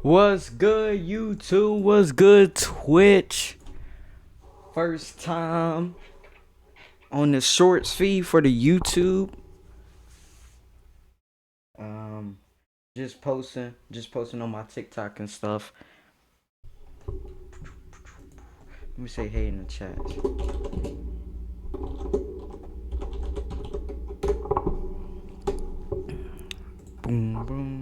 What's good, YouTube? What's good, Twitch? First time on the shorts feed for the YouTube. Um, just posting on my TikTok and stuff. Let me say hey in the chat. Boom, boom.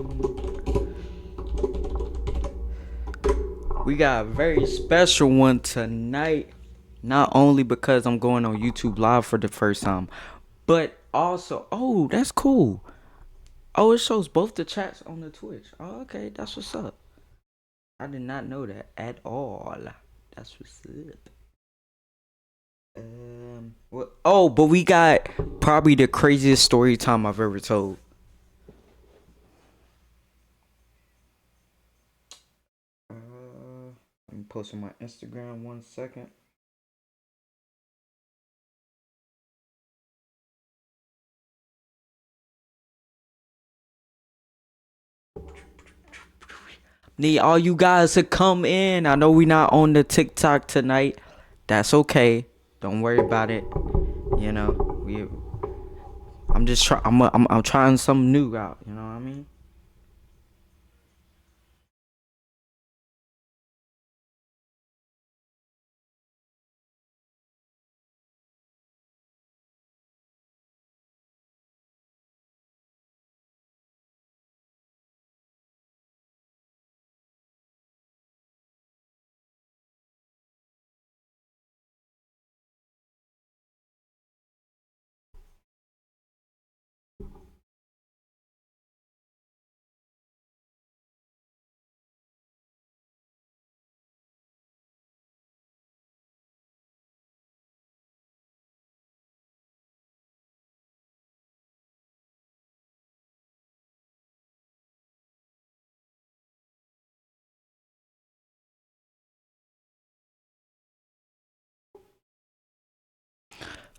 We got a very special one tonight. Not only because I'm going on YouTube Live for the first time, but also, oh, that's cool. Oh, it shows both the chats on the Twitch. Oh, okay, that's what's up. I did not know that at all. That's what's up. But we got probably the craziest story time I've ever told. Let me post on my Instagram 1 second. Need all you guys to come in. I know we not on the TikTok tonight. That's okay. Don't worry about it. You know, I'm just trying. I'm trying something new out. You know what I mean?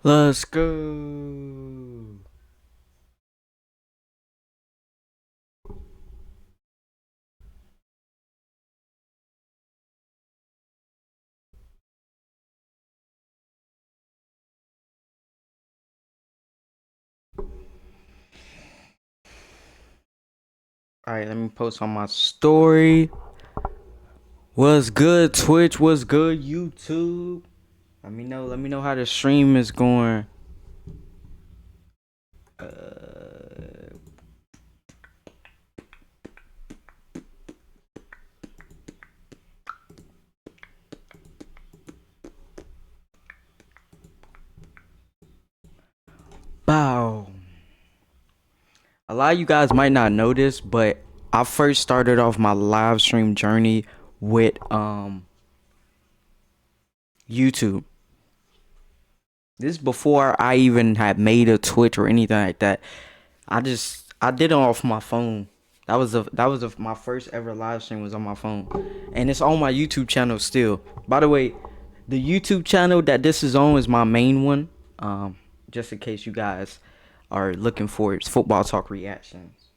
Let's go. All right, let me post on my story. What's good, Twitch? What's good, YouTube? Let me know. Let me know how the stream is going. Bow. A lot of you guys might not know this, but I first started off my live stream journey with YouTube. This is before I even had made a Twitch or anything like that. I did it off my phone. My first ever live stream was on my phone, and it's on my YouTube channel still. By the way, the YouTube channel that this is on is my main one. Just in case you guys are looking for it, it's Football Talk Reactions.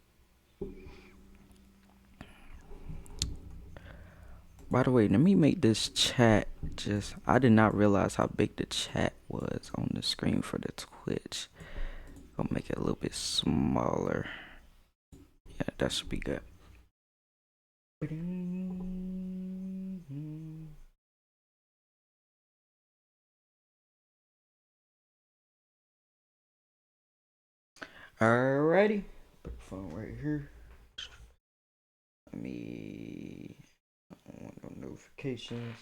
By the way, let me make this chat I did not realize how big the chat was on the screen for the Twitch. I'll make it a little bit smaller. Yeah, that should be good. Alrighty. Put the phone right here. Let me. I don't want no notifications.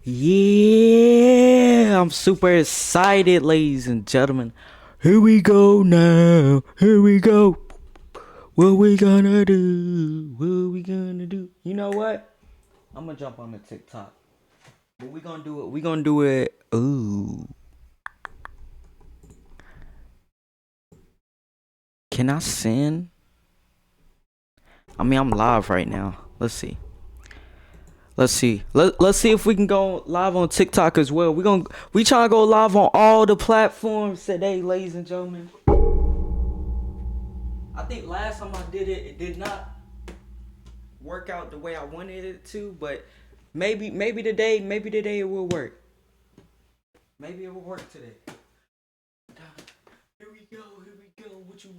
Yeah, I'm super excited, ladies and gentlemen. Here we go now. Here we go. What we gonna do? What we gonna do? You know what? I'm gonna jump on the TikTok. But we gonna do it. We gonna do it. Ooh. Can I send? I mean, I'm live right now. Let's see. Let's see. Let's see if we can go live on TikTok as well. We trying to go live on all the platforms today, ladies and gentlemen. I think last time I did it, it did not. work out the way I wanted it to, but maybe today it will work. Maybe it will work today. Here we go. Here we go. What you?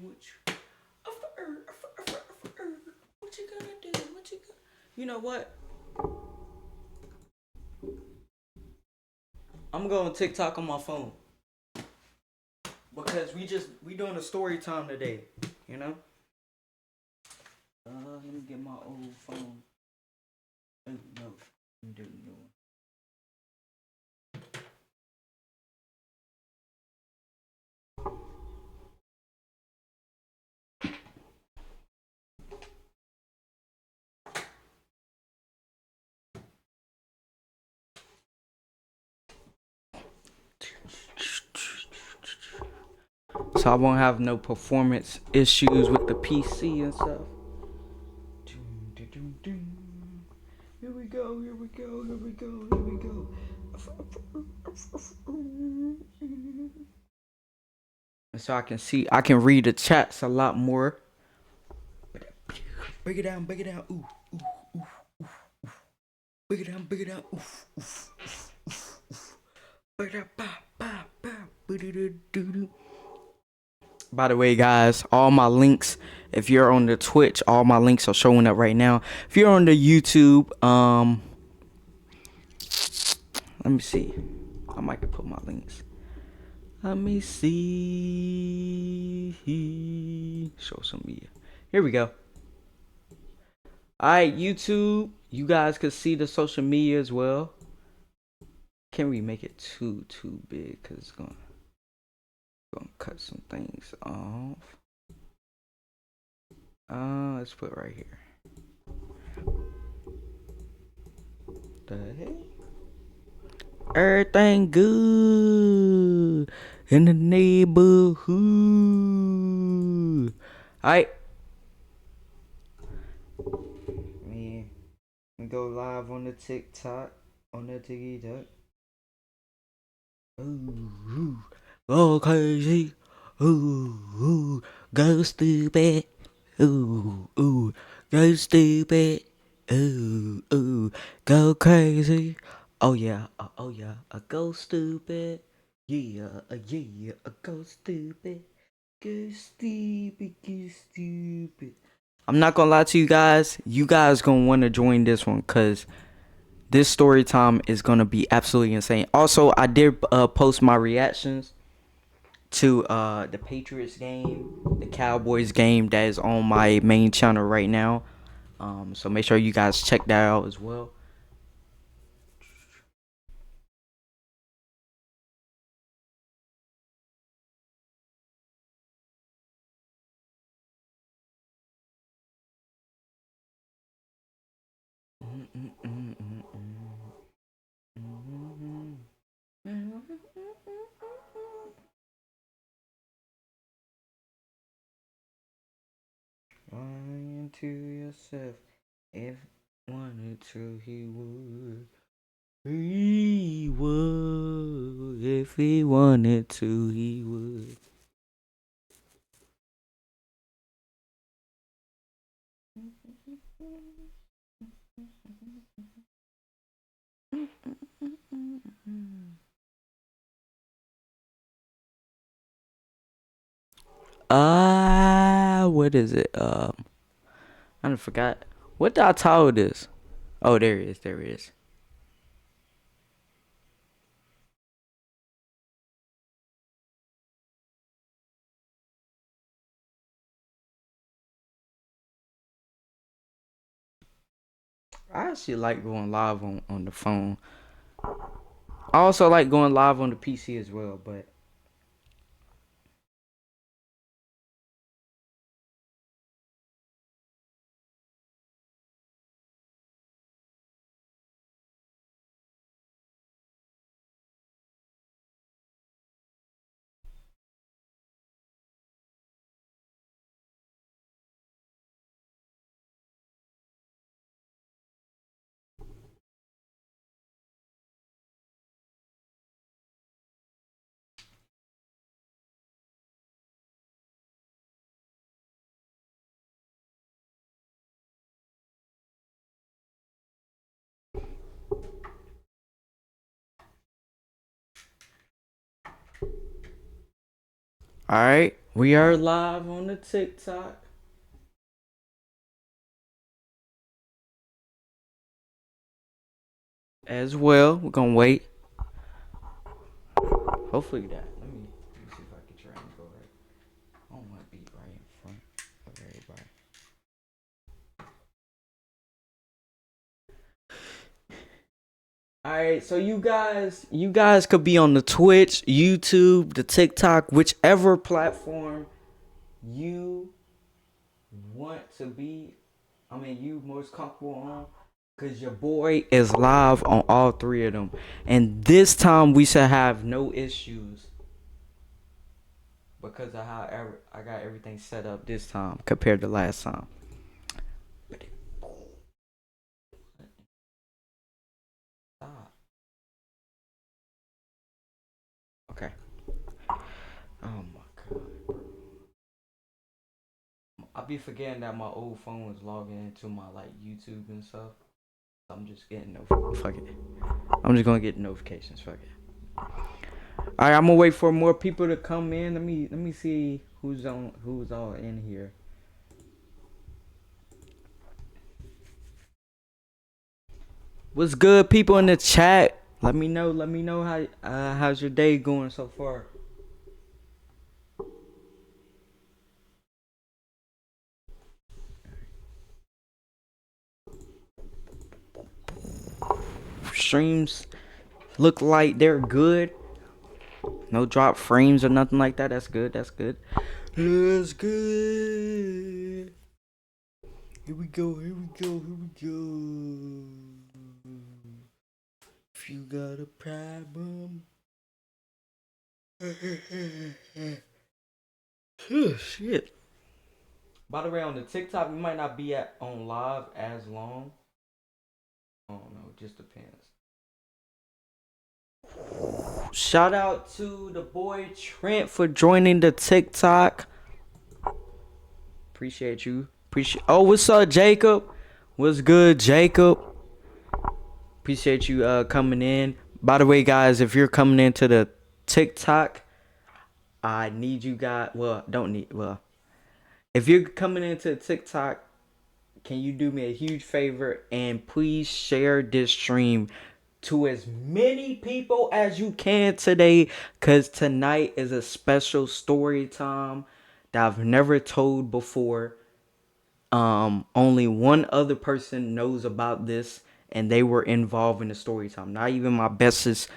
What you gonna do? What you gonna? You know what? I'm going TikTok on my phone because we doing a story time today. You know. Let me get my old phone. Oh no, I'm doing new one. So I won't have no performance issues with the PC and stuff. Here we go, here we go, here we go, here we go. And so I can read the chats a lot more. Break it down, break it down. Ooh, ooh, ooh, ooh, ooh. Break it down, break it down. Oof, oof, oof, oof, oof. Break it down, ba, ba, ba. By the way, guys, all my links, if you're on the Twitch, all my links are showing up right now. If you're on the YouTube, let me see. I might put my links. Let me see. Show some media. Here we go. Alright, YouTube. You guys could see the social media as well. Can't we make it too big? Cause it's gonna cut some things off. Let's put it right here. The heck? Everything good in the neighborhood. Alright. Man, we go live on the TikTok. On the TikTok. Ooh, go crazy. Ooh, go stupid. Ooh, go stupid. Ooh, go crazy. Oh yeah, go stupid. Yeah, go stupid. Go stupid, go stupid. I'm not gonna lie to you guys. You guys gonna want to join this one because this story time is gonna be absolutely insane. Also, I did post my reactions to the Patriots game, the Cowboys game that is on my main channel right now. So make sure you guys check that out as well. Lying to yourself, if wanted to, he would. He would. If he wanted to, he would. What is it? I forgot. What did I title this? Oh, there it is. There it is. I actually like going live on the phone. I also like going live on the PC as well, but All right, we are live on the TikTok as well. We're gonna wait. Hopefully that. Let me see if I can try and go right. I don't want to be right in front of everybody. All right, so you guys could be on the Twitch, YouTube, the TikTok, whichever platform you want to be. I mean, you most comfortable on. Cause your boy is live on all three of them, and this time we should have no issues because of how I got everything set up this time compared to last time. Stop. Okay. Oh my god, bro. I be forgetting that my old phone was logging into my like YouTube and stuff. I'm just getting fuck it. I'm just gonna get notifications. Fuck it. All right, I'm gonna wait for more people to come in. Let me see who's all in here. What's good, people in the chat? Let me know. Let me know how's your day going so far. Streams look like they're good. No drop frames or nothing like that. That's good. That's good. That's good. Here we go. Here we go. Here we go. If you got a problem. Oh, shit. By the way, on the TikTok, we might not be on live as long. I don't know. It just depends. Shout out to the boy Trent for joining the TikTok. Appreciate you. Appreciate. Oh, what's up, Jacob? What's good, Jacob? Appreciate you coming in. By the way, guys, if you're coming into the TikTok, I need you guys. Well, don't need. Well, if you're coming into TikTok, can you do me a huge favor and please share this stream to as many people as you can today, because tonight is a special story time that I've never told before. Only one other person knows about this, and they were involved in the story time. Not even my bestest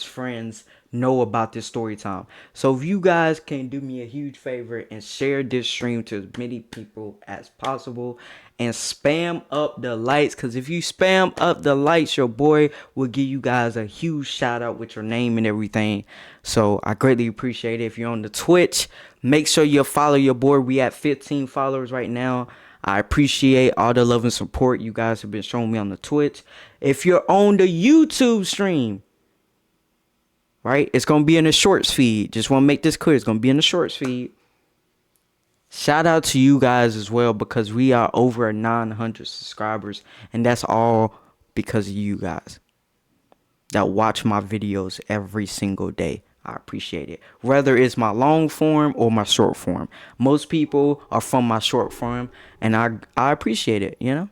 friends know about this story time. So if you guys can do me a huge favor and share this stream to as many people as possible and spam up the lights, because if you spam up the lights, your boy will give you guys a huge shout out with your name and everything. So I greatly appreciate it. If you're on the Twitch, make sure you follow your boy. We at 15 followers right now. I appreciate all the love and support you guys have been showing me on the Twitch. If you're on the YouTube stream, right, it's going to be in the shorts feed. Just want to make this clear. It's going to be in the shorts feed. Shout out to you guys as well, because we are over 900 subscribers, and that's all because of you guys that watch my videos every single day. I appreciate it. Whether it's my long form or my short form. Most people are from my short form, and I appreciate it, you know?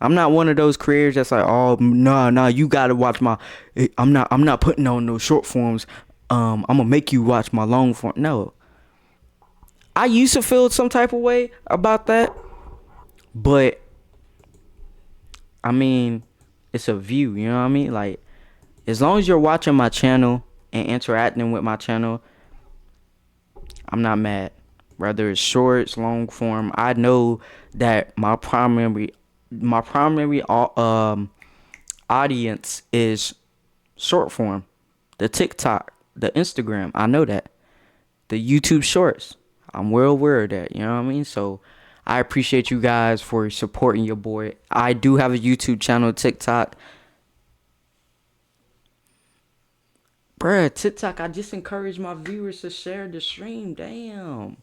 I'm not one of those creators that's like, oh, nah, you gotta watch my I'm not putting on those short forms. I'm gonna make you watch my long form. No. I used to feel some type of way about that, but I mean, it's a view, you know what I mean? Like, as long as you're watching my channel and interacting with my channel, I'm not mad. Whether it's shorts, long form, I know that my primary audience is short form, the TikTok, the Instagram. I know that. The YouTube shorts. I'm well aware of that, you know what I mean? So I appreciate you guys for supporting your boy. I do have a YouTube channel, TikTok. Bruh, TikTok, I just encourage my viewers to share the stream. Damn.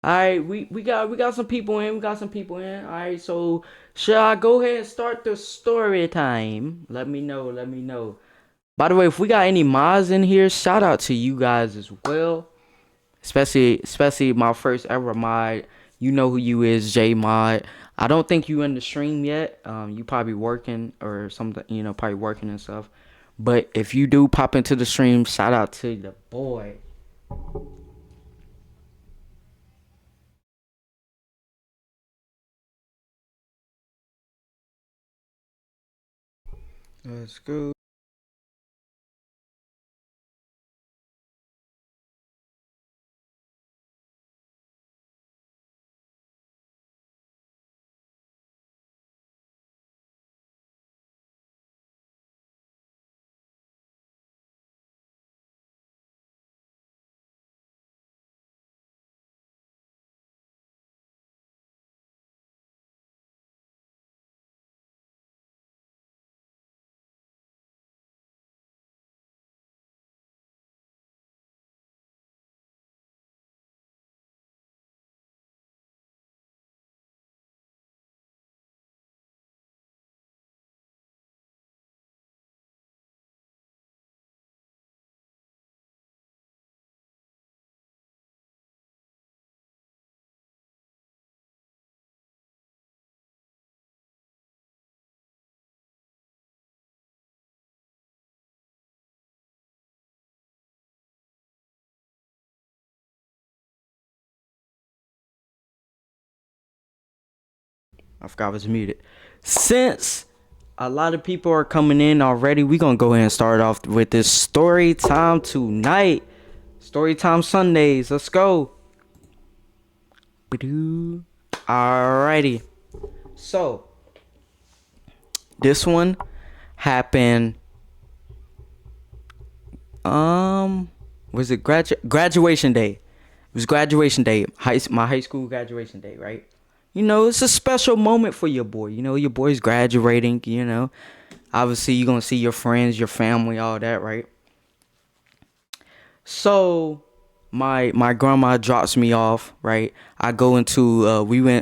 Alright, we got some people in. We got some people in. Alright, so shall I go ahead and start the story time? Let me know. Let me know. By the way, if we got any mods in here, shout out to you guys as well. especially my first ever mod. You know who you is, J Mod. I don't think you in the stream yet. You probably working or something. Probably working and stuff. But if you do pop into the stream, shout out to the boy. Let's go. I forgot I was muted. Since a lot of people are coming in already, we gonna go ahead and start off with this story time tonight. Story time Sundays. Let's go. Alrighty. So this one happened. Was it graduation day? It was graduation day. My high school graduation day, right? It's a special moment for your boy. Your boy's graduating. Obviously you're gonna see your friends, your family, all that, right? So my grandma drops me off, right? I go into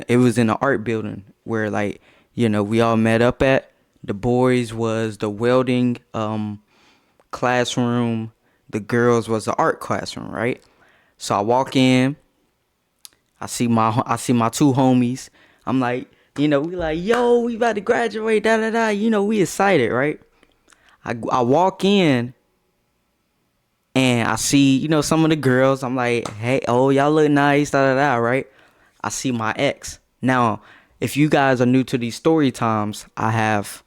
it was in the art building where like, we all met up at. The boys was the welding classroom, the girls was the art classroom, right? So I walk in, I see my two homies. I'm like, we like, yo, we about to graduate, da da da. We excited, right? I walk in and I see, some of the girls. I'm like, hey, oh, y'all look nice, da da da, right? I see my ex. Now, if you guys are new to these story times, I have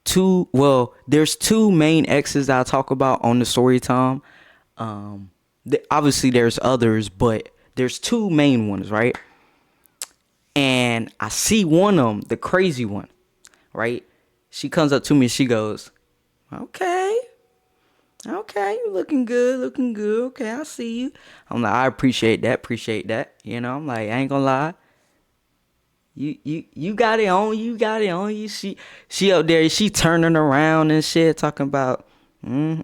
there's two main exes that I talk about on the story time. Obviously there's others, but there's two main ones, right? And I see one of them, the crazy one, right? She comes up to me, she goes, okay, you looking good, looking good. Okay, I see you. I'm like, I appreciate that. I'm like, I ain't gonna lie. You got it on you. She up there, she turning around and shit, talking about, I'm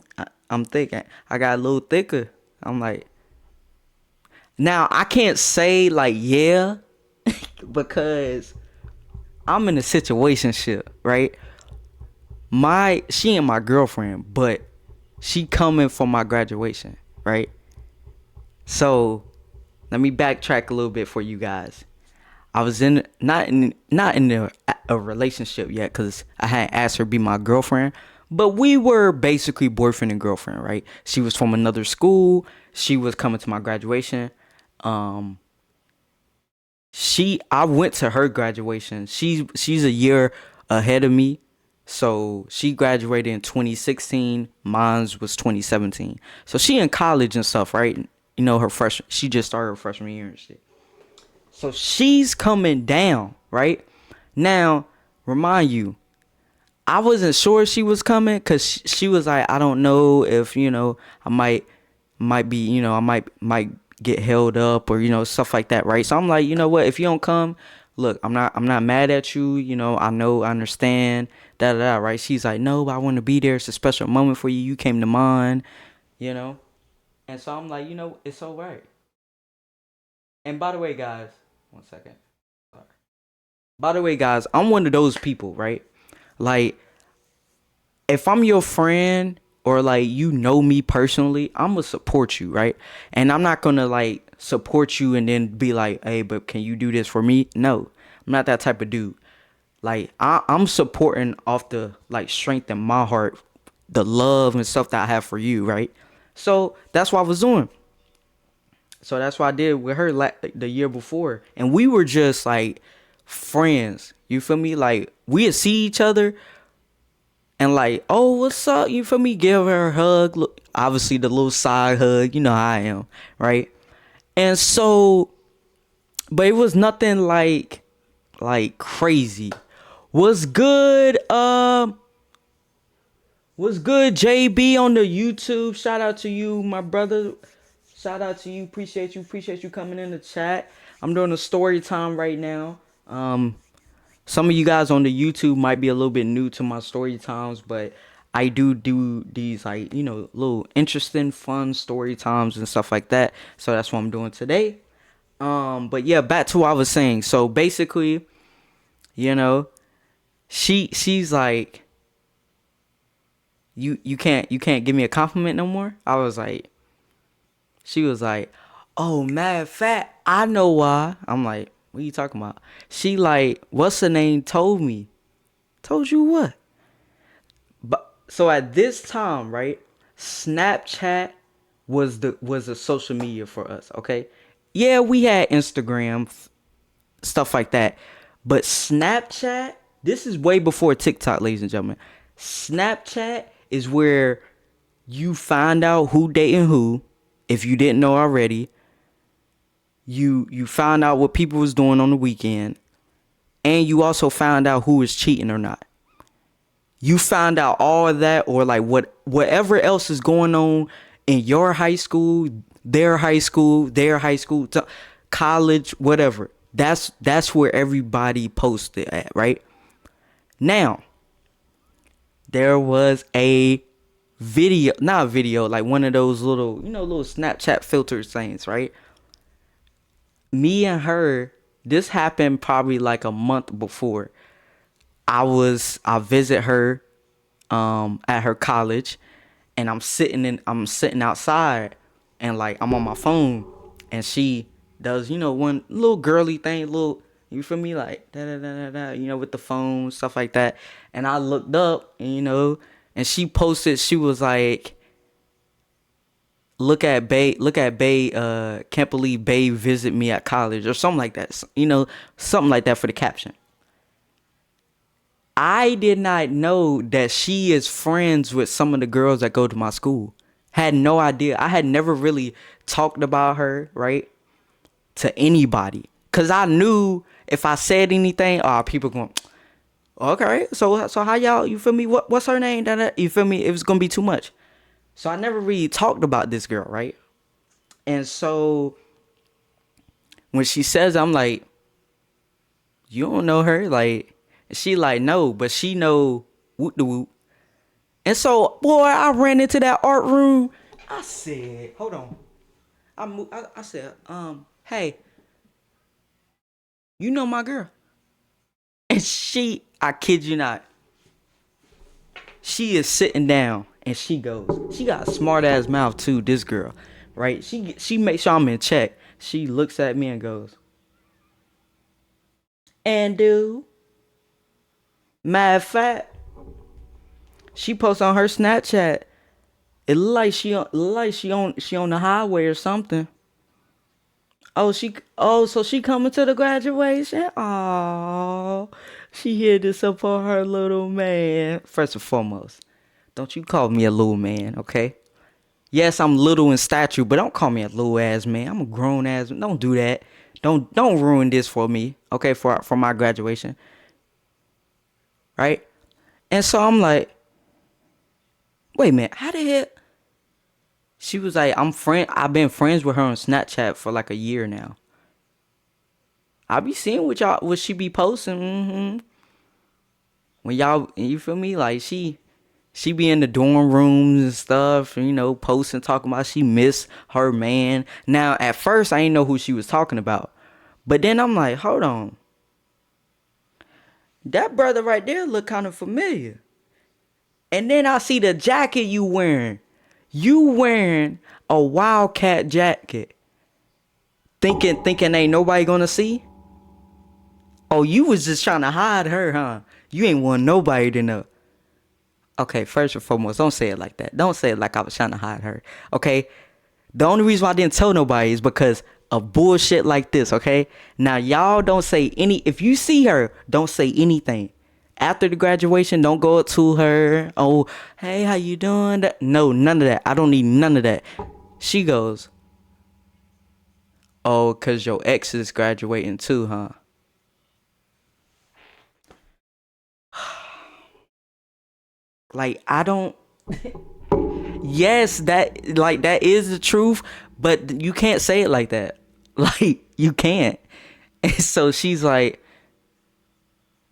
thinking, I got a little thicker. I'm like, now I can't say like, yeah, because I'm in a situationship, right? She ain't my girlfriend, but she coming for my graduation, right? So let me backtrack a little bit for you guys. I was not in a relationship yet because I hadn't asked her to be my girlfriend, but we were basically boyfriend and girlfriend, right? She was from another school. She was coming to my graduation. Um, I went to her graduation. She's a year ahead of me. So she graduated in 2016. Mine was 2017. So she in college and stuff, right? She just started her freshman year and shit. So she's coming down, right? Now, remind you, I wasn't sure she was coming because she was like, I don't know if, I might be, I might get held up or, stuff like that, right? So I'm like, you know what, if you don't come, look, I'm not mad at you, I understand, da da da, right? She's like, no, but I want to be there. It's a special moment for you. You came to mine, you know? And so I'm like, it's all right. And by the way, guys, one second. By the way, guys, I'm one of those people, right? Like, if I'm your friend or like you know me personally, I'm gonna support you, right? And I'm not gonna like support you and then be like, hey, but can you do this for me? No, I'm not that type of dude. Like I'm supporting off the like strength in my heart, the love and stuff that I have for you, right? So that's what I was doing. So that's what I did with her the year before, and we were just like friends. You feel me? Like we'd see each other, and like, oh, what's up? You feel me? Give her a hug. Look, obviously the little side hug. You know how I am, right? And so, but it was nothing like crazy. Was good? Was good? JB on the YouTube. Shout out to you, my brother. Shout out to you. Appreciate you. Appreciate you coming in the chat. I'm doing a story time right now. Some of you guys on the YouTube might be a little bit new to my story times, but I do these like, little interesting, fun story times and stuff like that. So that's what I'm doing today. But yeah, back to what I was saying. So basically, you know, she's like, you can't give me a compliment no more. I was like, she was like, oh, mad fat. I know why. I'm like, what are you talking about? She like, what's her name told me. Told you what? But so at this time, right? Snapchat was a social media for us, okay? Yeah, we had Instagram, stuff like that. But Snapchat, this is way before TikTok, ladies and gentlemen. Snapchat is where you find out who dating who, if you didn't know already. You found out what people was doing on the weekend, and you also found out who was cheating or not. You found out all of that, or like whatever else is going on in your high school, their high school, college, whatever. That's where everybody posted at, right? Now, there was a video, not a video, like one of those little Snapchat filters things, right? Me and her, this happened probably like a month before. I visit her at her college, and I'm sitting outside, and like I'm on my phone, and she does one little girly thing, little, you feel me, like da da da da da, with the phone, stuff like that. And I looked up, and and she posted, she was like, look at Bay, can't believe Bay visit me at college, or something like that, something like that for the caption. I did not know that she is friends with some of the girls that go to my school. Had no idea. I had never really talked about her, right, to anybody. Cause I knew if I said anything, people going, okay, so how y'all, you feel me? What's her name? You feel me? It was gonna be too much. So I never really talked about this girl, right? And so when she says, I'm like, you don't know her? Like, she like, no, but she know whoop the whoop. And so, boy, I ran into that art room. I said, hold on. I said, hey, you know my girl. And I kid you not, she is sitting down and she goes, she got a smart ass mouth too, this girl, right? She makes sure I'm in check. She looks at me and goes, and dude, mad fat. She posts on her Snapchat. It look like she on the highway or something. So she coming to the graduation? Oh, she here to support her little man. First and foremost, don't you call me a little man, okay? Yes, I'm little in stature, but don't call me a little ass man. I'm a grown ass. Don't do that. Don't ruin this for me, okay? For my graduation, right? And so I'm like, wait a minute, how the hell? She was like, I've been friends with her on Snapchat for like a year now. I be seeing what she be posting. When y'all, you feel me? Like she be in the dorm rooms and stuff, posting, talking about she miss her man. Now, at first, I didn't know who she was talking about. But then I'm like, hold on. That brother right there look kind of familiar. And then I see the jacket you wearing. You wearing a Wildcat jacket. Thinking ain't nobody gonna see? Oh, you was just trying to hide her, huh? You ain't want nobody to know. Okay, first and foremost, don't say it like that. Don't say it like I was trying to hide her. Okay? The only reason why I didn't tell nobody is because of bullshit like this, okay? Now, y'all don't say if you see her, don't say anything. After the graduation, don't go up to her. Oh, hey, how you doing? No, none of that. I don't need none of that. She goes, oh, because your ex is graduating too, huh? Like, I don't. Yes, that is the truth, but you can't say it like that. Like, you can't. And so she's like,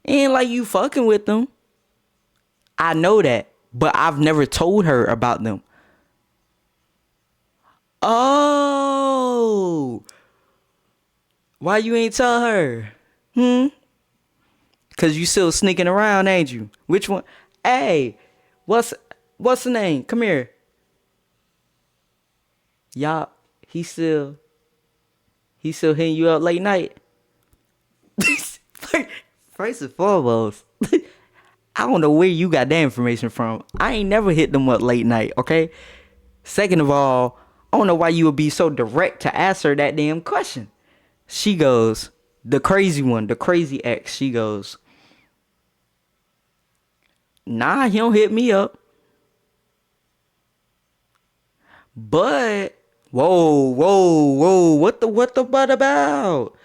ain't like you fucking with them. I know that, but I've never told her about them. Oh, why you ain't tell her? Hmm? Cause you still sneaking around, ain't you? Which one? Hey, what's what's the name? Come here. Y'all, he still hitting you up late night. First and foremost, I don't know where you got that information from. I ain't never hit them up late night, okay? Second of all, I don't know why you would be so direct to ask her that damn question. She goes, the crazy one, the crazy ex, she goes, nah, he don't hit me up. But whoa, what the butt about?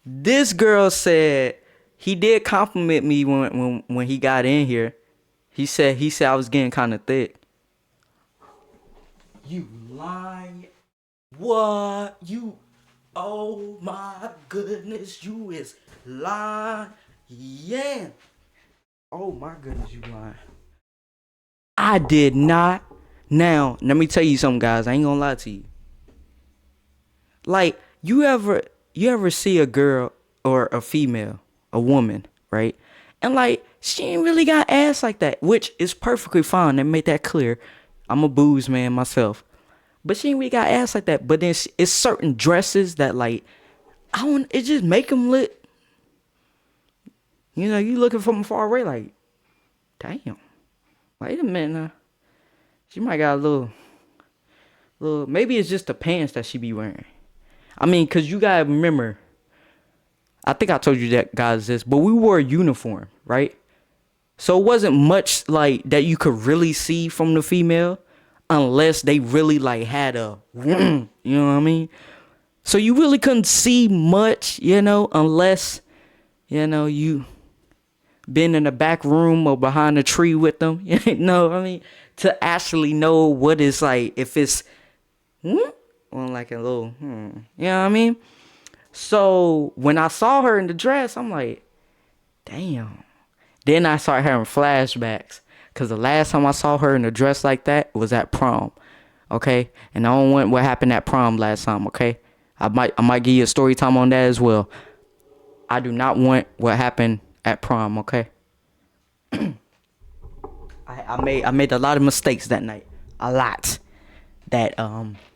This girl said he did compliment me when he got in here. He said I was getting kind of thick. You lying? What you? Oh my goodness, you is lying. Yeah. Oh my goodness, you lying. I did not. Now, let me tell you something, guys. I ain't gonna lie to you. Like, you ever see a girl or a female, a woman, right? And like, she ain't really got ass like that, which is perfectly fine. They made that clear. I'm a booze man myself. But she ain't really got ass like that. But then it's certain dresses that like, I don't, it just make them look, you looking from far away like, damn, wait a minute now. She might got a little, maybe it's just the pants that she be wearing. I mean, cause you gotta remember, I think I told you that, guys, this, but we wore a uniform, right? So it wasn't much like that you could really see from the female unless they really like had a, you know what I mean? So you really couldn't see much, unless, you been in the back room or behind a tree with them, what I mean? To actually know what it's like, if it's, on like a little, you know what I mean? So when I saw her in the dress, I'm like, damn. Then I started having flashbacks. Because the last time I saw her in a dress like that was at prom. Okay? And I don't want what happened at prom last time, okay? I might give you a story time on that as well. I do not want what happened at prom, okay? I made a lot of mistakes that night. A lot. That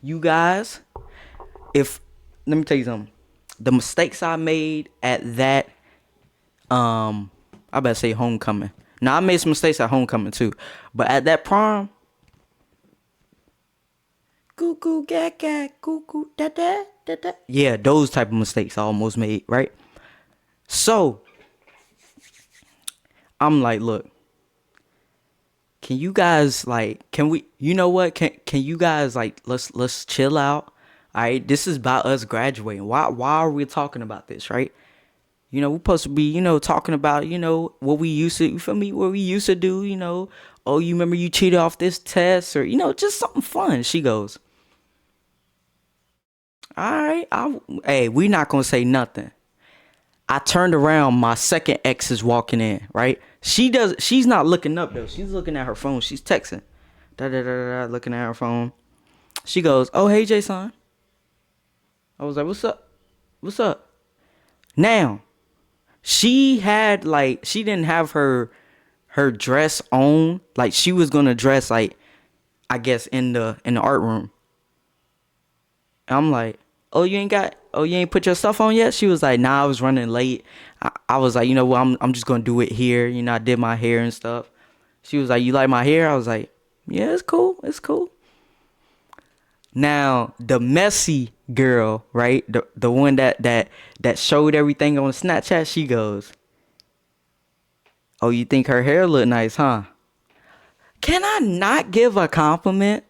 you guys, if let me tell you something. The mistakes I made at that I better say homecoming. Now I made some mistakes at homecoming too. But at that prom, goo goo gaga, goo goo da da da da. Yeah, those type of mistakes I almost made, right? So I'm like, look, can you guys like, can we, you know what? Can you guys like, let's chill out. All right, this is about us graduating. Why are we talking about this, right? We're supposed to be, talking about, what we used to, you feel me? What we used to do, oh, you remember you cheated off this test or, just something fun. She goes, all right, hey, we not going to say nothing. I turned around, my second ex is walking in, right? She's not looking up though. She's looking at her phone. She's texting. Da da da da, looking at her phone. She goes, oh, hey, Jason. I was like, what's up? What's up? Now, she didn't have her her dress on. Like she was gonna dress like, I guess in the art room. And I'm like, oh you ain't put your stuff on yet? She was like, nah, I was running late. I was like, you know what, I'm just gonna do it here. You know, I did my hair and stuff. She was like, you like my hair? I was like, yeah, it's cool. It's cool. Now the messy girl, right? The one that showed everything on Snapchat, she goes, oh, you think her hair look nice, huh? Can I not give a compliment?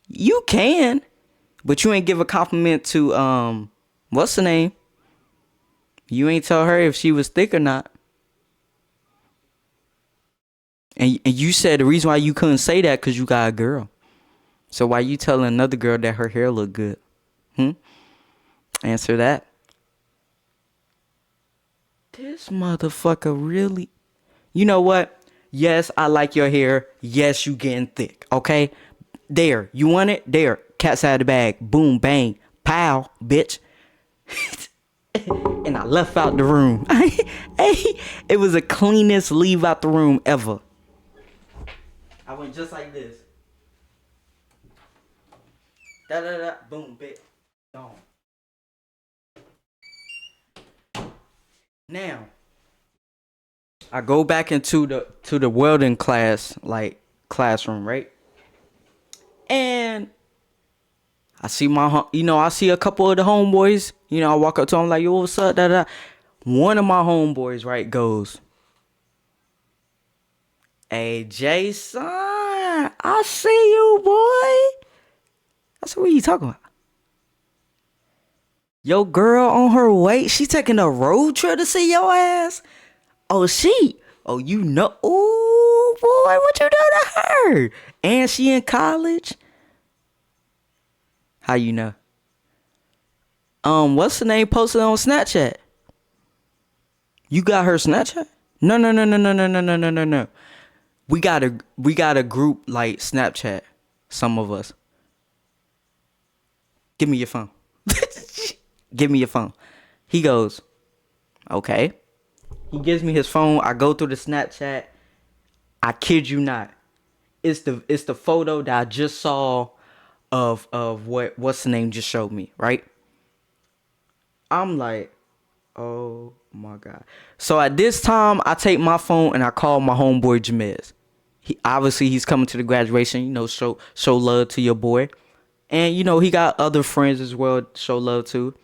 You can, but you ain't give a compliment to what's the name? You ain't tell her if she was thick or not. And you said the reason why you couldn't say that because you got a girl. So why you telling another girl that her hair look good? Hmm? Answer that. This motherfucker really. You know what? Yes, I like your hair. Yes, you getting thick. Okay? There. You want it? There. Cat's out of the bag. Boom, bang. Pow, bitch. And I left out the room. Hey, it was the cleanest leave out the room ever. I went just like this. Da da da. Boom, bitch. Gone. Now, I go back into the welding class, like classroom, right? And I see I see a couple of the homeboys. You know, I walk up to them like, yo, what's up? Da da. One of my homeboys, right, goes, hey, Jason, I see you, boy. I said, what are you talking about? Yo, girl on her way, she taking a road trip to see your ass. Oh, oh, you know, oh boy, what you done to her? And she in college. How you know? What's the name posted on Snapchat? You got her Snapchat? No, no, no, no, no, no, no, no, no, no, no. We got a group like Snapchat. Some of us. Give me your phone. Give me your phone. He goes, okay. He gives me his phone. I go through the Snapchat. I kid you not. It's the photo that I just saw of what's the name just showed me, right? I'm like, oh my God. So at this time, I take my phone and I call my homeboy Jamez. He's coming to the graduation, you know, show love to your boy. And you know, he got other friends as well, show love to.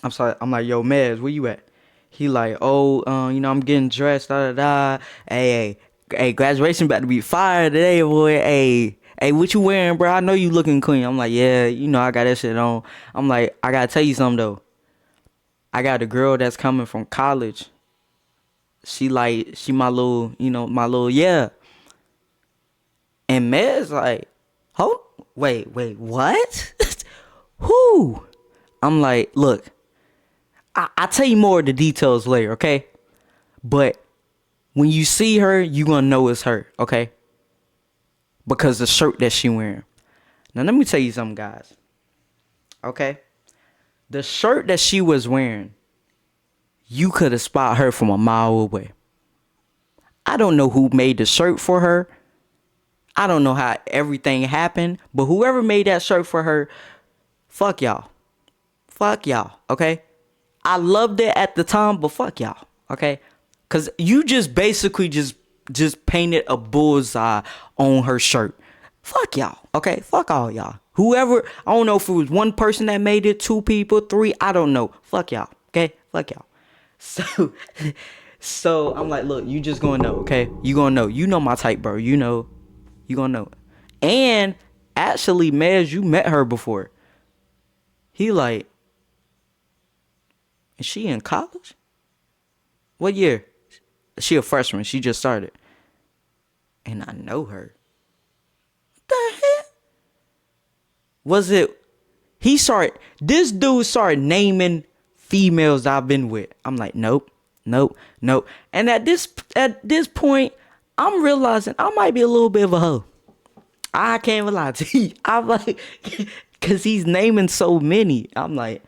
I'm like, yo, Mez, where you at? He like, oh, I'm getting dressed, da da da. Hey, graduation about to be fire today, boy. Hey, what you wearing, bro? I know you looking clean. I'm like, yeah, I got that shit on. I'm like, I gotta tell you something though. I got a girl that's coming from college. She my little, yeah. And Mez like, wait, what? Who? I'm like, look, I'll tell you more of the details later, okay? But when you see her, you gonna know it's her, okay? Because the shirt that she wearing. Now let me tell you something, guys. Okay? The shirt that she was wearing, you could have spotted her from a mile away. I don't know who made the shirt for her. I don't know how everything happened, but whoever made that shirt for her, fuck y'all. Fuck y'all, okay? I loved it at the time, but fuck y'all, okay? Cause you just basically just painted a bullseye on her shirt. Fuck y'all, okay? Fuck all y'all. Whoever, I don't know if it was one person that made it, two people, three, I don't know. Fuck y'all, okay? Fuck y'all. So I'm like, look, you just gonna know, okay? You gonna know. You know my type, bro. You know. You gonna know. And actually, Mez, you met her before. He like, is she in college? What year? She a freshman. She just started. And I know her. What the hell? Was it? This dude started naming females that I've been with. I'm like, nope. And at this point, I'm realizing I might be a little bit of a hoe. I can't even lie to you. I'm like, because he's naming so many. I'm like,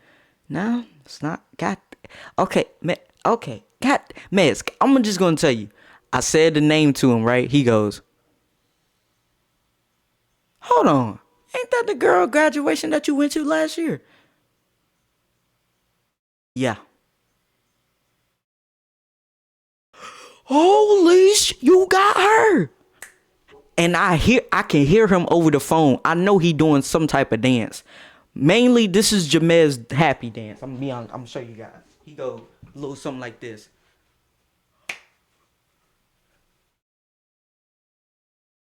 no, it's not. God. Okay, man. Okay. God, Mask, I'm just gonna tell you. I said the name to him, right? He goes, hold on. Ain't that the girl graduation that you went to last year? Yeah. Holy you got her. And I can hear him over the phone. I know he doing some type of dance. Mainly, this is Jamez's happy dance. I'm gonna be honest. I'm gonna show you guys. He go a little something like this.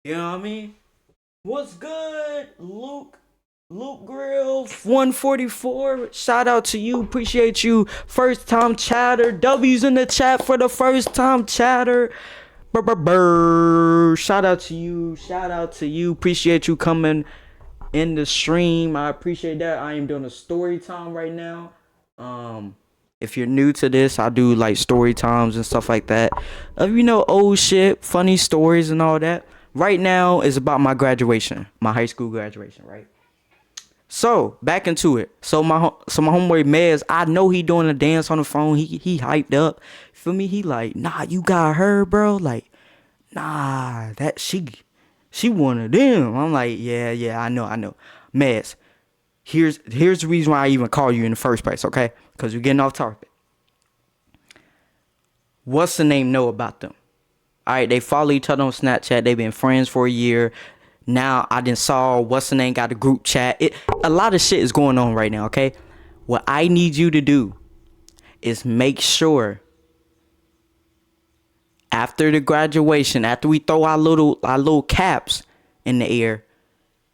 You know what I mean? What's good, Luke? Luke Grill 144. Shout out to you. Appreciate you. First time chatter. W's in the chat for the first time chatter. Brr. Shout out to you. Shout out to you. Appreciate you coming in the stream. I appreciate that. I am doing a story time right now. If you're new to this, I do like story times and stuff like that. Old shit, funny stories and all that. Right now is about my graduation, my high school graduation, right? So back into it. So my homeboy Mez, I know he doing a dance on the phone. He hyped up. For me, he like, nah, you got her, bro. Like, nah, that she one of them. I'm like, yeah, I know. Mez, here's the reason why I even called you in the first place, okay? Because you're getting off topic. What's the name know about them? All right, they follow each other on Snapchat. They've been friends for a year. Now I done saw what's the name got a group chat. A lot of shit is going on right now, okay? What I need you to do is make sure after the graduation, after we throw our little caps in the air,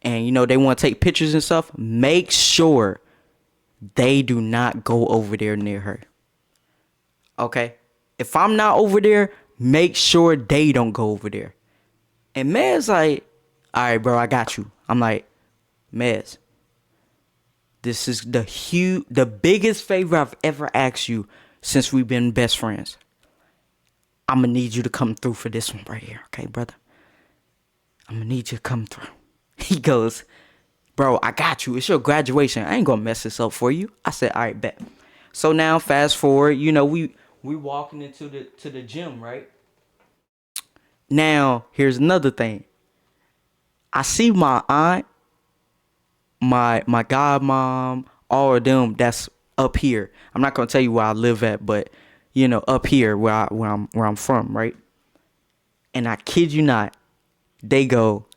and they want to take pictures and stuff, make sure they do not go over there near her. Okay? If I'm not over there, make sure they don't go over there. And Mez like, all right, bro, I got you. I'm like, Mez, this is the biggest favor I've ever asked you since we've been best friends. I'm gonna need you to come through for this one right here, okay, brother? I'm gonna need you to come through. He goes, bro, I got you. It's your graduation. I ain't gonna mess this up for you. I said, all right, bet. So now, fast forward, we walking into the gym, right? Now, here's another thing. I see my aunt, my godmom, all of them that's up here. I'm not gonna tell you where I live at, but up here where I'm from, right? And I kid you not, they go,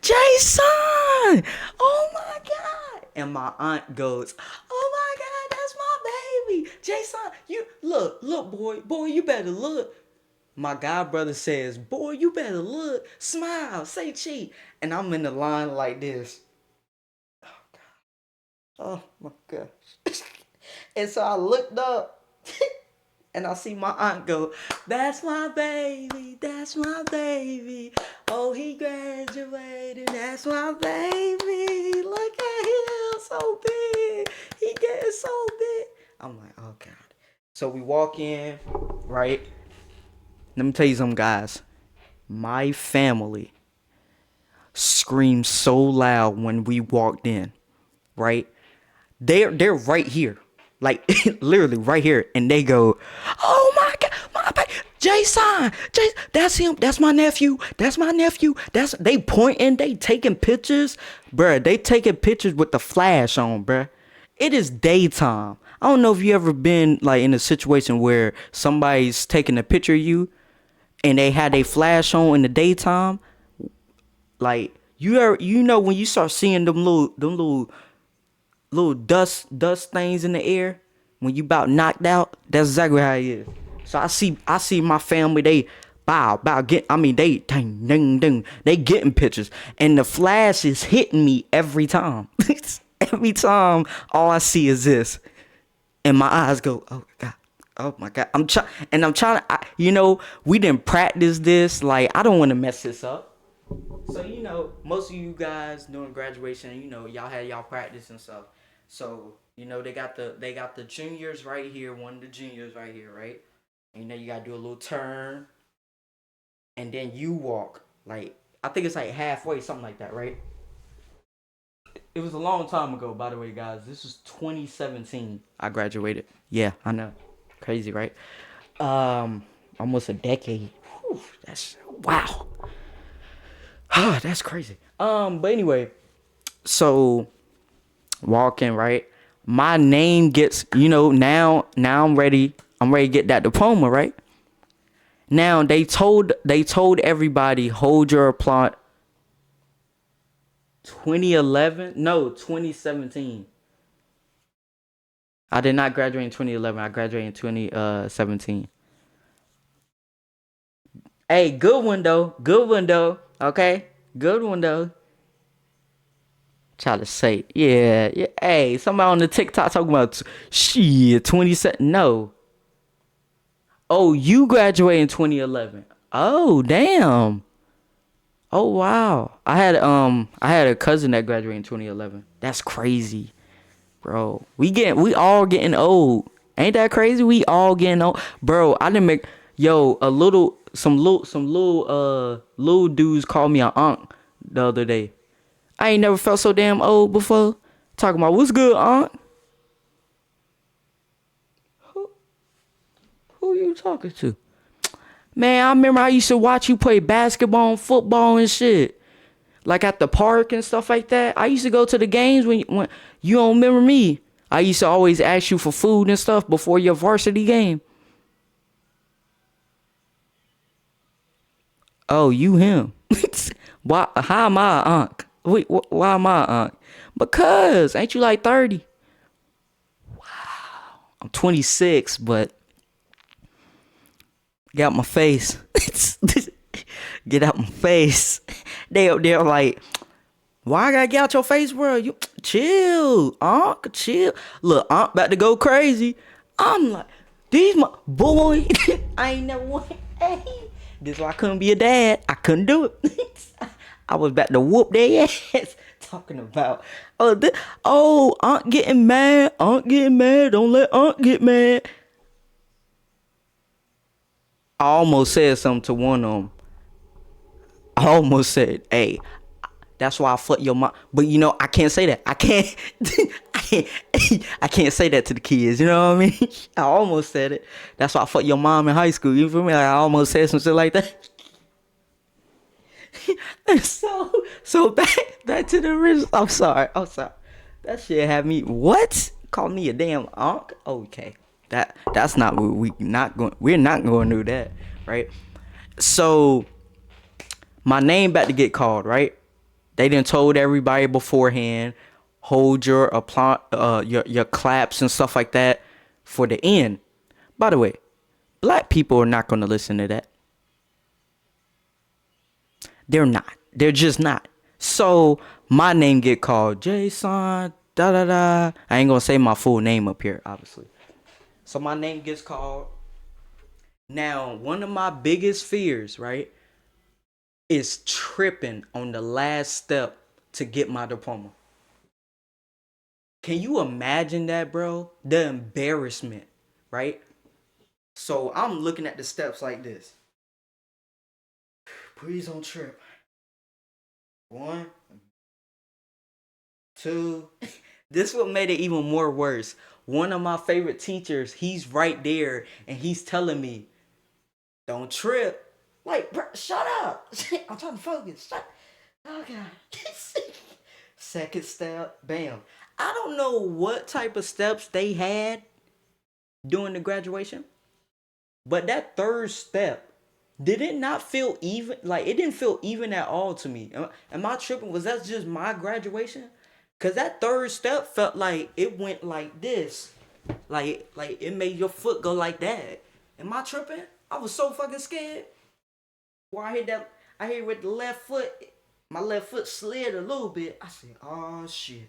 Jason! Oh my God! And my aunt goes, oh my God, that's my baby! Jason, you look, boy, you better look. My god brother says, boy, you better look, smile, say cheek. And I'm in the line like this. Oh my gosh. And so I looked up and I see my aunt go, that's my baby, that's my baby. Oh, he graduated, that's my baby. Look at him, so big. He getting so big. I'm like, oh God. So we walk in, right? Let me tell you something, guys. My family screamed so loud when we walked in, right? They're right here, like literally right here, and they go, "Oh my God, Jason, that's him. That's my nephew. That's my nephew. They pointing, they taking pictures, bruh. They taking pictures with the flash on, bruh. It is daytime. I don't know if you ever been like in a situation where somebody's taking a picture of you and they had a flash on in the daytime. Like when you start seeing them little dust things in the air when you about knocked out. That's exactly how it is. So I see my family. They they ding ding ding. They getting pictures, and the flash is hitting me every time. Every time, all I see is this, and my eyes go, oh God. Oh my God. I'm trying to, we didn't practice this. Like, I don't want to mess this up. So, most of you guys doing graduation, y'all had y'all practice and stuff. So, they got the juniors right here, one of the juniors right here, right? And, you gotta do a little turn. And then you walk. Like, I think it's like halfway, something like that, right? It was a long time ago, by the way, guys. This was 2017. I graduated. Yeah, I know. Crazy, right? Um, almost a decade. Whew, that's wow. Ah, that's crazy. But anyway, so walking right. My name gets, now I'm ready. I'm ready to get that diploma, right? Now they told everybody hold your applause. 2011? No, 2017. I did not graduate in 2011. I graduated in 2017. Hey, good one though. Good one though. Okay, good one though. Try to say, yeah, yeah. Hey, somebody on the TikTok talking about shit 27. No. Oh, you graduated in 2011. Oh, damn. Oh wow. I had a cousin that graduated in 2011. That's crazy, bro. We all getting old. Ain't that crazy? We all getting old, bro. I didn't make yo a little little dudes called me an aunt the other day. I ain't never felt so damn old before. Talking about what's good, aunt? Who who you talking to? Man, I remember I used to watch you play basketball and football and shit. Like at the park and stuff like that. I used to go to the games when you don't remember me. I used to always ask you for food and stuff before your varsity game. Oh, you him? Why? How am I aunt? Wait, why am I aunt? Because ain't you like 30? I'm 26, but get out my face. Get out my face. They're like, why I gotta get out your face, bro? You chill, Unc, chill. Look, Unc about to go crazy. I'm like, these my boy. I ain't never want. Hey, this why I couldn't be a dad. I couldn't do it. I was about to whoop their ass. Talking about, Unc getting mad. Unc getting mad. Don't let Unc get mad. I almost said something to one of them. I almost said, "Hey, that's why I fuck your mom." But I can't say that. I can't. I can't. I can't say that to the kids. You know what I mean? I almost said it. That's why I fuck your mom in high school. You feel me? Like I almost said some shit like that. So back to the original. I'm sorry. I'm sorry. That shit had me. What? Call me a damn onk? Okay. That's not what we not going. We're not going to do that, right? So my name about to get called, right? They didn't told everybody beforehand. Hold your applause, your claps and stuff like that for the end. By the way, black people are not going to listen to that. They're not. They're just not. So my name get called Jason. Da da da. I ain't gonna say my full name up here, obviously. So my name gets called. Now, one of my biggest fears, right, is tripping on the last step to get my diploma. Can you imagine that, bro? The embarrassment, right? So I'm looking at the steps like this. Please don't trip. One, two. This what made it even more worse. One of my favorite teachers, he's right there and he's telling me, "Don't trip." Like, bro, shut up. I'm trying to focus. Shut. Oh god. Second step, bam. I don't know what type of steps they had during the graduation, but that third step, did it not feel even? Like it didn't feel even at all to me. Am I tripping? Was that just my graduation? Cause that third step felt like it went like this, like it made your foot go like that. Am I tripping? I was so fucking scared. Why I hit that? I hit with the left foot. My left foot slid a little bit. I said, "Oh shit."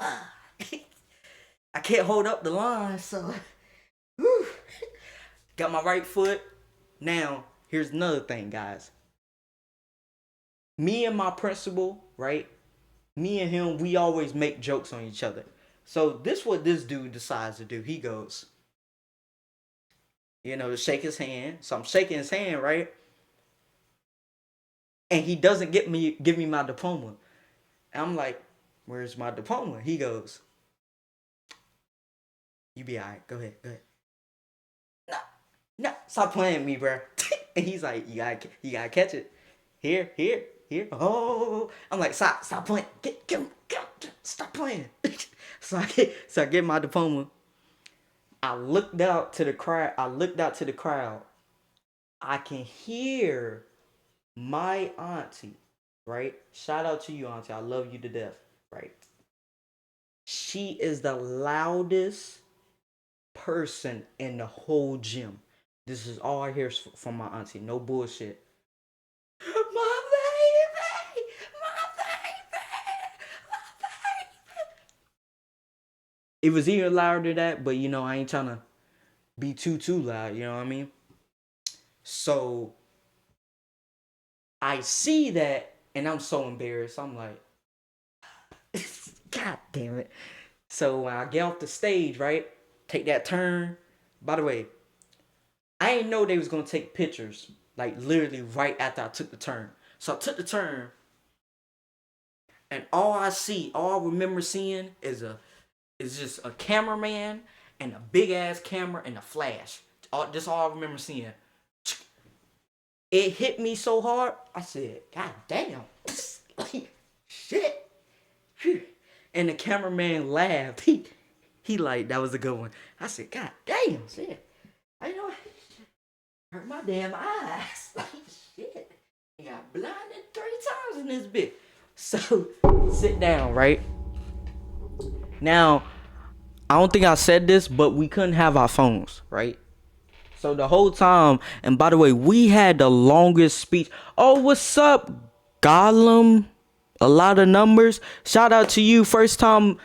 I can't hold up the line, so whew. Got my right foot. Now, here's another thing, guys. Me and my principal, right? Me and him, we always make jokes on each other. So this what this dude decides to do. He goes, to shake his hand. So I'm shaking his hand, right? And he doesn't give me my diploma. And I'm like, "Where's my diploma?" He goes, "You be alright. Go ahead, go ahead." nah, stop playing with me, bro. And he's like, you gotta catch it. Here. Oh, I'm like, stop playing. Stop playing. So I get my diploma. I looked out to the crowd. I can hear my auntie, right? Shout out to you, auntie. I love you to death, right? She is the loudest person in the whole gym. This is all I hear from my auntie. No bullshit. My baby, my baby. It was even louder than that, but I ain't trying to be too loud. You know what I mean? So I see that, and I'm so embarrassed. I'm like, God damn it. So when I get off the stage, right, take that turn. By the way, I didn't know they was gonna take pictures, like literally right after I took the turn. So I took the turn, and all I remember seeing is just a cameraman and a big ass camera and a flash. That's all I remember seeing. It hit me so hard. I said, God damn, like shit. And the cameraman laughed. He like that was a good one. I said, God damn, shit. I know hurt my damn eyes. Like shit. I got blinded 3 times in this bit. So sit down, right? Now, I don't think I said this, but we couldn't have our phones, right? So the whole time, and by the way, we had the longest speech. Oh, what's up, Gollum? A lot of numbers. Shout out to you, first time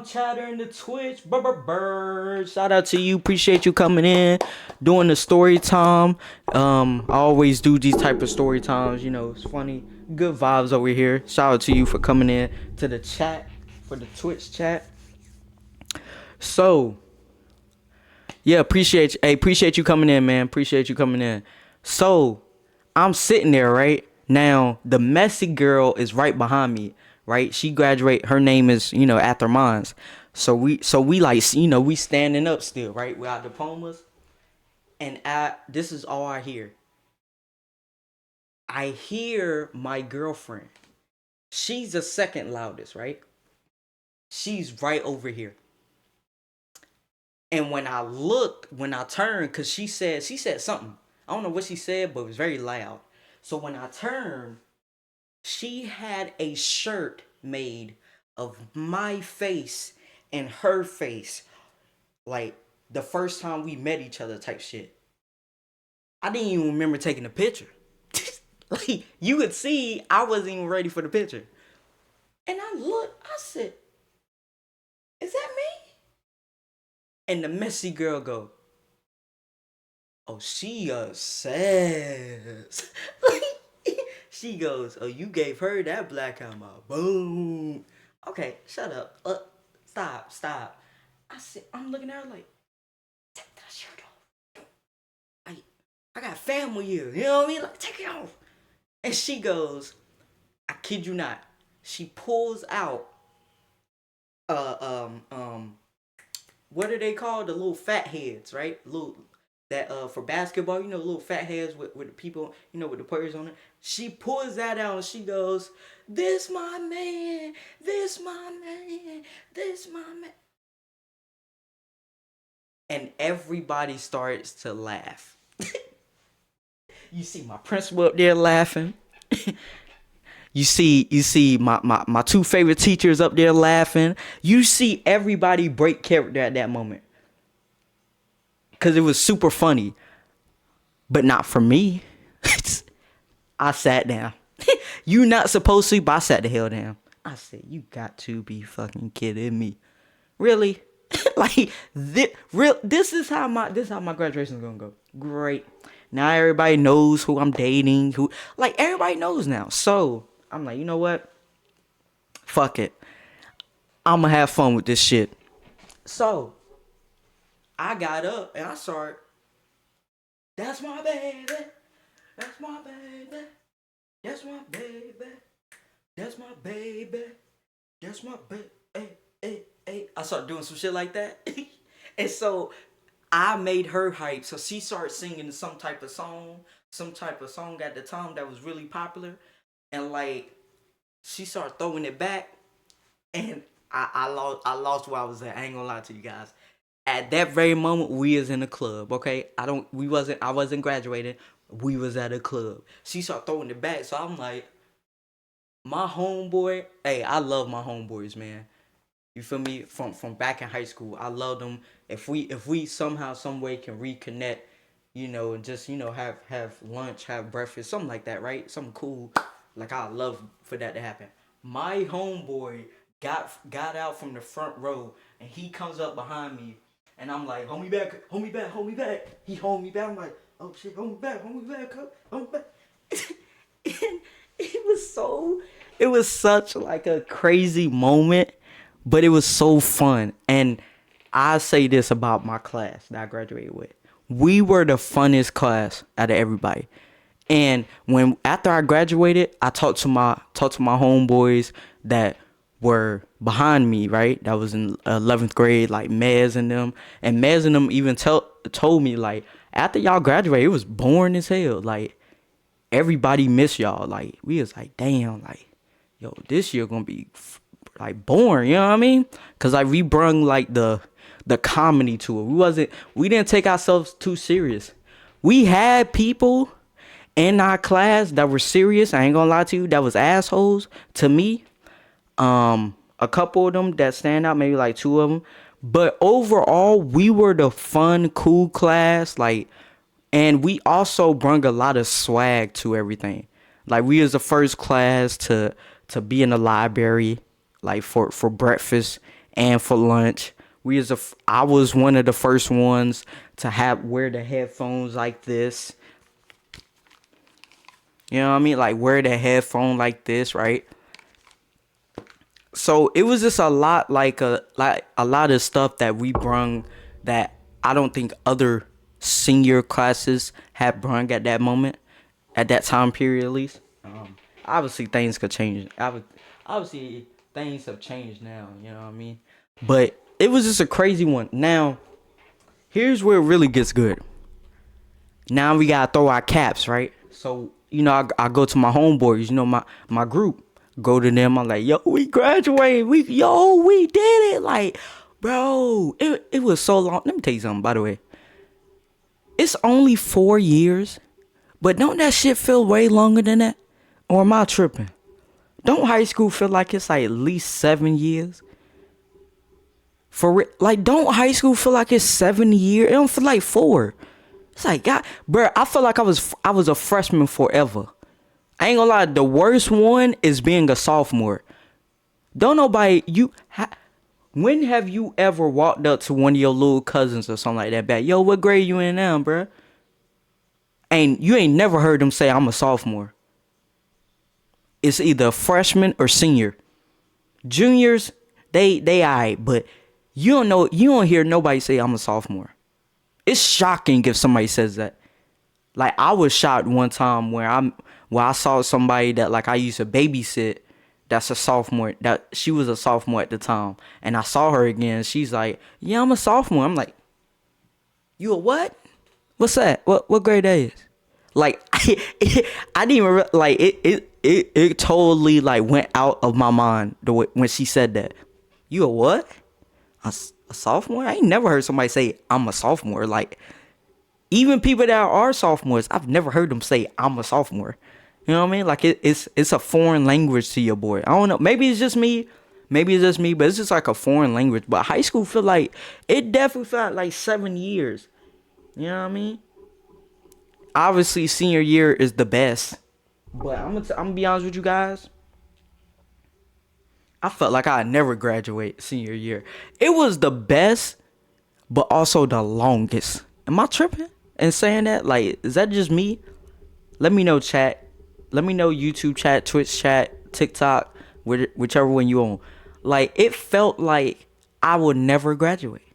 chatter in the Twitch. Brr. Shout out to you. Appreciate you coming in, doing the story time. I always do these type of story times. It's funny, good vibes over here. Shout out to you for coming in to the chat, for the Twitch chat. So yeah, appreciate you coming in, man. Appreciate you coming in. So I'm sitting there, right? Now the messy girl is right behind me, right? She graduate, her name is, after mine's. So we like, we standing up still, right? We got diplomas. And this is all I hear. I hear my girlfriend. She's the second loudest, right? She's right over here. And when I turned, cause she said something. I don't know what she said, but it was very loud. So when I turned, she had a shirt made of my face and her face, like the first time we met each other type shit. I didn't even remember taking a picture. Like you could see I wasn't even ready for the picture. And I said, is that me? And the messy girl go, oh, she says. She goes, oh, you gave her that black hammer. Boom. Okay, shut up. Stop. I'm looking at her like, take that shirt off. I got family here. You know what I mean? Like, take it off. And she goes, I kid you not. She pulls out what are they called? The little fat heads, right? Little that for basketball, little fat heads with the people, with the players on it. She pulls that out and she goes, this my man, this my man, this my man. And everybody starts to laugh. You see my principal up there laughing. You see my two favorite teachers up there laughing. You see everybody break character at that moment. Cause it was super funny. But not for me. I sat down. You not supposed to, but I sat the hell down. I said, you got to be fucking kidding me. Really? Like this is how my graduation is gonna go. Great. Now everybody knows who I'm dating, like everybody knows now. So I'm like, you know what? Fuck it. I'ma have fun with this shit. So I got up and I started, that's my baby. That's my baby. That's my baby. That's my baby. That's my baby. Hey. I started doing some shit like that. And so I made her hype, so she started singing some type of song at the time that was really popular, and like she started throwing it back, and I lost where I was at. I ain't gonna lie to you guys. At that very moment, we was in a club. Okay, I wasn't graduating. We was at a club. She started throwing it back, so I'm like, my homeboy. Hey, I love my homeboys, man. You feel me? From back in high school, I love them. If we somehow some way can reconnect, and just have lunch, have breakfast, something like that, right? Something cool. Like I love for that to happen. My homeboy got out from the front row and he comes up behind me and I'm like, hold me back, hold me back, hold me back. He hold me back. I'm like, oh shit, hold me back, hold me back. And it was such like a crazy moment, but it was so fun. And I say this about my class that I graduated with. We were the funnest class out of everybody. And when after I graduated, I talked to my homeboys that were behind me, right? That was in 11th grade, like Mez and them. And Mez and them even told me like after y'all graduated, it was boring as hell. Like everybody missed y'all. Like we was like, damn, like yo, this year gonna be like boring. You know what I mean? Cause like we brung like the comedy to it. We didn't take ourselves too serious. We had people in our class that were serious. I ain't gonna lie to you, that was assholes to me. A couple of them that stand out, maybe like two of them. But overall, we were the fun, cool class. Like, and we also brung a lot of swag to everything. Like, we was the first class to be in the library, like for breakfast and for lunch. I was one of the first ones to wear the headphones like this. You know what I mean? Like wear the headphone like this, right? So it was just a lot like a lot of stuff that we brung that I don't think other senior classes had brung at that moment, at that time period at least. Obviously things could change. Obviously things have changed now. You know what I mean? But it was just a crazy one. Now, here's where it really gets good. Now we gotta throw our caps, right? So I go to my homeboys, my group. Go to them. I'm like, yo, we graduated. We did it. Like, bro, it was so long. Let me tell you something. By the way, it's only 4 years, but don't that shit feel way longer than that? Or am I tripping? Don't high school feel like it's like at least 7 years? Like, don't high school feel like it's 7 years? It don't feel like 4. It's like, God, bro, I feel like I was a freshman forever. I ain't gonna lie, the worst one is being a sophomore. Don't nobody, when have you ever walked up to one of your little cousins or something like that back? Yo, what grade you in now, bro? You ain't never heard them say, I'm a sophomore. It's either a freshman or senior. Juniors, they alright, but you don't hear nobody say, I'm a sophomore. It's shocking if somebody says that. Like, I was shocked one time where I saw somebody that like I used to babysit, that's a sophomore, that she was a sophomore at the time, and I saw her again. She's like, yeah, I'm a sophomore. I'm like, you a what? What's that? What grade that is? Like, I didn't even like it totally like went out of my mind when she said that. You a what? A sophomore? I ain't never heard somebody say I'm a sophomore. Like, even people that are sophomores, I've never heard them say I'm a sophomore. You know what I mean? Like it's a foreign language to your boy. I don't know. Maybe it's just me, but it's just like a foreign language. But high school feel like it definitely felt like 7 years. You know what I mean? Obviously, senior year is the best. But I'm gonna be honest with you guys. I felt like I'd never graduate senior year. It was the best, but also the longest. Am I tripping and saying that? Like, is that just me? Let me know, chat. Let me know, YouTube chat, Twitch chat, TikTok, whichever one you on. Like, it felt like I would never graduate.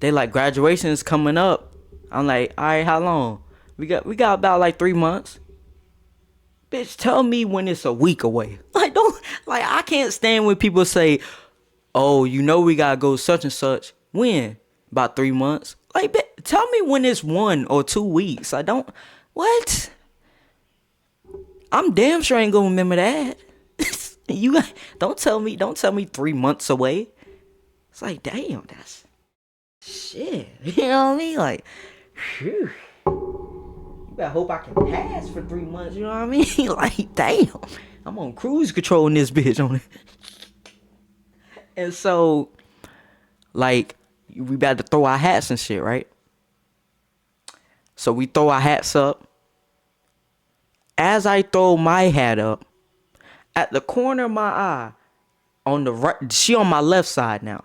They like, graduation is coming up. I'm like, all right, how long? We got about like 3 months. Bitch, tell me when it's a week away. Like, I can't stand when people say, oh, we gotta go such and such. When? About 3 months. Like, tell me when it's 1 or 2 weeks. I don't. What? I'm damn sure ain't gonna remember that. Don't tell me. Don't tell me 3 months away. It's like, damn, that's shit. You know what I mean? Like, phew. You better hope I can pass for 3 months. You know what I mean? Like, damn. I'm on cruise control in this bitch on it. And so, like, we about to throw our hats and shit, right? So we throw our hats up. As I throw my hat up, at the corner of my eye, on the right, she on my left side now.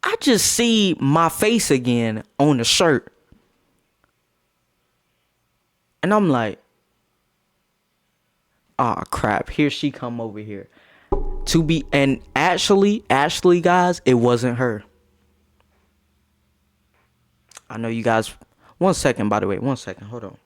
I just see my face again on the shirt. And I'm like, oh crap, here she come over here. And actually, guys, it wasn't her. I know you guys. 1 second, by the way. 1 second. Hold on.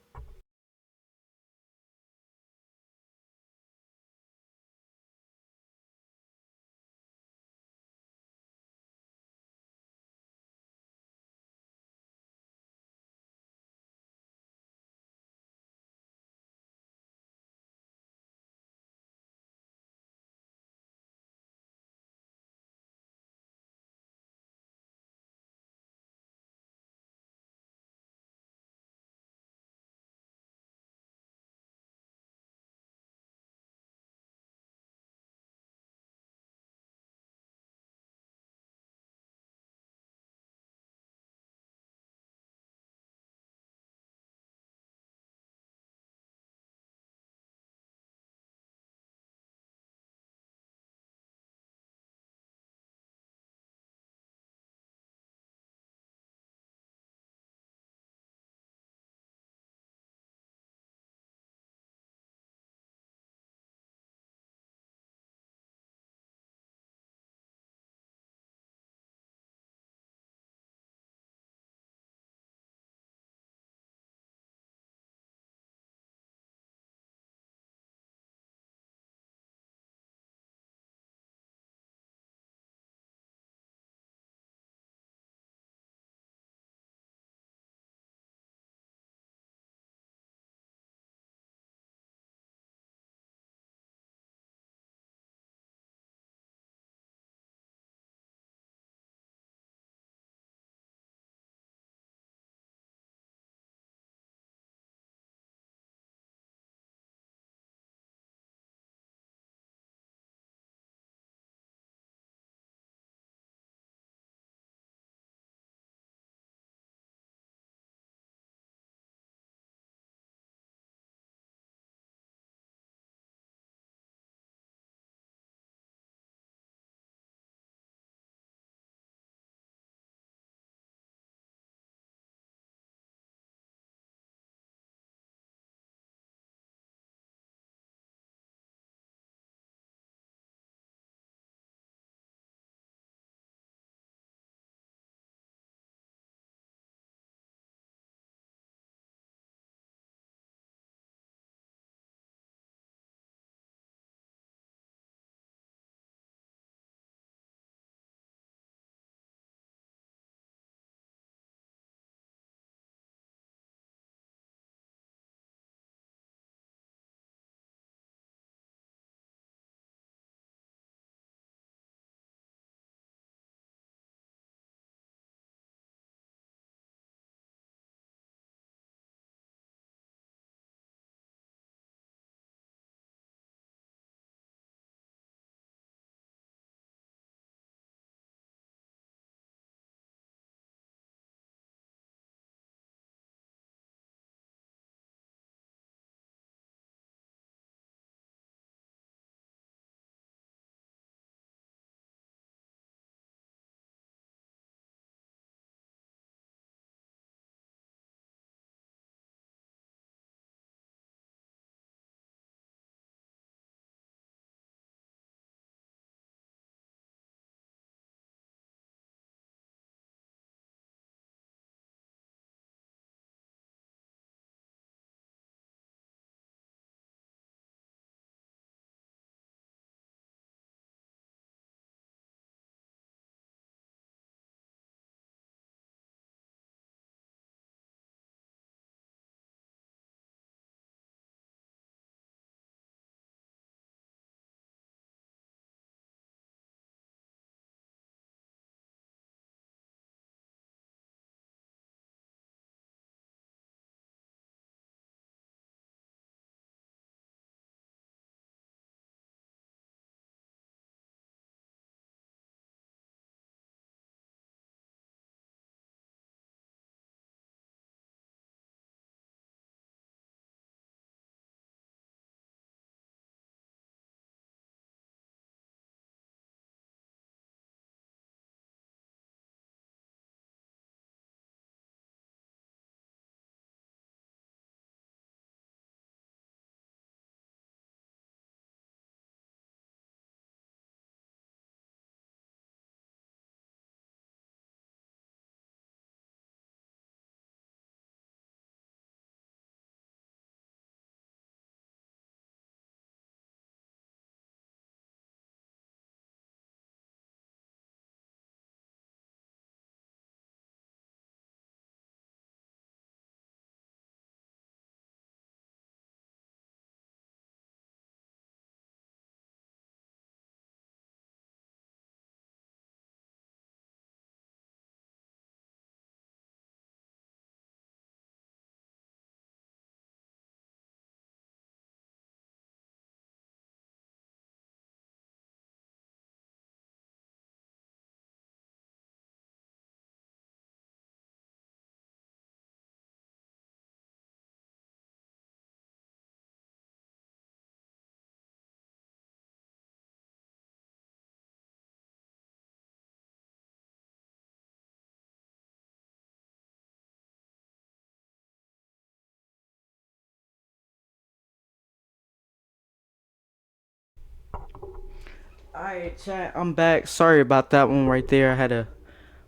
Alright, chat. I'm back. Sorry about that one right there. I had to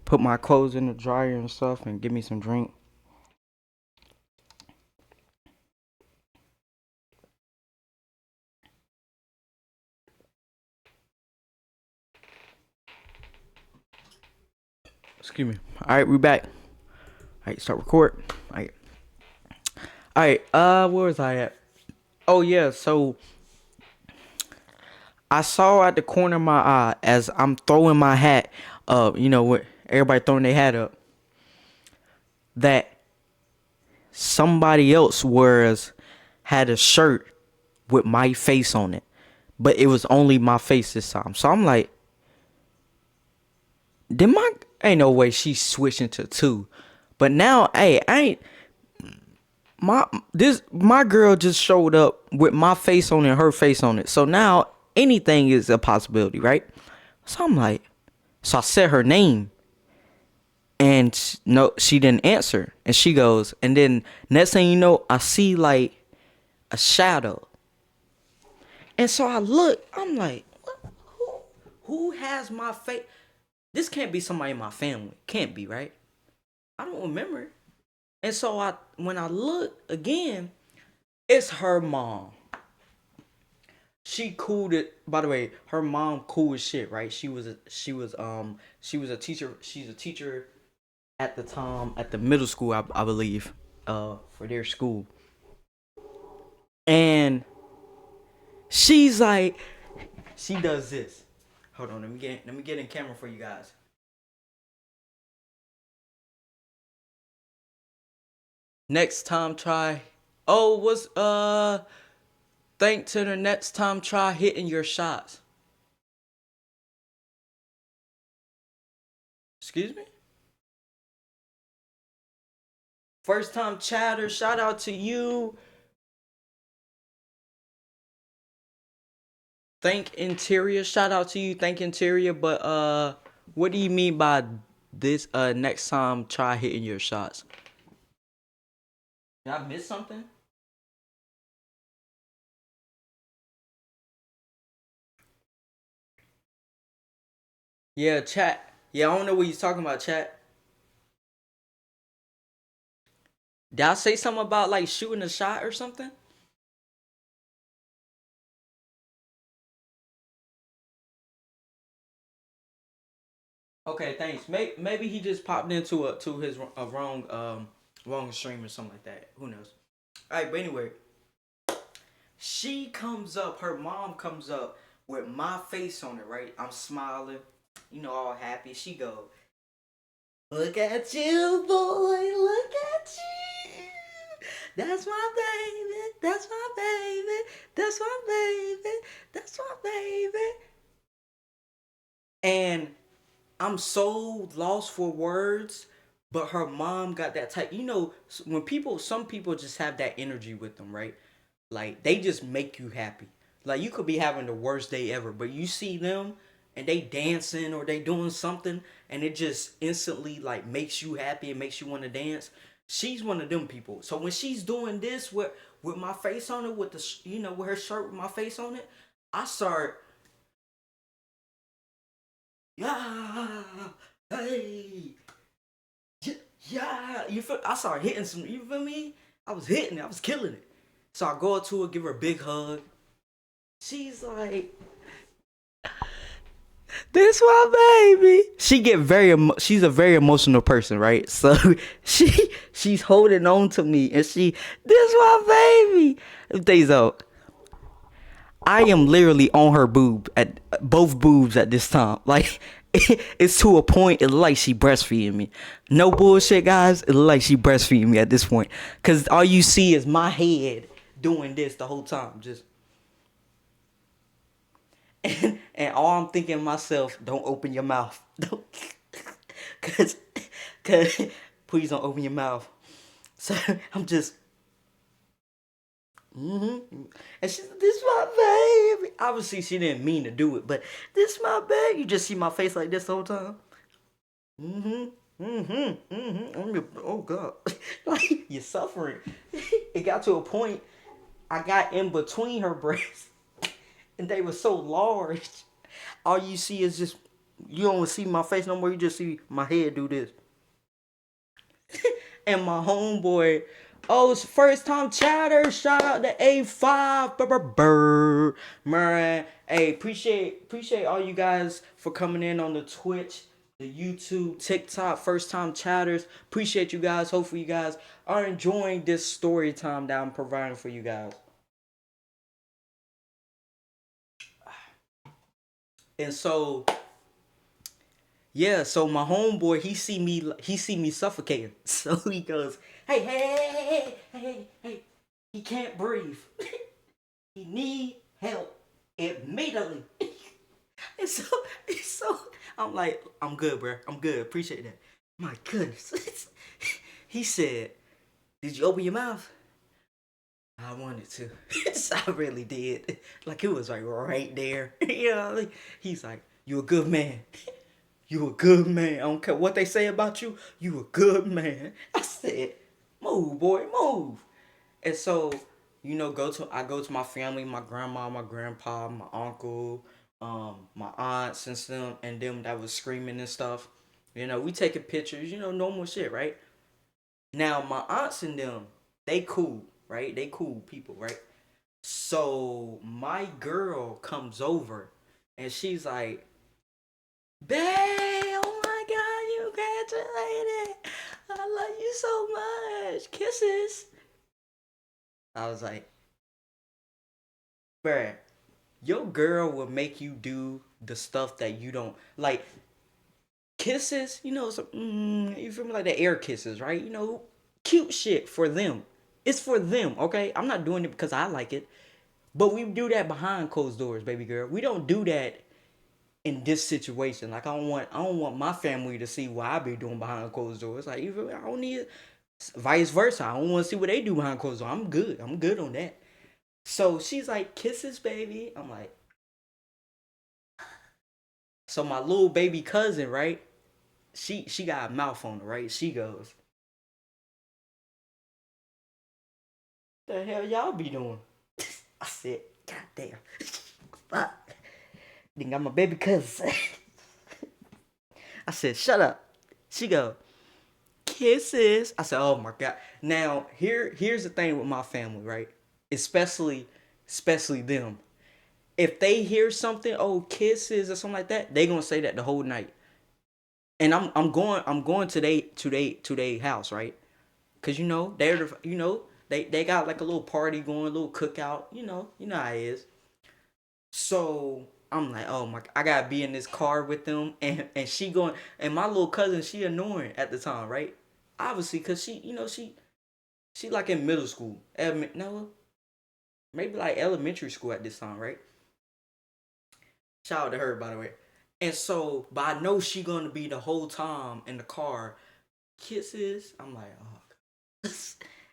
put my clothes in the dryer and stuff and give me some drink. Excuse me. Alright, we back. Alright, start record. Alright. Alright, where was I at? Oh yeah, so I saw at the corner of my eye as I'm throwing my hat up, what everybody throwing their hat up, that somebody else had a shirt with my face on it. But it was only my face this time. So I'm like, ain't no way she's switching to two. But now, hey, I ain't my girl just showed up with my face on it, her face on it. So now anything is a possibility, right? So I'm like, so I said her name, and no, she didn't answer. And she goes, and then next thing you know, I see like a shadow. And so I look, I'm like, who has my face? This can't be somebody in my family. Can't be, right? I don't remember. And so when I look again, it's her mom. She cool it. By the way, her mom cool as shit, right? She was a teacher. She's a teacher at the time at the middle school, I believe, for their school. And she's like, she does this. Hold on, let me get in camera for you guys. Next time try. Oh, what's think to the next time try hitting your shots. Excuse me? First time chatter, shout out to you. Thank Interior, shout out to you, thank Interior, but what do you mean by this next time try hitting your shots? Did I miss something? Yeah, chat. Yeah, I don't know what you're talking about, chat. Did I say something about like shooting a shot or something? Okay, thanks. Maybe he just popped into his a wrong stream or something like that. Who knows? All right, but anyway, she comes up. Her mom comes up with my face on it. Right, I'm smiling, all happy. She go, "Look at you, boy. Look at you. That's my baby. That's my baby. That's my baby. That's my baby." And I'm so lost for words, but her mom got that type. When some people just have that energy with them, right? Like they just make you happy. Like you could be having the worst day ever, but you see them and they dancing or they doing something, and it just instantly like makes you happy and makes you want to dance. She's one of them people. So when she's doing this with my face on it, with with her shirt with my face on it, I start, yeah, hey, yeah, yeah. You feel? I started hitting some. You feel me? I was hitting it. I was killing it. So I go up to her, give her a big hug. She's like, "This my baby." She's a very emotional person, right? So she's holding on to me, and "This my baby." Days out. I am literally on her boob at both boobs at this time. Like it's to a point. It look like she breastfeeding me. No bullshit, guys. It look like she breastfeeding me at this point. Cause all you see is my head doing this the whole time. Just and all I'm thinking to myself, don't open your mouth. Don't, cause, cause please don't open your mouth. So I'm just And she said, "This my baby." Obviously, she didn't mean to do it, but this my baby. You just see my face like this the whole time. Oh God, like you're suffering. It got to a point. I got in between her breasts, and they were so large. All you see is just, you don't see my face no more. You just see my head do this. And my homeboy, oh, it's first time chatter. Shout out to A5. Brr. Man, hey, appreciate all you guys for coming in on the Twitch, the YouTube, TikTok, first time chatters. Appreciate you guys. Hopefully you guys are enjoying this story time that I'm providing for you guys. And so, yeah, so my homeboy, he see me suffocating. So he goes, hey, he can't breathe. He need help immediately. And so I'm like, I'm good, bro. I'm good. Appreciate that. My goodness. He said, did you open your mouth? I wanted to. I really did. Like, it was like right there. You know, like, he's like, you a good man. You a good man. I don't care what they say about you. You a good man. I said, move, boy, move. And so, I go to my family, my grandma, my grandpa, my uncle, my aunts and them that was screaming and stuff. We taking pictures, normal shit, right? Now my aunts and them, they cool, right? They cool people, right? So my girl comes over and she's like, babe, oh my god, you graduated. I love you so much. Kisses. I was like, bruh, your girl will make you do the stuff that you don't like. Kisses, you feel me, like the air kisses, right? Cute shit for them. It's for them, okay? I'm not doing it because I like it, but we do that behind closed doors, baby girl. We don't do that in this situation. Like, I don't want my family to see what I be doing behind closed doors. Like, you feel me? I don't need it. Vice versa. I don't want to see what they do behind closed doors. I'm good. I'm good on that. So she's like, kisses, baby. I'm like, so my little baby cousin, right? She got a mouth on her, right? She goes, the hell y'all be doing? I said, God damn. Fuck. Then got my baby cousin. I said, shut up. She go, kisses. I said, oh my god. Now here's the thing with my family, right? Especially them. If they hear something, oh, kisses or something like that, they gonna say that the whole night. And I'm going to they house, right? Cause they got like a little party going, a little cookout, you know how it is. So I'm like, oh my, I gotta be in this car with them, and she going, and my little cousin, she annoying at the time, right? Obviously, cause she like in middle school, no, maybe like elementary school at this time, right? Shout out to her, by the way. And so, but I know she gonna be the whole time in the car, kisses. I'm like, oh,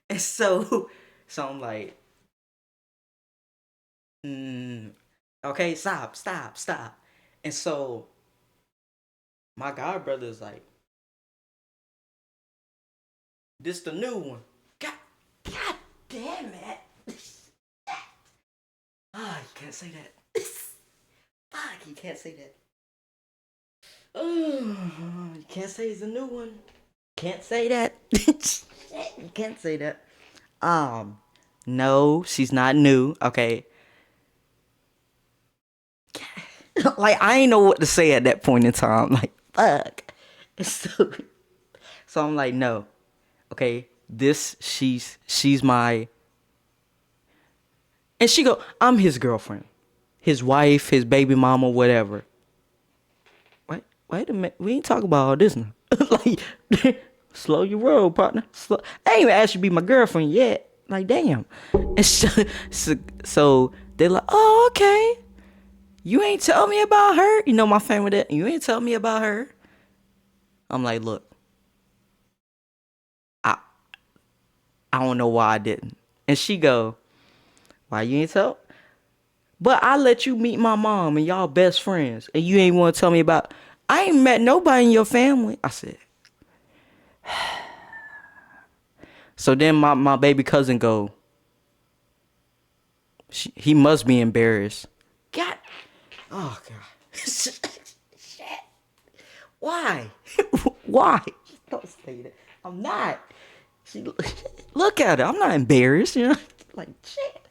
and so I'm like, mm, okay, stop. And so my god brother's like, this the new one. God damn it. Ah, you can't say that. Fuck, you can't say that. Oh, you can't say it's a new one. Can't say that. You can't say that. Um, no, she's not new. Okay. Like, I ain't know what to say at that point in time. Like, fuck. So, so I'm like, no. Okay. She's my, and she go, I'm his girlfriend, his wife, his baby mama, whatever. Wait a minute. We ain't talking about all this now. Like, slow your roll, partner. Slow. I ain't even asked you to be my girlfriend yet. Like, damn. And so they're like, oh, okay. You ain't tell me about her. My family that you ain't tell me about her. I'm like, look, I I don't know why I didn't. And she go, why you ain't tell? But I let you meet my mom and y'all best friends, and you ain't want to tell me about. I ain't met nobody in your family. I said. So then my baby cousin go. He must be embarrassed. God. Oh god. Why? Why? Don't say that. I'm not. She, look at her. I'm not embarrassed. You know, like shit.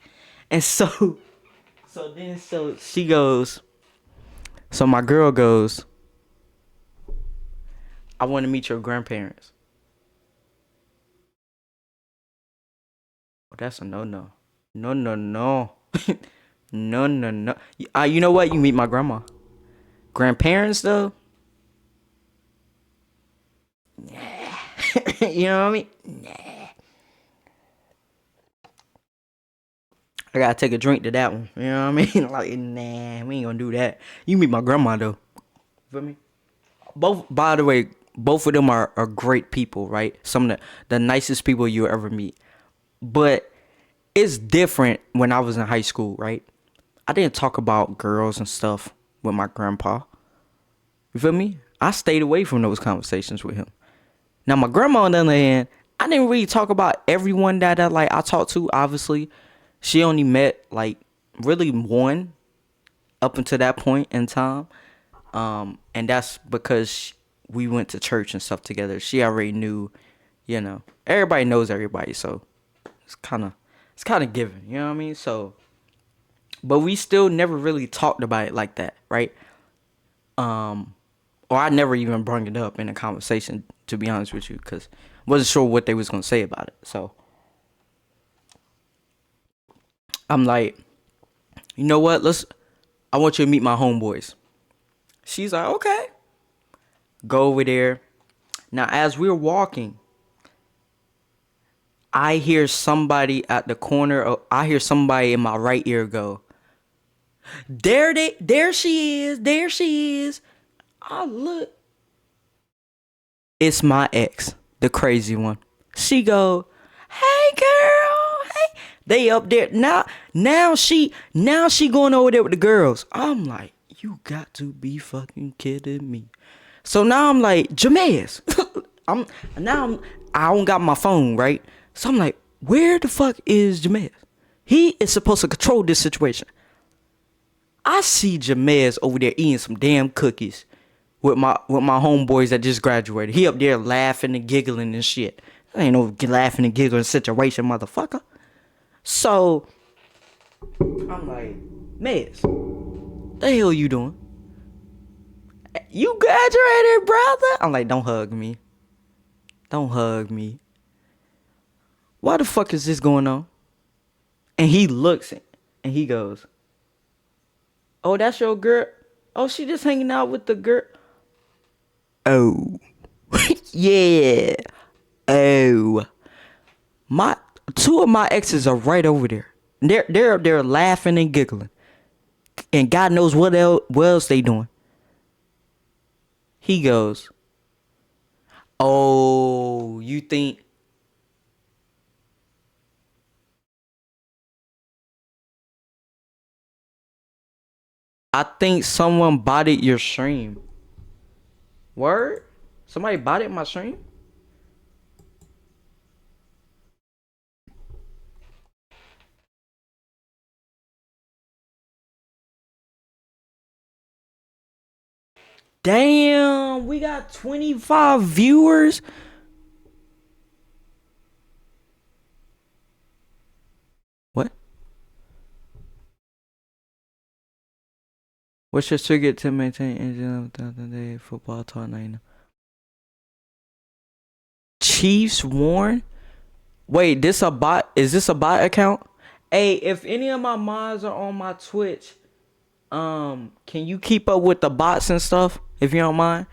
And so she goes. So my girl goes. I want to meet your grandparents. Oh, that's a no. No, no, no. No, no, no. You know what? You meet my grandma. Grandparents, though? You know what I mean? Nah. I gotta take a drink to that one. You know what I mean? Like, nah, we ain't gonna do that. You meet my grandma, though. Feel me? Both, by the way, both of them are great people, right? Some of the nicest people you'll ever meet. But it's different when I was in high school, right? I didn't talk about girls and stuff with my grandpa. You feel me? I stayed away from those conversations with him. Now my grandma, on the other hand, I didn't really talk about everyone that like I talked to. Obviously, she only met like really one up until that point in time, and that's because we went to church and stuff together. She already knew, you know, everybody knows everybody, so it's kind of given. You know what I mean? So, but we still never really talked about it like that, right? Or I never even brought it up in a conversation, to be honest with you, because wasn't sure what they was gonna say about it. So I'm like, you know what? I want you to meet my homeboys. She's like, okay. Go over there. Now, as we're walking, I hear somebody at the corner. I hear somebody in my right ear go, there she is. There she is. I look. It's my ex, the crazy one. She go, hey girl, hey. They up there now. Now she going over there with the girls. I'm like, you got to be fucking kidding me. So now I'm like, Jameez. I don't got my phone, right? So I'm like, where the fuck is Jameez? He is supposed to control this situation. I see Jameez over there eating some damn cookies with my homeboys that just graduated. He up there laughing and giggling and shit. Ain't no laughing and giggling situation, motherfucker. So I'm like, Mez, the hell you doing? You graduated, brother? I'm like, don't hug me. Don't hug me. Why the fuck is this going on? And he looks and he goes, oh, that's your girl? Oh, she just hanging out with the girl? Oh. Yeah. Oh. My two of my exes are right over there. They're up there laughing and giggling. And God knows what else they doing. He goes, oh, you think I think someone botted your stream. Word? Somebody botted my stream? Damn, we got 25 viewers. What? What's your ticket to maintain engine of the day football talk 9? Chiefs Warren? Wait, this a bot? Is this a bot account? Hey, if any of my mods are on my Twitch, can you keep up with the bots and stuff if you don't mind?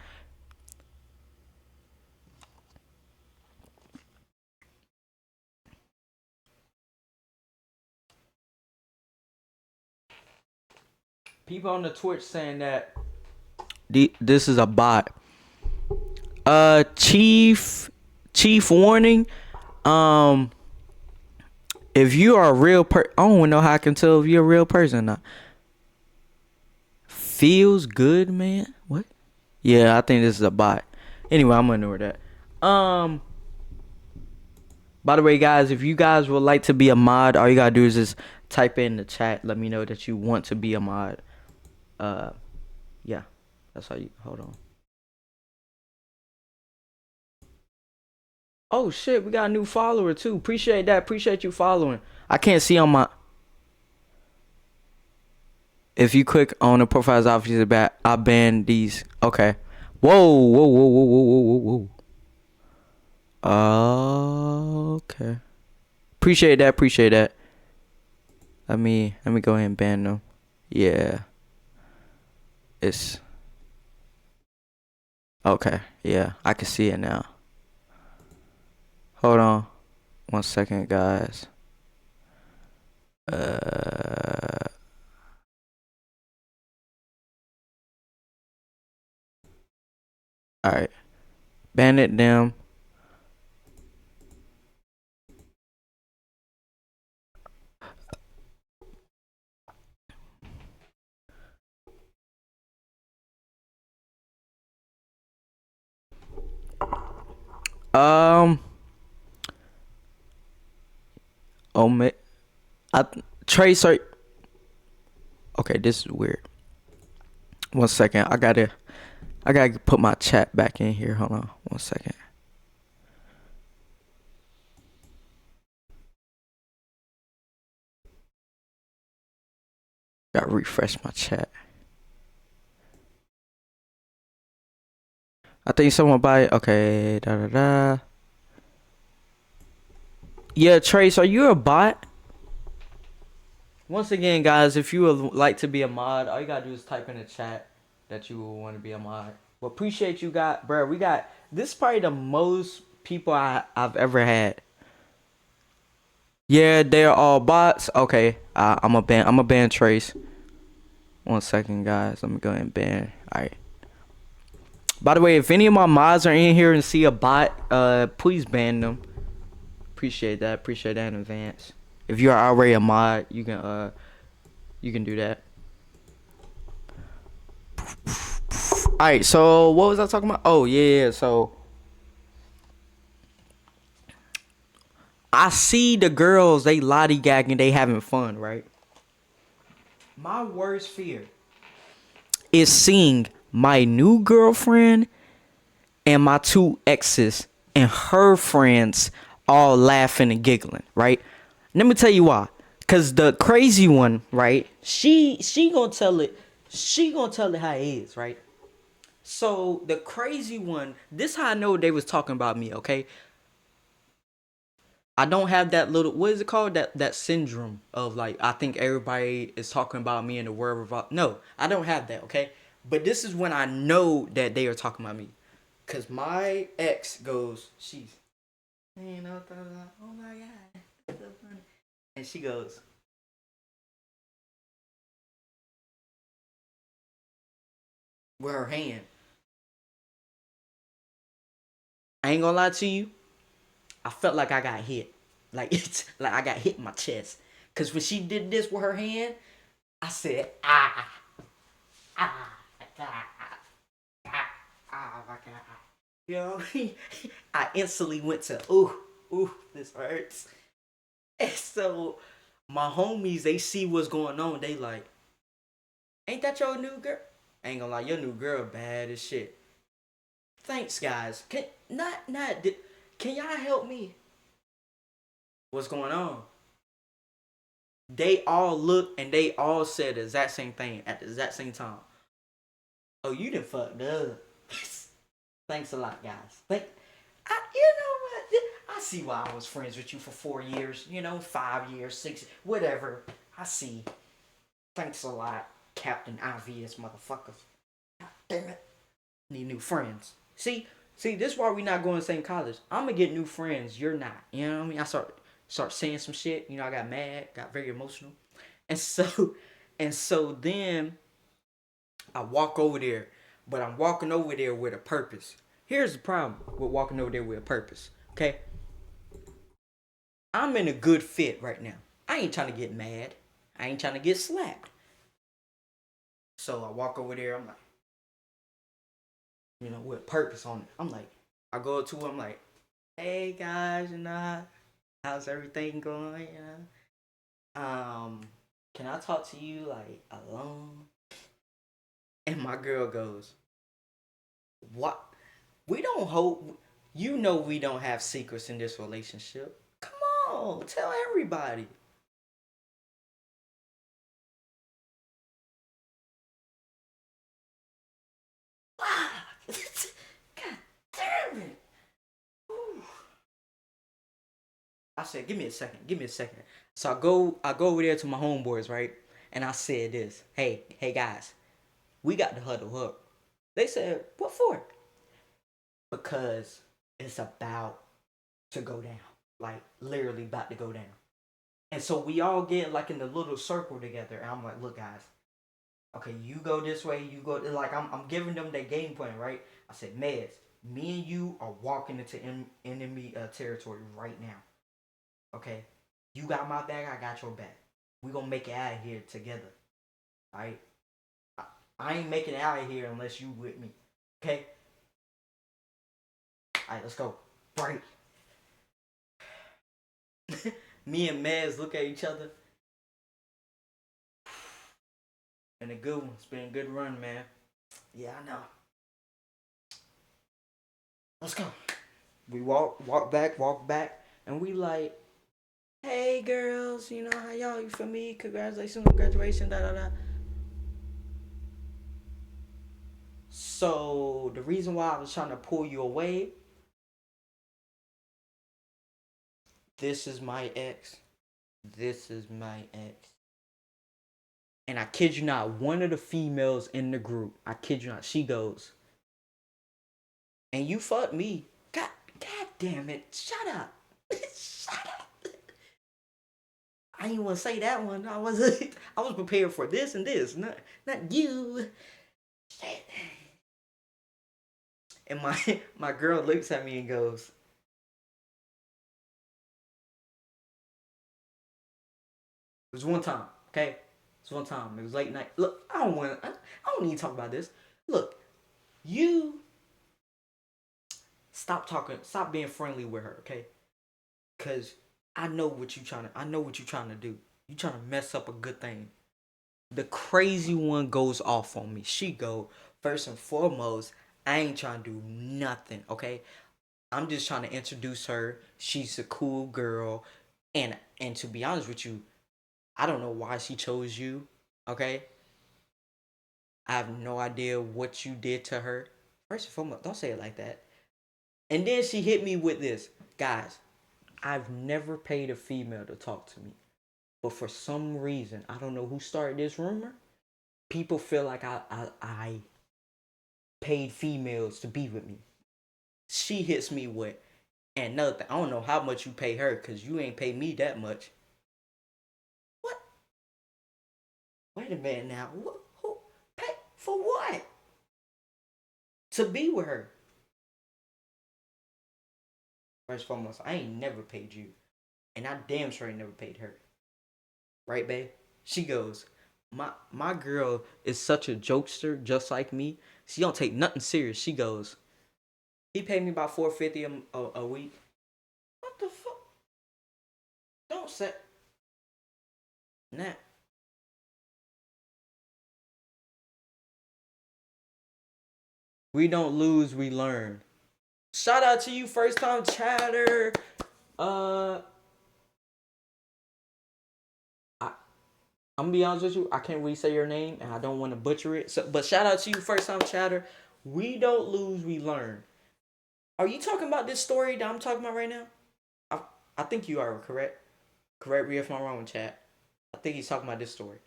People on the Twitch saying that this is a bot. Chief Warning. If you are a real I don't even know how I can tell if you're a real person or not. Feels good, man. What? Yeah, I think this is a bot. Anyway, I'm gonna ignore that. By the way, guys, if you guys would like to be a mod, all you gotta do is just type in the chat. Let me know that you want to be a mod. Yeah, that's how you. Hold on. Oh shit, we got a new follower too. Appreciate that. Appreciate you following. I can't see on my. If you click on the profiles obviously back, I banned these. Okay. Whoa, whoa, whoa, whoa, whoa, whoa, whoa, whoa. Okay. Appreciate that. Appreciate that. Let me go ahead and ban them. Yeah. It's okay. Yeah, I can see it now. Hold on. 1 second, guys. Uh. All right. Ban it them. Um. Omit. I Trace. Okay, this is weird. 1 second. I gotta put my chat back in here. Hold on. 1 second. Gotta refresh my chat. I think someone buy it. Okay. Da da da. Yeah, Trace, are you a bot? Once again, guys, if you would like to be a mod, all you gotta do is type in the chat that you want to be a mod. Well, appreciate you got, bro. We got this is probably the most people I've ever had. Yeah, they're all bots. Okay, I'm a ban Trace. 1 second, guys. Let me go ahead and ban. All right. By the way, if any of my mods are in here and see a bot, please ban them. Appreciate that. Appreciate that in advance. If you are already a mod, you can do that. All right. So what was I talking about? Oh yeah. So I see the girls, they lollygagging, they having fun, right? My worst fear is seeing my new girlfriend and my two exes and her friends all laughing and giggling, right? Let me tell you why. Cause the crazy one, right? She gonna tell it. She gonna tell it how it is, right? So the crazy one, this how I know they was talking about me, okay? I don't have that little what is it called? That syndrome of like I think everybody is talking about me in the world revolve. No, I don't have that, okay? But this is when I know that they are talking about me. Cause my ex goes, she's you know, oh my god, that's so funny. And she goes, with her hand. I ain't gonna lie to you, I felt like I got hit. Like it's like I got hit in my chest. Cause when she did this with her hand, I said, ah, ah, ah, my god. You know what I mean? I instantly went to, ooh, this hurts. And so my homies, they see what's going on. They like, ain't that your new girl? I ain't gonna lie, your new girl bad as shit. Thanks, guys. Can y'all help me? What's going on? They all looked and they all said the exact same thing at the exact same time. Oh, you done fucked up. Thanks a lot, guys. You know what? I see why I was friends with you for 4 years. You know, 5 years, 6, whatever. I see. Thanks a lot, Captain Obvious motherfuckers. God damn it. Need new friends. See, this is why we not going to the same college. I'm gonna get new friends. You're not. You know what I mean? I start saying some shit. You know, I got mad, got very emotional, and so then I walk over there, but I'm walking over there with a purpose. Here's the problem with walking over there with a purpose. Okay, I'm in a good fit right now. I ain't trying to get mad. I ain't trying to get slapped. So I walk over there. I'm like, you know, with purpose on it. I'm like, I go up to him. I'm like, hey guys, you know, how's everything going? You know, can I talk to you like alone? And my girl goes, "What? We don't hold. You know we don't have secrets in this relationship. Come on, tell everybody." Wow. God damn it. Whew. I said, "Give me a second. Give me a second." So I go over there to my homeboys, right? And I said this, hey guys, we got to huddle up. They said, "What for?" Because it's about to go down. Like literally about to go down. And so we all get like in the little circle together. And I'm like, "Look, guys, okay, you go this way, you go." Like I'm giving them their game plan, right? I said, "Meds, me and you are walking into enemy territory right now. Okay, you got my back, I got your back. We gonna make it out of here together. All right, I, I ain't making it out of here unless you with me. Okay, all right, let's go." Right. Me and Mez look at each other. And a good one. It's been a good run, man. Yeah, I know. Let's go. We walk back, and we like, "Hey girls, you know how y'all? You for me? Congratulations on graduation, da da da." So the reason why I was trying to pull you away, this is my ex. This is my ex. And I kid you not, one of the females in the group, I kid you not, she goes, "And you fucked me." God damn it. Shut up. Shut up. I didn't want to say that one. I was prepared for this and this, not you. Shit. And my my girl looks at me and goes, "It was one time, okay? It was one time. It was late night. Look, I don't need to talk about this. Look, you stop talking, stop being friendly with her, okay? Cause I know what you trying to do. You trying to mess up a good thing." The crazy one goes off on me. She go, "First and foremost, I ain't trying to do nothing, okay? I'm just trying to introduce her. She's a cool girl, and to be honest with you, I don't know why she chose you, okay? I have no idea what you did to her. First and foremost, don't say it like that." And then she hit me with this, "Guys, I've never paid a female to talk to me, but for some reason, I don't know who started this rumor. People feel like I paid females to be with me." She hits me with, "And another thing, I don't know how much you pay her because you ain't pay me that much." What? Wait a minute now. Who pay for what? To be with her. First and foremost, I ain't never paid you. And I damn sure ain't never paid her. Right, babe? She goes, my girl is such a jokester, just like me. She don't take nothing serious. She goes, "He paid me about $450 a week." What the fuck? Don't say that. We don't lose, we learn. Shout out to you, first time chatter. Uh, I, I'm gonna be honest with you. I can't really say your name, and I don't want to butcher it. So, but shout out to you, first time chatter. We don't lose, we learn. Are you talking about this story that I'm talking about right now? I, I think you are correct. Correct me if I'm wrong, chat. I think he's talking about this story.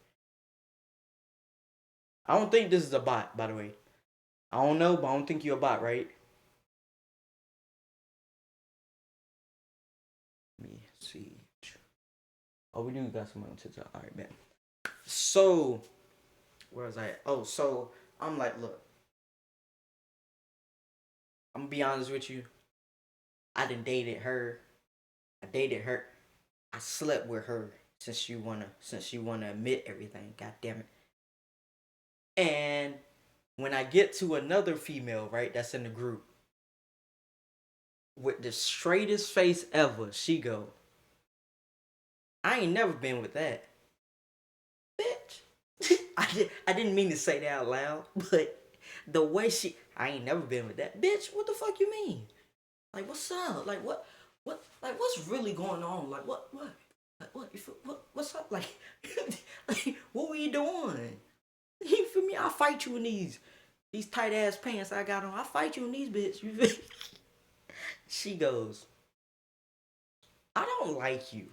I don't think this is a bot, by the way. I don't know, but I don't think you're a bot, right? Let me see. Oh, we do got someone on TikTok. All right, man. So, where was I at? Oh, so I'm like, look, I'm gonna be honest with you. I done dated her. I dated her. I slept with her since you wanna admit everything. God damn it. And when I get to another female, right, that's in the group with the straightest face ever, she go, "I ain't never been with that, bitch." I didn't mean to say that out loud, but the way I ain't never been with that bitch. What the fuck you mean? Like, what's up? Like, what, like, what's really going on? Like, what, like, what's up? Like, like, what were you doing? You feel me? I'll fight you in these tight ass pants I got on. I'll fight you in these bitch. You feel me? She goes, I don't like you.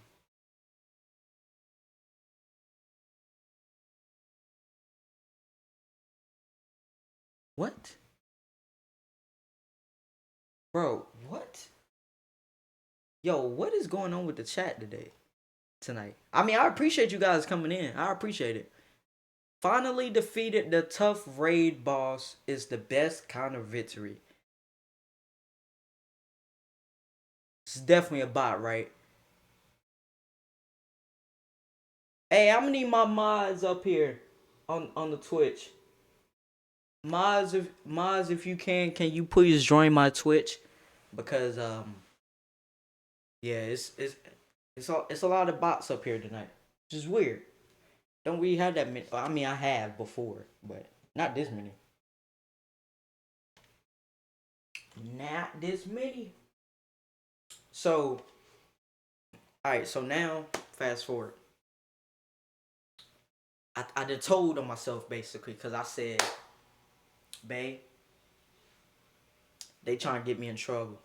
What? Bro, what? Yo, what is going on with the chat tonight? I mean, I appreciate you guys coming in. I appreciate it. Finally defeated the tough raid boss is the best kind of victory. It's definitely a bot, right? Hey, I'm gonna need my mods up here on the Twitch. Mods, if you can you please join my Twitch? Because yeah, it's a lot of bots up here tonight. Which is weird. Don't we have that many? I mean, I have before, but not this many. Not this many. So, all right. So now, fast forward. I done told on myself basically because I said, "Babe, they trying to get me in trouble,"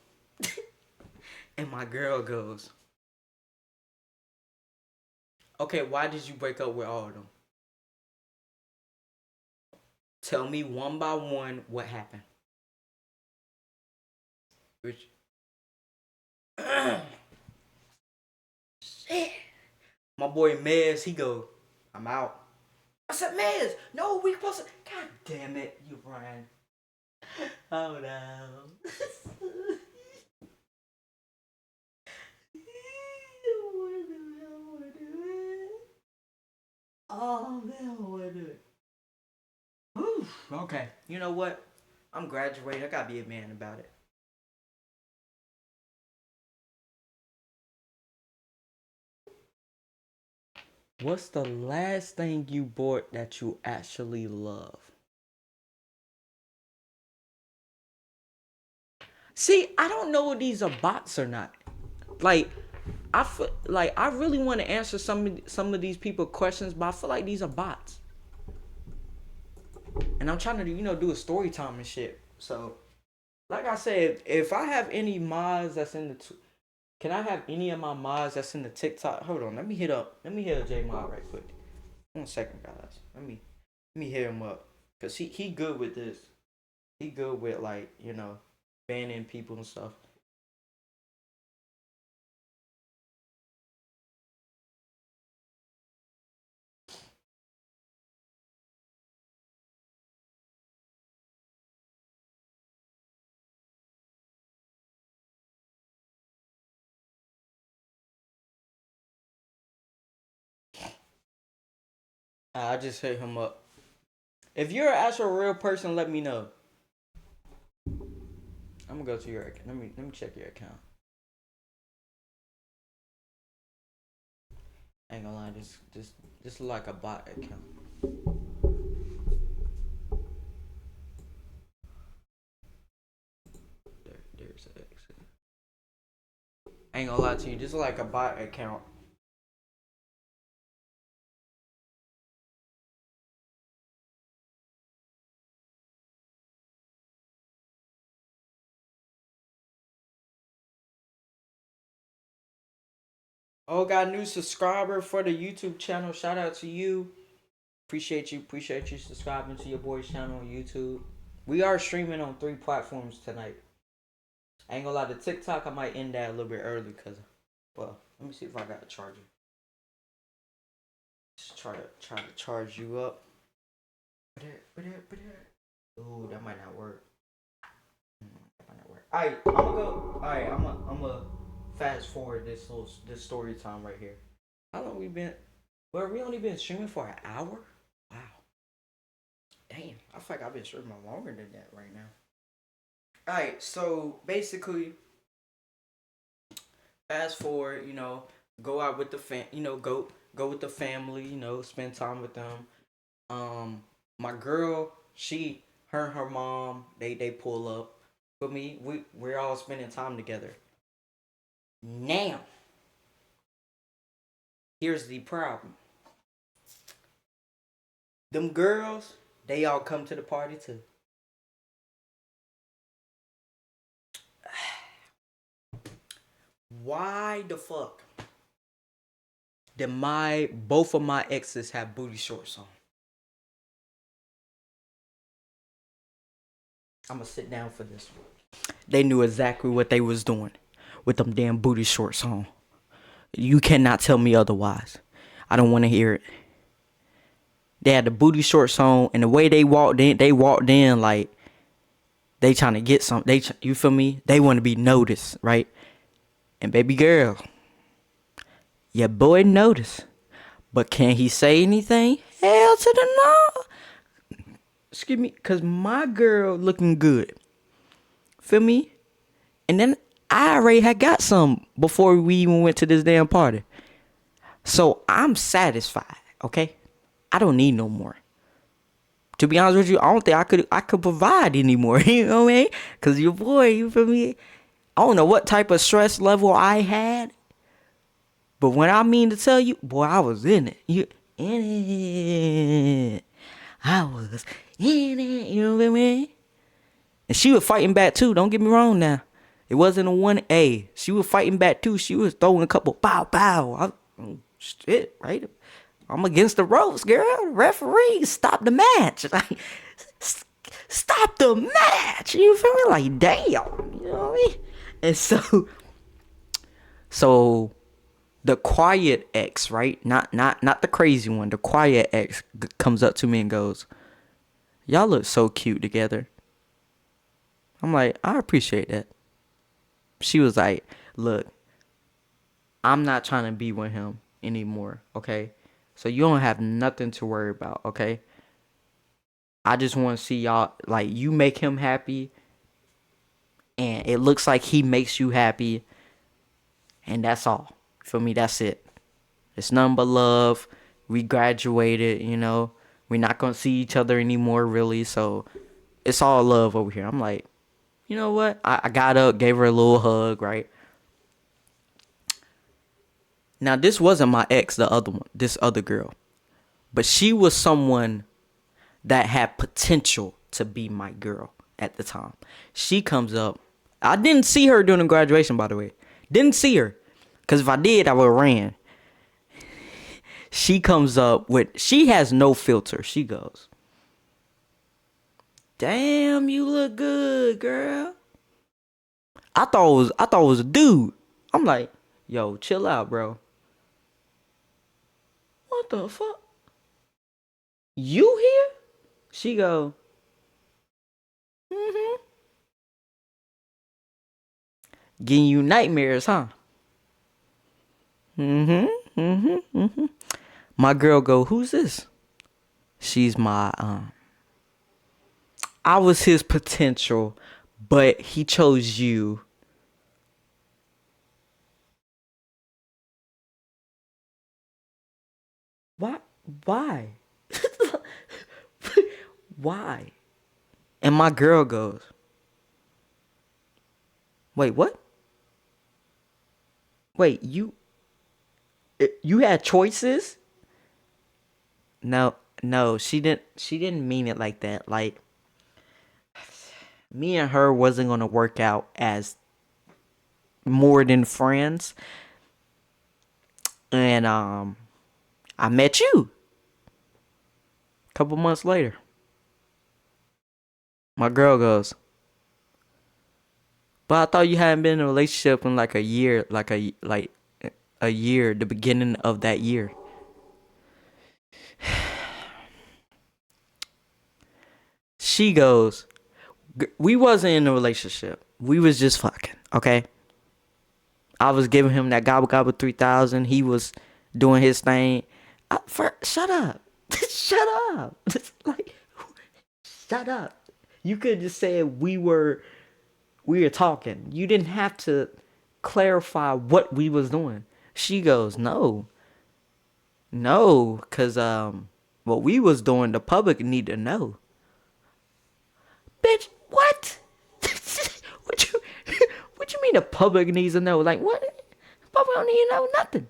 and my girl goes, "Okay, why did you break up with all of them? Tell me one by one what happened." Which, shit. My boy Mez, he go, "I'm out." I said, "Mez, no, we supposed to." God damn it, you Brian. Oh no. Oh man, what do it? Okay. You know what? I'm graduating. I gotta be a man about it. What's the last thing you bought that you actually love? See, I don't know if these are bots or not. Like, I feel like I really want to answer some of these people questions, but I feel like these are bots. And I'm trying to do a story time and shit. So, like I said, if I have any mods that's in the can I have any of my mods that's in the TikTok? Hold on, let me hit a J mod right quick. 1 second, guys. Let me hit him up. Cause he good with this. He good with like, banning people and stuff. I just hit him up. If you're an actual real person, let me know. I'm gonna go to your account. Let me check your account. I ain't gonna lie, this look like a bot account. There's an exit. I ain't gonna lie to you, this look like a bot account. Oh, got a new subscriber for the YouTube channel. Shout out to you. Appreciate you subscribing to your boy's channel on YouTube. We are streaming on 3 platforms tonight. I ain't gonna lie, the TikTok I might end that a little bit early because, well, let me see if I got a charger. Just try to charge you up. Ooh, that might not work. That might not work. Alright, I'm gonna go. Alright, I'm gonna fast forward this story time right here. How long we been? Well, we only been streaming for an hour. Wow. Damn, I feel like I've been streaming longer than that right now. Alright, so basically, fast forward, go out with the go with the family, spend time with them. Um, my girl, her and her mom, they pull up with me. We're all spending time together. Now, here's the problem. Them girls, they all come to the party too. Why the fuck did my both of my exes have booty shorts on? I'm gonna sit down for this one. They knew exactly what they was doing with them damn booty shorts on. You cannot tell me otherwise. I don't want to hear it. They had the booty shorts on, and the way they walked in like they trying to get some. You feel me? They want to be noticed, right? And baby girl, your boy noticed, but can he say anything? Hell to the no. Excuse me, cause my girl looking good. Feel me? And then I already had got some before we even went to this damn party. So I'm satisfied, okay? I don't need no more. To be honest with you, I don't think I could provide anymore. You know what I mean? Cause your boy, you feel me? I don't know what type of stress level I had, but when I mean to tell you, boy, I was in it. You in it? I was in it. You know what I mean? And she was fighting back too. Don't get me wrong now. It wasn't a 1A. She was fighting back too. She was throwing a couple bow bow. Shit, right? I'm against the ropes, girl. Referee, stop the match. Like, stop the match. You feel me? Like, damn. You know what I mean? And so the quiet ex, right? Not the crazy one. The quiet ex comes up to me and goes, "Y'all look so cute together." I'm like, I appreciate that. She was like, "Look, I'm not trying to be with him anymore, okay? So you don't have nothing to worry about, okay? I just want to see y'all, like, you make him happy, and it looks like he makes you happy, and that's all. For me, that's it. It's nothing but love. We graduated, you know. We're not going to see each other anymore, really, so it's all love over here." I'm like, you know what? I got up, gave her a little hug, right? Now, this wasn't my ex, the other one, this other girl. But she was someone that had potential to be my girl at the time. She comes up. I didn't see her during the graduation, by the way. Didn't see her. Because if I did, I would have ran. She comes up she has no filter. She goes, "Damn, you look good, girl." I thought it was a dude. I'm like, yo, chill out, bro. What the fuck? You here? She go, mm-hmm. Getting you nightmares, huh? Mm-hmm. Mm-hmm. Mm-hmm. My girl go, "Who's this?" She's my I was his potential, but he chose you. Why? Why? Why? And my girl goes, "Wait, what? Wait, you had choices?" No, no, she didn't mean it like that. Like, me and her wasn't gonna work out as more than friends. And I met you a couple months later. My girl goes, "But I thought you hadn't been in a relationship in like a year, like a year, the beginning of that year." She goes, "We wasn't in a relationship. We was just fucking, okay? I was giving him that gobble gobble 3,000. He was doing his thing. Shut up. Shut up. Like, shut up. You could just say we were talking. You didn't have to clarify what we was doing." She goes, "No, no, cause what we was doing, the public need to know. Bitch, what? what you what you mean the public needs to know? Like what? The public don't need to know nothing.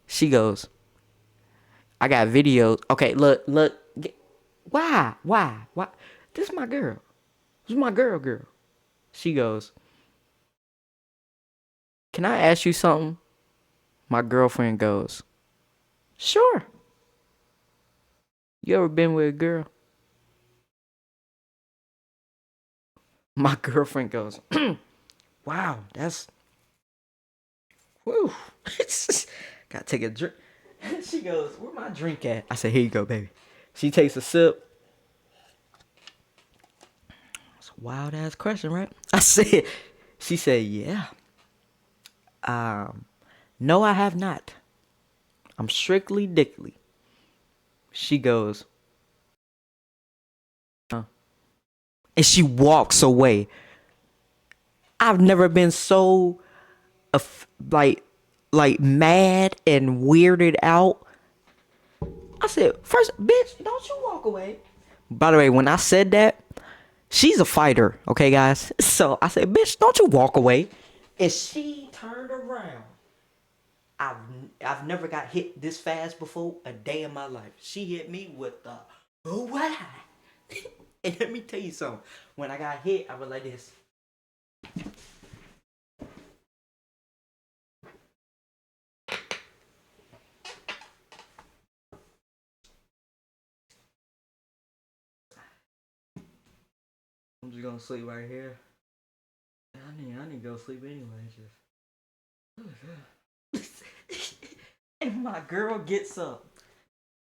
She goes, I got videos. Okay, look. Why? Why? This is my girl. This is my girl. She goes, can I ask you something? My girlfriend goes, sure. You ever been with a girl? My girlfriend goes, wow, that's whew. Gotta take a drink. She goes, where my drink at? I said, here you go, baby. She takes a sip. It's a wild ass question, right? I said, she said, yeah. No, I have not. I'm strictly dickly. She goes, and she walks away. I've never been so like mad and weirded out. I said, first, bitch, don't you walk away. By the way, when I said that, she's a fighter, okay, guys? So I said, bitch, don't you walk away. And she turned around. I've never got hit this fast before a day in my life. She hit me with the what? And let me tell you something. When I got hit, I was like this. I'm just gonna sleep right here. I need to go sleep anyway. Just and my girl gets up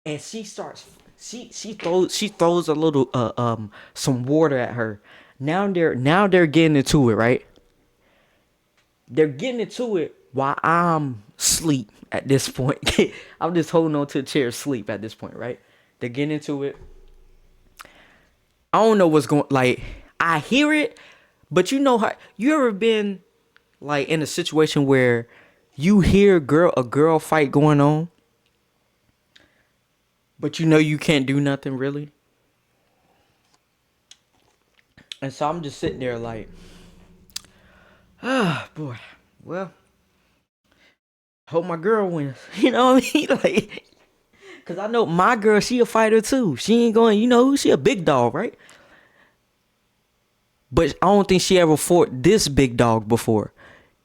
and she starts. She throws a little some water at her. Now they're getting into it, right? They're getting into it while I'm asleep at this point. I'm just holding on to the chair, sleep at this point, right? They're getting into it. I don't know what's going. Like I hear it, but you know how you ever been like in a situation where you hear a girl fight going on, but you know you can't do nothing really. And so I'm just sitting there like, ah, boy. Well, hope my girl wins. You know what I mean? Like, cause I know my girl, she a fighter too. She ain't going. You know, she a big dog, right? But I don't think she ever fought this big dog before.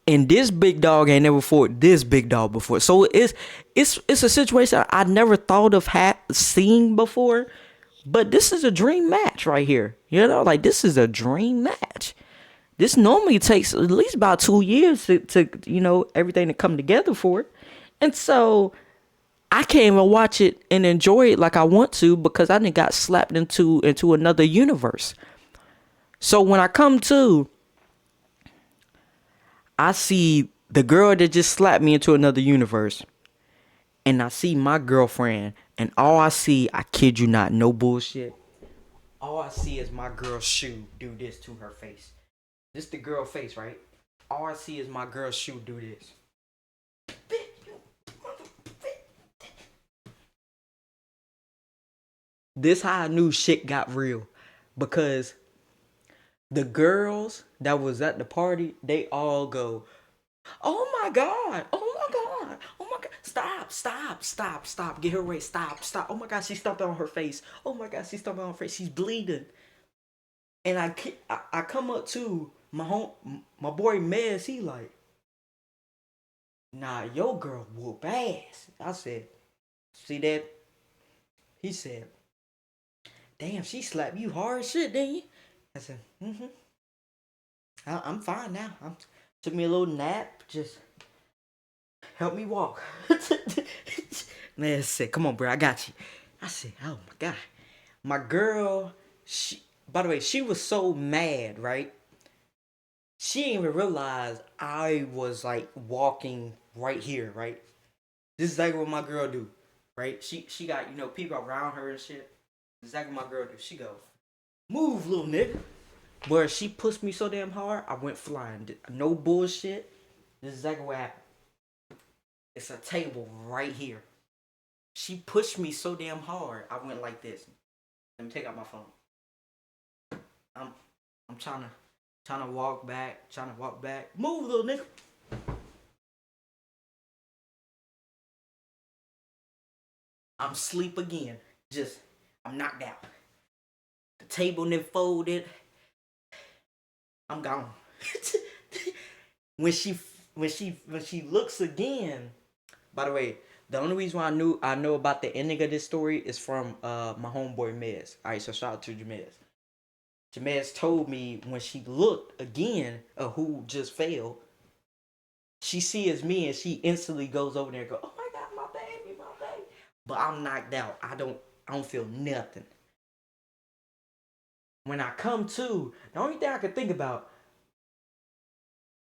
And this big dog ain't never fought this big dog before. So it's a situation I never thought of seeing before. But this is a dream match right here. You know, like this is a dream match. This normally takes at least about 2 years to everything to come together for it. And so I can't even watch it and enjoy it like I want to because I done got slapped into another universe. So when I come to, I see the girl that just slapped me into another universe. And I see my girlfriend. And all I see, I kid you not, no bullshit. All I see is my girl's shoe do this to her face. This the girl face, right? All I see is my girl's shoe do this. This how I knew shit got real. Because the girls that was at the party, they all go, oh my God, oh my God, oh my God, stop, get her away, stop, oh my God, she stomped on her face, oh my God, she stomped on her face, she's bleeding. And I come up to my boy Mez, he like, nah, your girl whoop ass. I said, see that? He said, damn, she slapped you hard shit, didn't you? I said, I'm fine now. Took me a little nap, just help me walk. Man said, come on, bro, I got you. I said, oh my God. My girl, by the way, she was so mad, right? She didn't even realize I was like walking right here, right? This is exactly what my girl do, right? She got, people around her and shit. This is exactly what my girl do. She go, move, little nigga. But she pushed me so damn hard, I went flying. No bullshit. This is exactly what happened. It's a table right here. She pushed me so damn hard. I went like this. Let me take out my phone. I'm I'm trying to walk back, trying to walk back. Move, little nigga. I'm asleep again. Just I'm knocked out. The table then folded. I'm gone. when she when she looks again. By the way, the only reason why I know about the ending of this story is from my homeboy Mez. All right, so shout out to Jamez. Jamez told me when she looked again of who just failed, she sees me and she instantly goes over there and go, "Oh my god, my baby, my baby." But I'm knocked out. I don't feel nothing. When I come to, the only thing I can think about,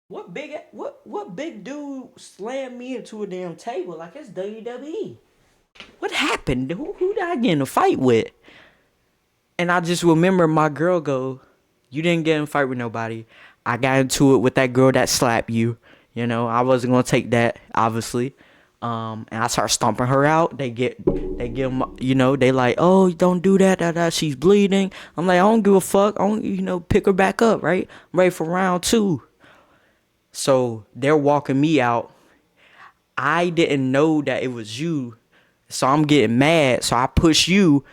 what big dude slammed me into a damn table like it's WWE? What happened? Who did I get in a fight with? And I just remember my girl go, "You didn't get in a fight with nobody. I got into it with that girl that slapped you. You know, I wasn't gonna take that, obviously." And I start stomping her out. They give them, they like, "Oh, don't do that, that, she's bleeding." I'm like, I don't give a fuck. I don't, pick her back up, right? I'm ready for round two. So they're walking me out. I didn't know that it was you. So I'm getting mad. So I push you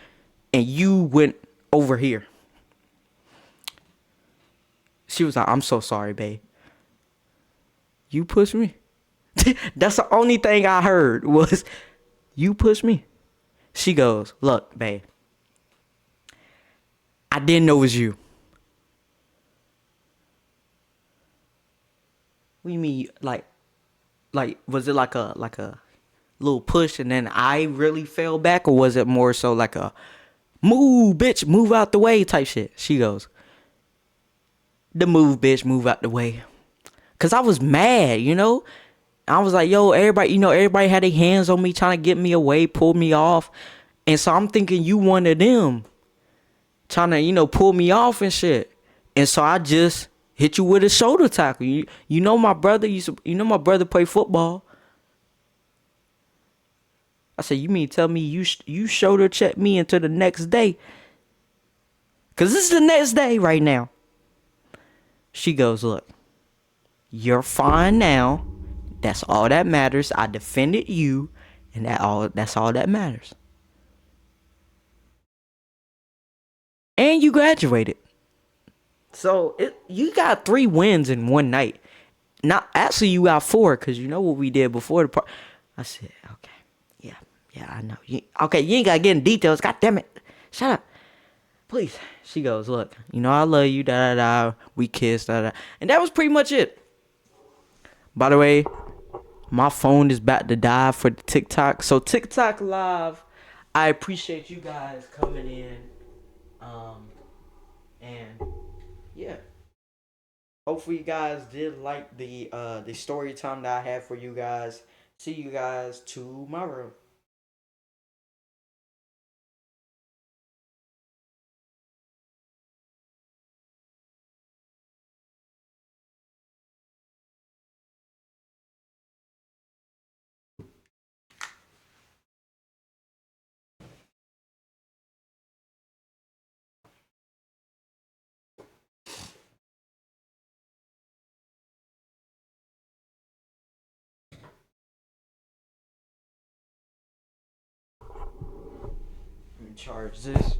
and you went over here. She was like, "I'm so sorry, babe." You pushed me. That's the only thing I heard was, "You pushed me." She goes, "Look, babe, I didn't know it was you." What do you mean, like was it like a little push and then I really fell back, or was it more so like a move, bitch, move out the way type shit? She goes, "The move, bitch, move out the way." Cause I was mad. I was like, yo, everybody had their hands on me trying to get me away, pull me off. And so I'm thinking you one of them trying to, pull me off and shit. And so I just hit you with a shoulder tackle. You know my brother my brother play football. I said, "You mean tell me you shoulder check me into the next day? Cause this is the next day right now." She goes, "Look, you're fine now. That's all that matters. I defended you, and that's all that matters. And you graduated. So you got 3 wins in one night. Not actually you got 4, because you know what we did before the part." I said, "Okay, yeah, I know. Okay, you ain't gotta get in details. God damn it, shut up, please." She goes, "Look, I love you. Da da da. We kissed. Da da." And that was pretty much it. By the way, my phone is about to die for the TikTok. So TikTok live, I appreciate you guys coming in. And yeah. Hopefully you guys did like the story time that I had for you guys. See you guys tomorrow. Let me charge this.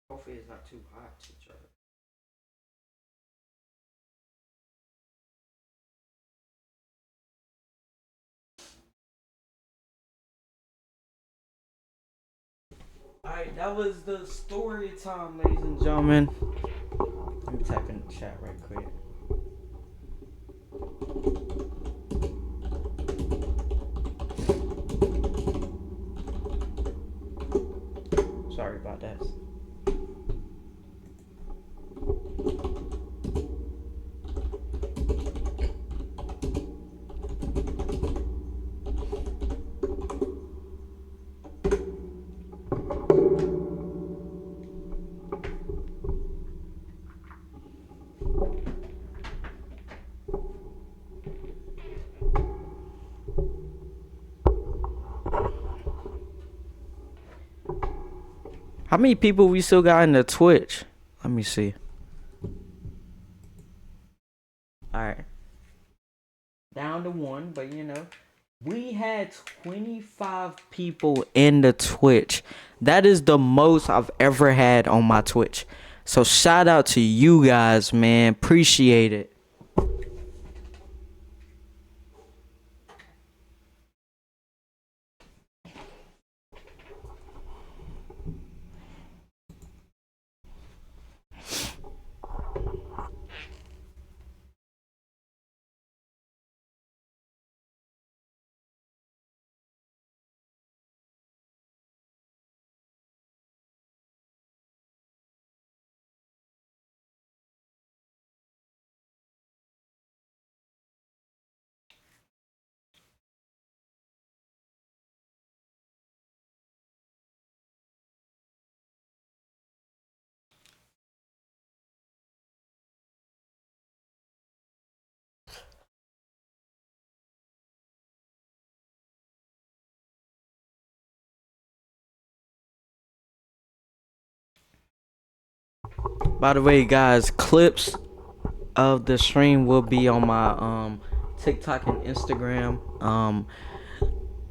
Hopefully it's not too hot to charge. Alright, that was the story time, ladies and gentlemen. Let me type in the chat right quick. Sorry about that. How many people we still got in the Twitch? Let me see. All right, down to one, but we had 25 people in the Twitch. That is the most I've ever had on my Twitch. So shout out to you guys, man. Appreciate it. By the way, guys, clips of the stream will be on my TikTok and Instagram.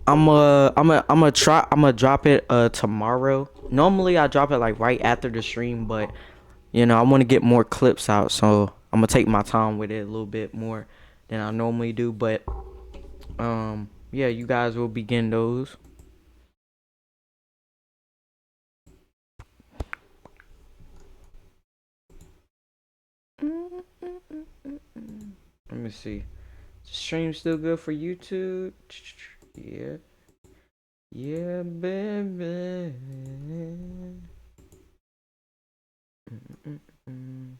I'm gonna drop it tomorrow. Normally I drop it like right after the stream, but I want to get more clips out, so I'm gonna take my time with it a little bit more than I normally do. But yeah, you guys will be getting those. Let me see. The stream still good for YouTube? Yeah. Yeah, baby. Mm-mm-mm.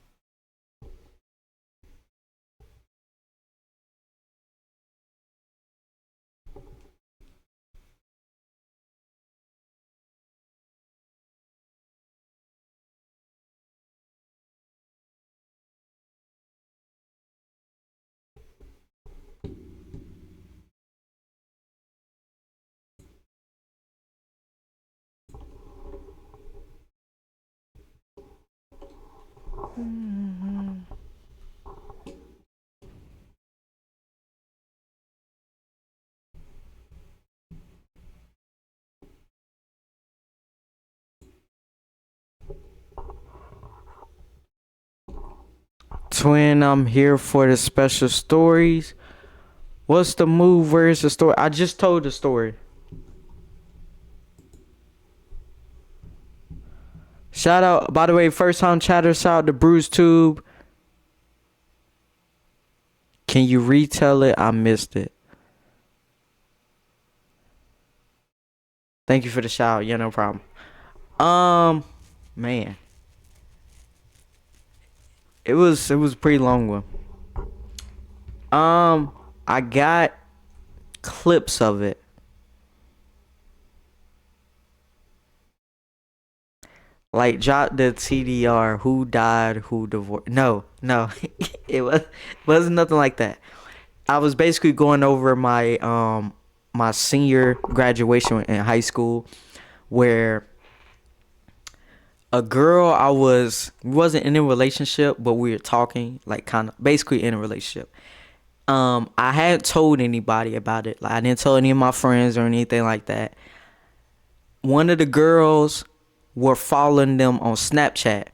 Twin, I'm here for the special stories. What's the move? Where's the story? I just told the story. Shout out, by the way, first time chatter, shout out to Bruce Tube. Can you retell it? I missed it. Thank you for the shout. Yeah, no problem. Man, it was a pretty long one. I got clips of it. Like drop the TDR. Who died? Who divorced? No, no, it wasn't nothing like that. I was basically going over my senior graduation in high school, where a girl we wasn't in a relationship, but we were talking, like kind of basically in a relationship. I hadn't told anybody about it. Like I didn't tell any of my friends or anything like that. One of the girls were following them on Snapchat,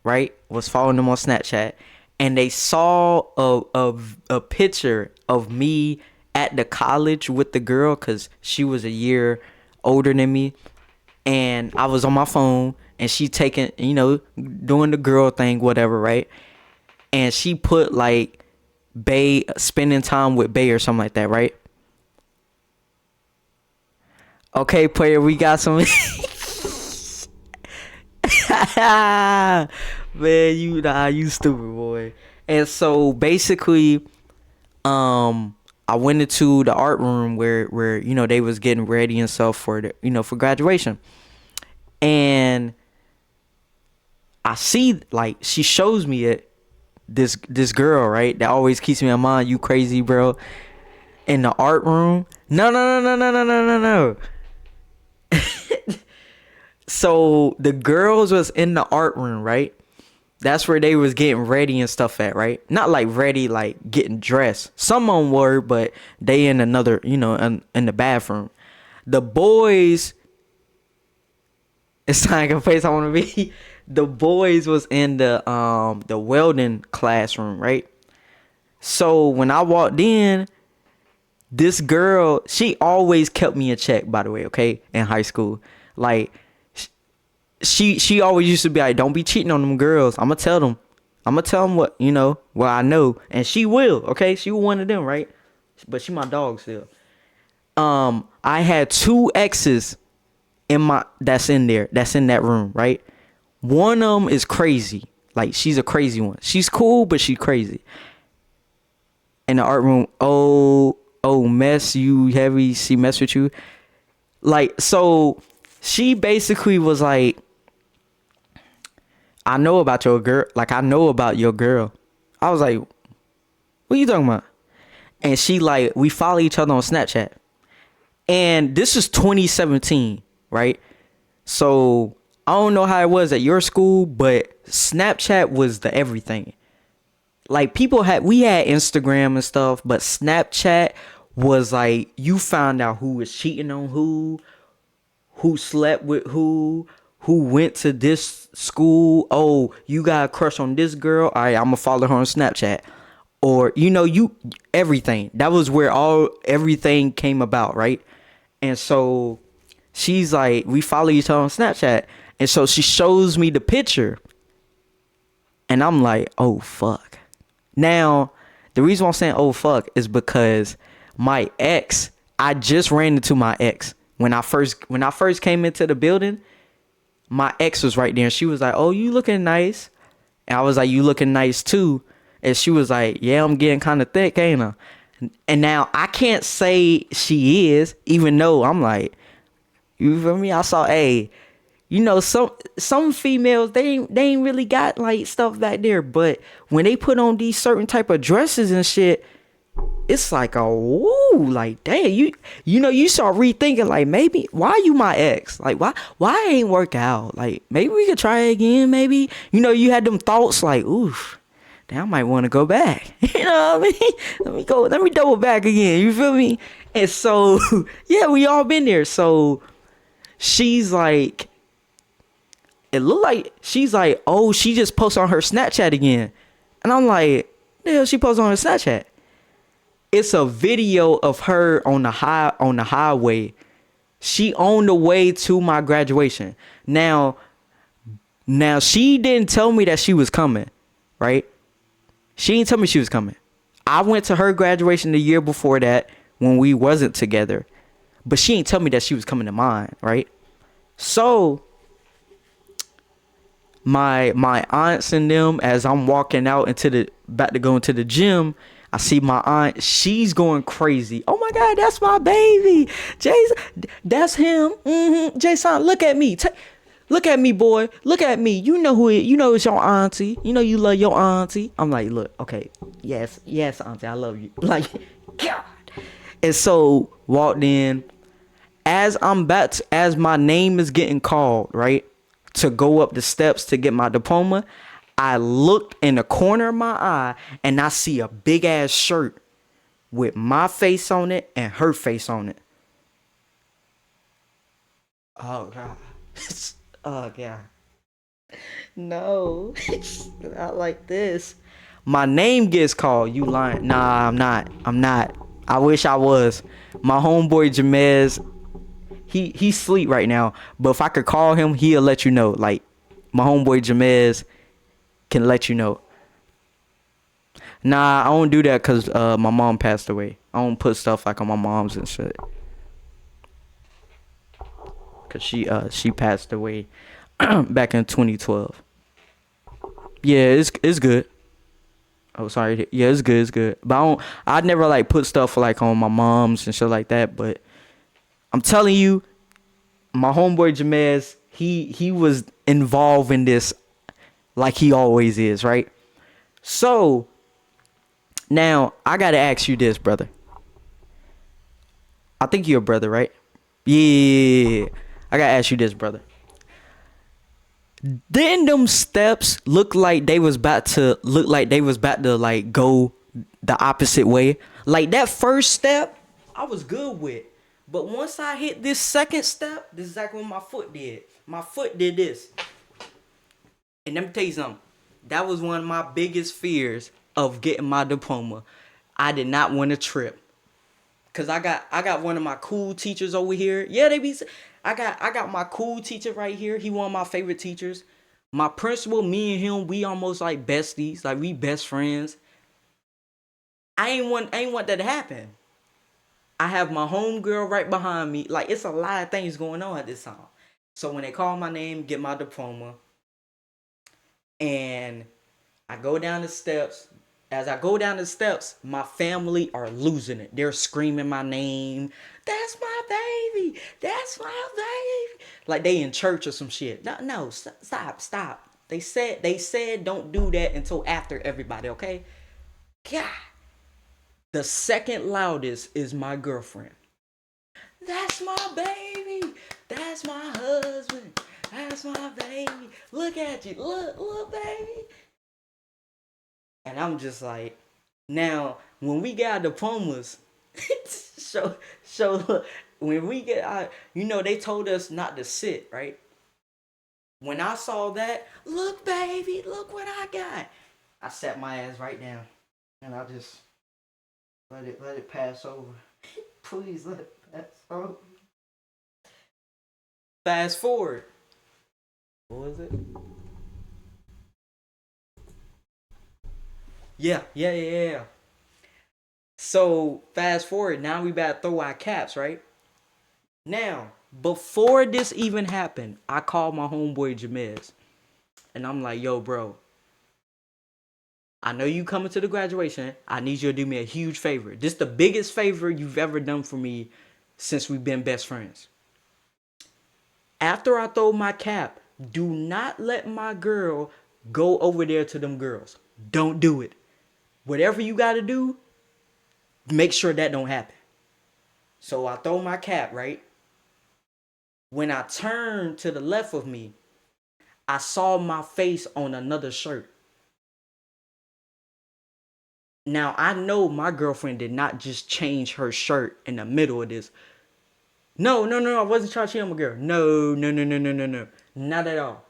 right? Was following them on Snapchat, and they saw a picture of me at the college with the girl, because she was a year older than me, and I was on my phone, and she taking, doing the girl thing, whatever, right? And she put like Bay spending time with Bay or something like that, right? Okay, player, we got some. Man, you stupid boy. And so basically, I went into the art room where they was getting ready and stuff for for graduation, and I see, like, she shows me it, this girl, right, that always keeps me in mind. You crazy, bro? In the art room. No, no, no, no, no, no, no, no, no. So the girls was in the art room, right? That's where they was getting ready and stuff at, right? Not like ready, like getting dressed. Some on were, but they in another, in the bathroom. The boys, it's not like a place I want to be. The boys was in the welding classroom, right? So when I walked in, this girl, she always kept me in check, by the way, okay, in high school. Like she always used to be like, don't be cheating on them girls. I'm gonna tell them what I know, and she will, okay? She was one of them, right? But she my dog still. I had two exes that's in there, that's in that room, right? One of them is crazy. Like, she's a crazy one. She's cool, but she's crazy. In the art room, mess you heavy, she mess with you. Like, so she basically was like, I know about your girl. Like, I know about your girl. I was like, what are you talking about? And she like, we follow each other on Snapchat. And this is 2017, right? So I don't know how it was at your school, but Snapchat was the everything. Like, we had Instagram and stuff, but Snapchat was like, you found out who was cheating on who slept with who went to this school. Oh, you got a crush on this girl. All right, I'm gonna follow her on Snapchat. Or everything. That was where everything came about, right? And so she's like, we follow each other on Snapchat. And so she shows me the picture. And I'm like, oh fuck. Now, the reason why I'm saying oh fuck is because my ex, I just ran into my ex. When I first came into the building, my ex was right there. And she was like, oh, you looking nice. And I was like, you looking nice too. And she was like, yeah, I'm getting kind of thick, ain't I? And now I can't say she is, even though I'm like, you feel me? I saw, some females, they ain't really got like stuff back there. But when they put on these certain type of dresses and shit, it's like, oh, like, damn, you start rethinking, like, maybe, why you my ex? Like, why I ain't work out? Like, maybe we could try it again, maybe. You had them thoughts like, oof. Damn, I might want to go back. You know what I mean? Let me double back again. You feel me? And so, yeah, we all been there. So she's like, it looked like she's like, oh, she just posted on her Snapchat again. And I'm like, the hell she posted on her Snapchat? It's a video of her on the highway. She on the way to my graduation. Now she didn't tell me that she was coming, right? She didn't tell me she was coming. I went to her graduation the year before that when we wasn't together. But she didn't tell me that she was coming to mine, right? So my aunts and them, as I'm walking out about to go into the gym, I see my aunt. She's going crazy. Oh my God, that's my baby. Jason, that's him. Jason, look at me. Look at me, boy. Look at me. You know who it. You know it's your auntie. You know you love your auntie. I'm like, look, okay, yes, auntie, I love you. Like, God. And so walked in. As my name is getting called, right, to go up the steps to get my diploma, I looked in the corner of my eye and I see a big ass shirt with my face on it and her face on it. Oh God. Oh God. No. Not like this. My name gets called. You lying. Nah, I'm not. I wish I was. My homeboy Jamez, he sleep right now. But if I could call him, he'll let you know. Like, my homeboy Jamez can let you know. Nah, I don't do that because my mom passed away. I don't put stuff like on my mom's and shit. Cause she passed away back in 2012. Yeah, it's good. Oh, sorry. Yeah, it's good. But I'd never like put stuff like on my mom's and shit like that. But I'm telling you, my homeboy Jamez, he was involved in this like he always is, right? So now I gotta ask you this, brother. I think you're a brother, right? Yeah. I gotta ask you this, brother. Then them steps look like they was about to like go the opposite way. Like that first step, I was good with. But once I hit this second step, this is exactly what my foot did. My foot did this. And let me tell you something. That was one of my biggest fears of getting my diploma. I did not want to trip. Cause I got one of my cool teachers over here. Yeah, I got my cool teacher right here. He one of my favorite teachers. My principal, me and him, we almost like besties. Like we best friends. I ain't want that to happen. I have my homegirl right behind me. Like it's a lot of things going on at this time. So when they call my name, get my diploma, and I go down the steps. As I go down the steps, my family are losing it. They're screaming my name. That's my baby. That's my baby. Like they in church or some shit. No, no, stop. They said don't do that until after everybody, okay? God. The second loudest is my girlfriend. That's my baby. That's my husband. That's my baby. Look at you. Look, baby. And I'm just like, now when we got diplomas, so so when we get out, they told us not to sit, right? When I saw that, look, baby, look what I got. I sat my ass right down, and I just let it pass over. Please let it pass over. Fast forward. What was it? Yeah. So fast forward, now we about to throw our caps, right? Now, before this even happened, I called my homeboy Jamez. And I'm like, yo, bro, I know you coming to the graduation. I need you to do me a huge favor. This is the biggest favor you've ever done for me since we've been best friends. After I throw my cap, do not let my girl go over there to them girls. Don't do it. Whatever you got to do, make sure that don't happen. So I throw my cap, right? When I turned to the left of me, I saw my face on another shirt. Now I know my girlfriend did not just change her shirt in the middle of this. No. I wasn't trying to cheat on my girl. No. Not at all.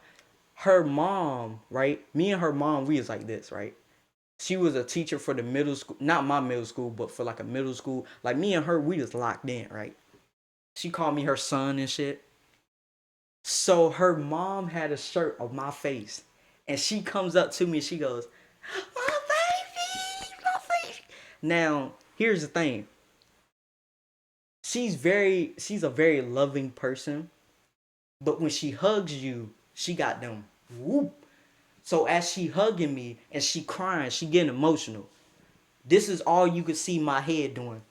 Her mom, right? Me and her mom, we was like this, right? She was a teacher for the middle school, not my middle school, but for like a middle school. Like me and her, we was locked in, right? She called me her son and shit. So her mom had a shirt of my face, and she comes up to me and she goes, "My baby." Now, here's the thing. She's a very loving person, but when she hugs you, she got them whoop. So as she hugging me and she crying, she getting emotional. This is all you could see my head doing.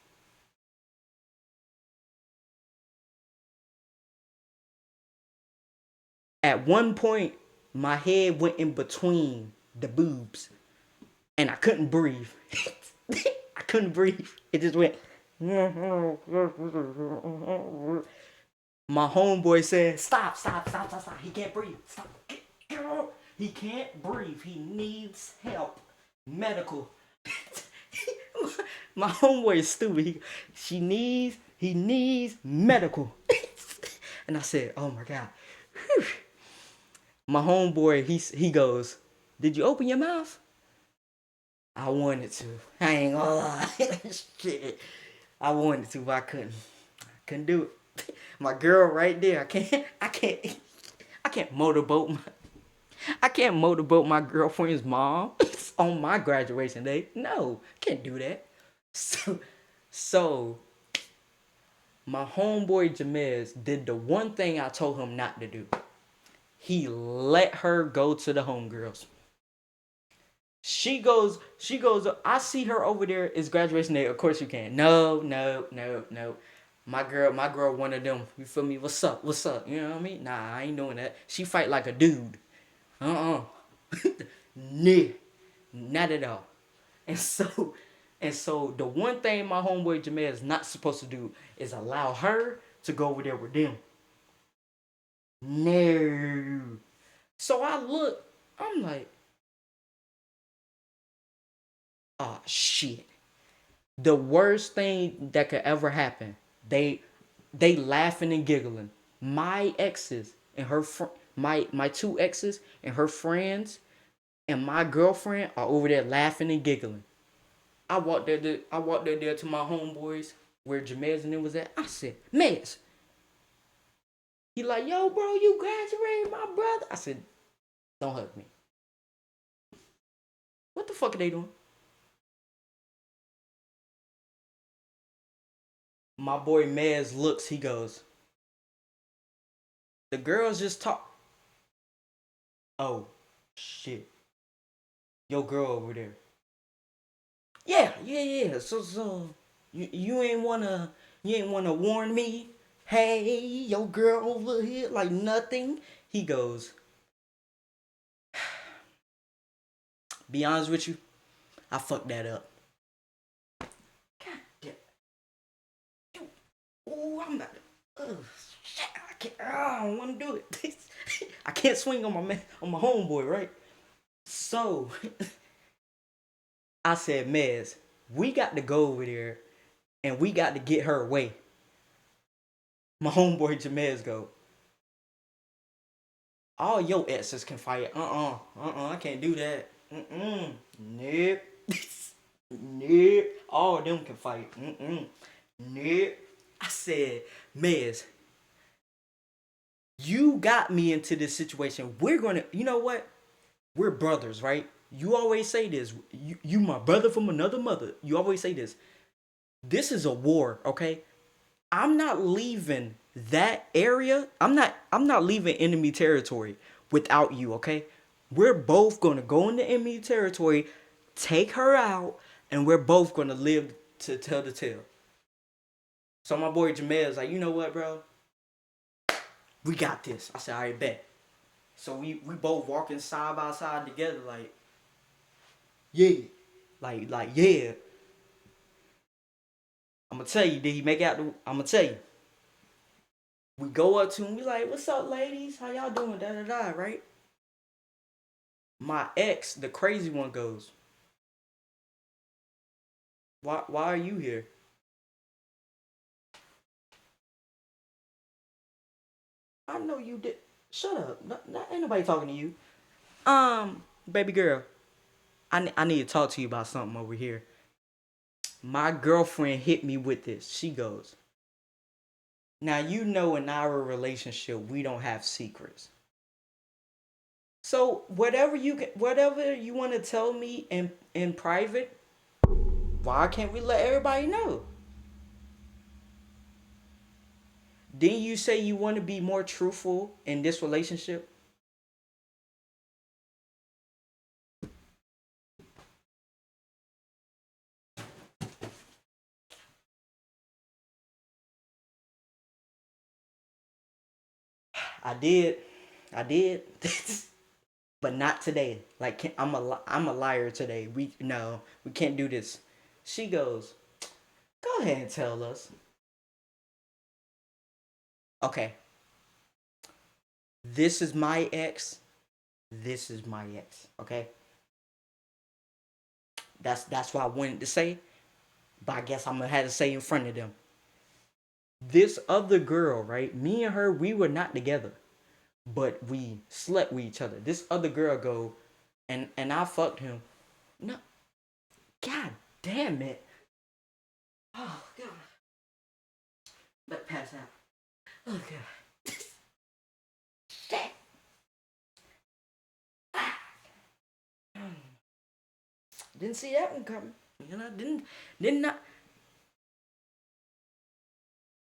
At one point, my head went in between the boobs, and I couldn't breathe. I couldn't breathe. It just went. My homeboy said, "Stop. He can't breathe. Stop. He can't breathe. He needs help. Medical." My homeboy is stupid. He needs medical. And I said, "Oh my God." Whew. My homeboy, he goes, "Did you open your mouth?" I wanted to. I ain't gonna lie. Shit. I wanted to, but I couldn't. I couldn't do it. My girl right there. I can't motorboat my girlfriend's mom on my graduation day. No, can't do that. So my homeboy Jamez did the one thing I told him not to do. He let her go to the homegirls. She goes, I see her over there. It's graduation day. Of course you can. No. My girl, one of them. You feel me? What's up? You know what I mean? Nah, I ain't doing that. She fight like a dude. Nah, not at all. And so the one thing my homeboy Jamal is not supposed to do is allow her to go over there with them. No. So I look, I'm like, oh shit. The worst thing that could ever happen. They they laughing and giggling. My exes and my two exes and her friends and my girlfriend are over there laughing and giggling. I walked there to my homeboys where Jamez and them was at. I said, Mez. He like, yo, bro, you graduated, my brother. I said, don't hug me. What the fuck are they doing? My boy Mez looks, he goes, the girls just talk. Oh, shit. Your girl over there. Yeah. So you ain't wanna warn me. Hey, your girl over here, like nothing. He goes, be honest with you, I fucked that up. God damn. Oh, I'm not. Oh, shit. I can't. I don't want to do it. I can't swing on my man, on my homeboy, right? So I said, Mez, we got to go over there and we got to get her away. My homeboy Jamez go, all your exes can fight. I can't do that. Nope. Nope. All of them can fight. Nope. I said, Mez, you got me into this situation. We're gonna, you know what? We're brothers, right? You always say this. You my brother from another mother. You always say this. This is a war, okay? I'm not leaving that area. I'm not leaving enemy territory without you, okay? We're both gonna go into enemy territory, take her out, and we're both gonna live to tell the tale. So my boy Jamel is like, you know what, bro? We got this. I said, all right, bet. So we both walking side by side together, like, yeah. Like, yeah. I'm gonna tell you, did he make out the I'm gonna tell you. We go up to him, we like, what's up, ladies? How y'all doing? Da da da, right? My ex, the crazy one, goes, why are you here? I know you did. Shut up. Ain't nobody talking to you. Baby girl, I need to talk to you about something over here. My girlfriend hit me with this. She goes, now you know in our relationship we don't have secrets. So whatever you want to tell me in private, why can't we let everybody know? Didn't you say you want to be more truthful in this relationship? I did. I did. But not today. Like I'm a liar today. We can't do this. She goes, go ahead and tell us. Okay, this is my ex. This is my ex. Okay, that's what I wanted to say. But I guess I'm gonna have to say in front of them. This other girl, right? Me and her, we were not together, but we slept with each other. This other girl go, and I fucked him. No, god damn it. Oh god, let pass out. Oh god, shit. Didn't see that one coming. You know, didn't not.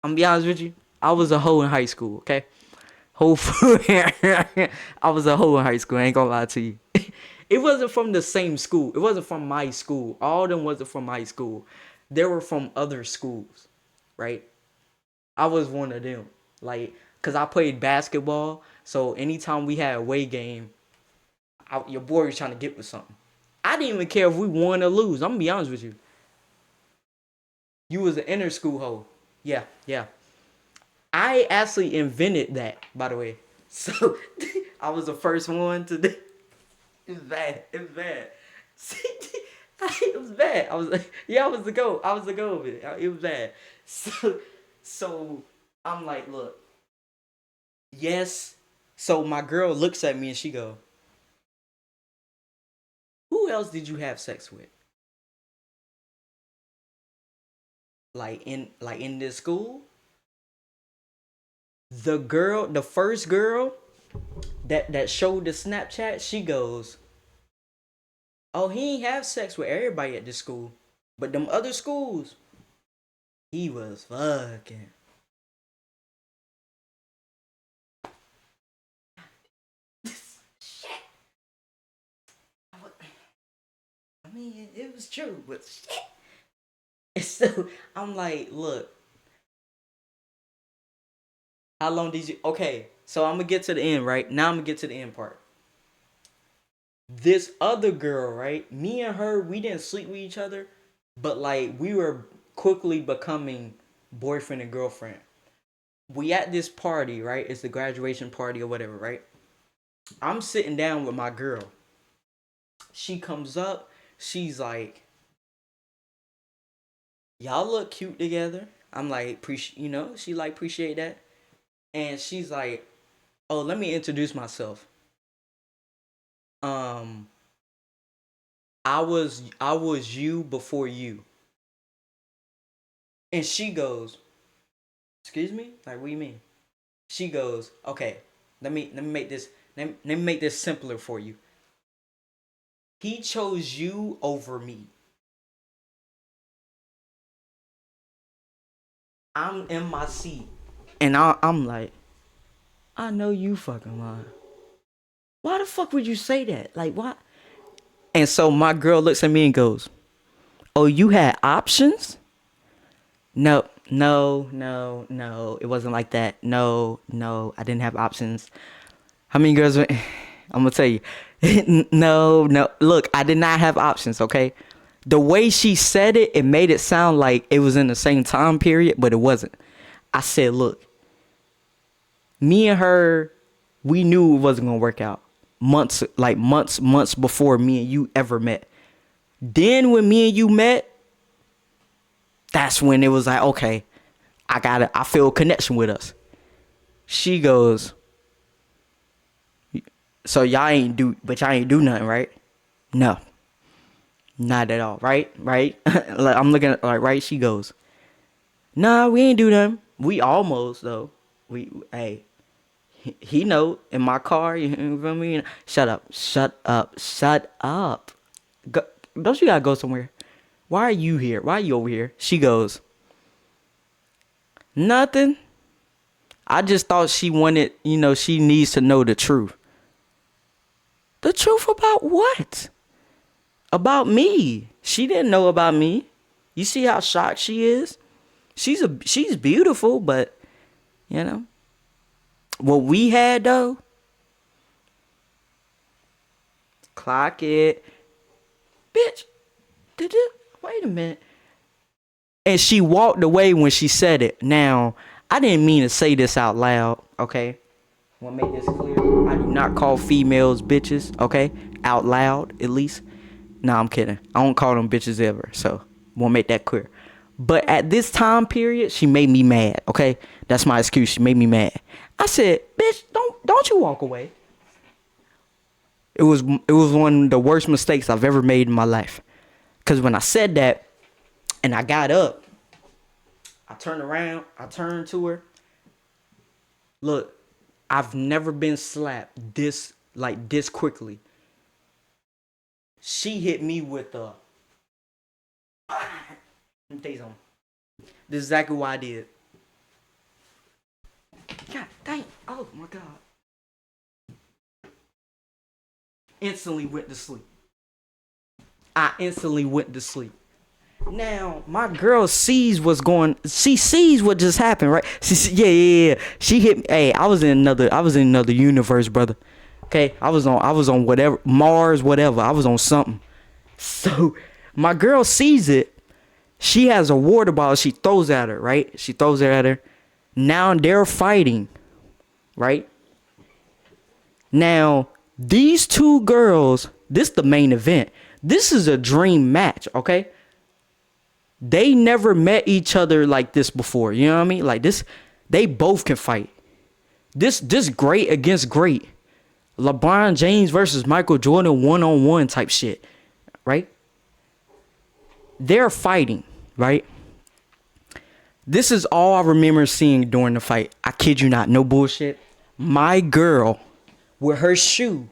I'm gonna be honest with you. I was a hoe in high school. Okay, hoe. I was a hoe in high school. I ain't gonna lie to you. It wasn't from the same school. It wasn't from my school. All of them wasn't from my school. They were from other schools, right? I was one of them. Like, cause I played basketball. So anytime we had a away game, your boy was trying to get with something. I didn't even care if we won or lose. I'm gonna be honest with you. You was an inner school hoe. Yeah. I actually invented that, by the way. So I was the first one to do. It was bad. It was bad. It was bad. I was like, yeah, I was the goat. I was the goat of it. It was bad. So, so I'm like, look, yes. So my girl looks at me and she go, "Who else did you have sex with? Like in this school?" The first girl that showed the Snapchat, she goes, "Oh, he ain't have sex with everybody at this school, but them other schools, he was fucking." Shit. I mean, it was true, but shit. And so I'm like, look, how long did you? Okay, so I'm gonna get to the end, right? Now I'm gonna get to the end part. This other girl, right? Me and her, we didn't sleep with each other, but like we were quickly becoming boyfriend and girlfriend. We at this party, right? It's the graduation party or whatever, right? I'm sitting down with my girl. She comes up. She's like, "Y'all look cute together." I'm like, she like appreciate that. And she's like, "Oh, let me introduce myself. Um, I was you before you." And she goes, "Excuse me? Like, what do you mean?" She goes, "Okay, let me make this simpler for you. He chose you over me. I'm in my seat." And I'm like, "I know you fucking lying. Why the fuck would you say that? Like, why?" And so my girl looks at me and goes, "Oh, you had options?" No, no, no, no. It wasn't like that. No, no, I didn't have options. How many girls? I'm gonna tell you. No, no. Look, I did not have options. Okay, the way she said it, it made it sound like it was in the same time period, but it wasn't. I said, "Look, me and her, we knew it wasn't gonna work out. Months before me and you ever met. Then when me and you met, that's when it was like, okay, I feel a connection with us." She goes, "So y'all ain't do nothing, right?" "No, not at all, right? Right?" Like, I'm looking at, like, right? She goes, "Nah, we ain't do nothing. We almost, though. Hey, he know in my car, you feel me? Shut up, shut up, shut up. Go, don't you gotta go somewhere? Why are you here? Why are you over here?" She goes, "Nothing. I just thought she wanted, she needs to know the truth." "The truth about what?" "About me. She didn't know about me. You see how shocked she is? She's beautiful, but you know what we had though." Clock it, bitch. Did you wait a minute? And she walked away when she said it. Now, I didn't mean to say this out loud, okay? I want to make this clear. I do not call females bitches, okay? Out loud, at least. Nah, I'm kidding. I don't call them bitches ever, so want to make that clear. But at this time period, she made me mad, okay? That's my excuse. She made me mad. I said, "Bitch, don't you walk away." It was one of the worst mistakes I've ever made in my life. Cause when I said that and I got up, I turned around, I turned to her. Look, I've never been slapped this quickly. She hit me with a let me tell you something. This is exactly what I did. God dang. Oh my god. Instantly went to sleep. I instantly went to sleep. Now my girl sees what's going. She sees what just happened, right? Yeah. She hit me. Hey, I was in another universe, brother. Okay, I was on whatever Mars, whatever. I was on something. So my girl sees it. She has a water bottle. She throws at her, right? She throws it at her. Now they're fighting, right? Now, these two girls, this the main event. This is a dream match, okay? They never met each other like this before. You know what I mean? Like this, they both can fight. This great against great. LeBron James versus Michael Jordan one-on-one type shit, right? They're fighting, right? This is all I remember seeing during the fight. I kid you not, no bullshit. My girl, with her shoe,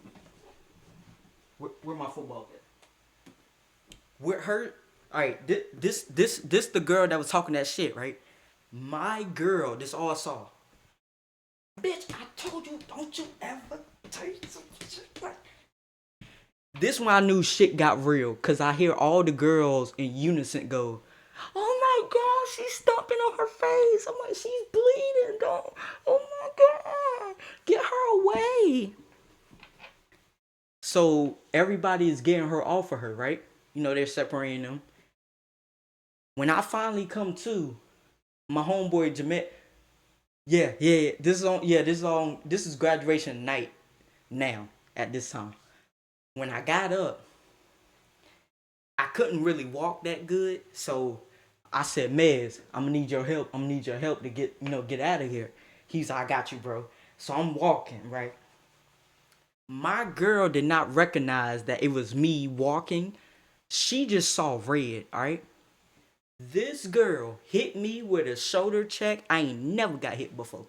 where my football at? With her, all right. This the girl that was talking that shit, right? My girl, this all I saw. Bitch, I told you, don't you ever take some shit like. This when I knew shit got real, cause I hear all the girls in unison go, "Oh my god, she's stomping on her face." I'm like, she's bleeding, dog. Oh my god, get her away. So everybody is getting her off of her, right? You know, they're separating them. When I finally come to, my homeboy Jamet, yeah. This is graduation night now at this time. When I got up, I couldn't really walk that good, so I said, Mez, I'm gonna need your help. I'm gonna need your help to get out of here. He's like, I got you, bro. So I'm walking, right? My girl did not recognize that it was me walking. She just saw red, all right? This girl hit me with a shoulder check. I ain't never got hit before.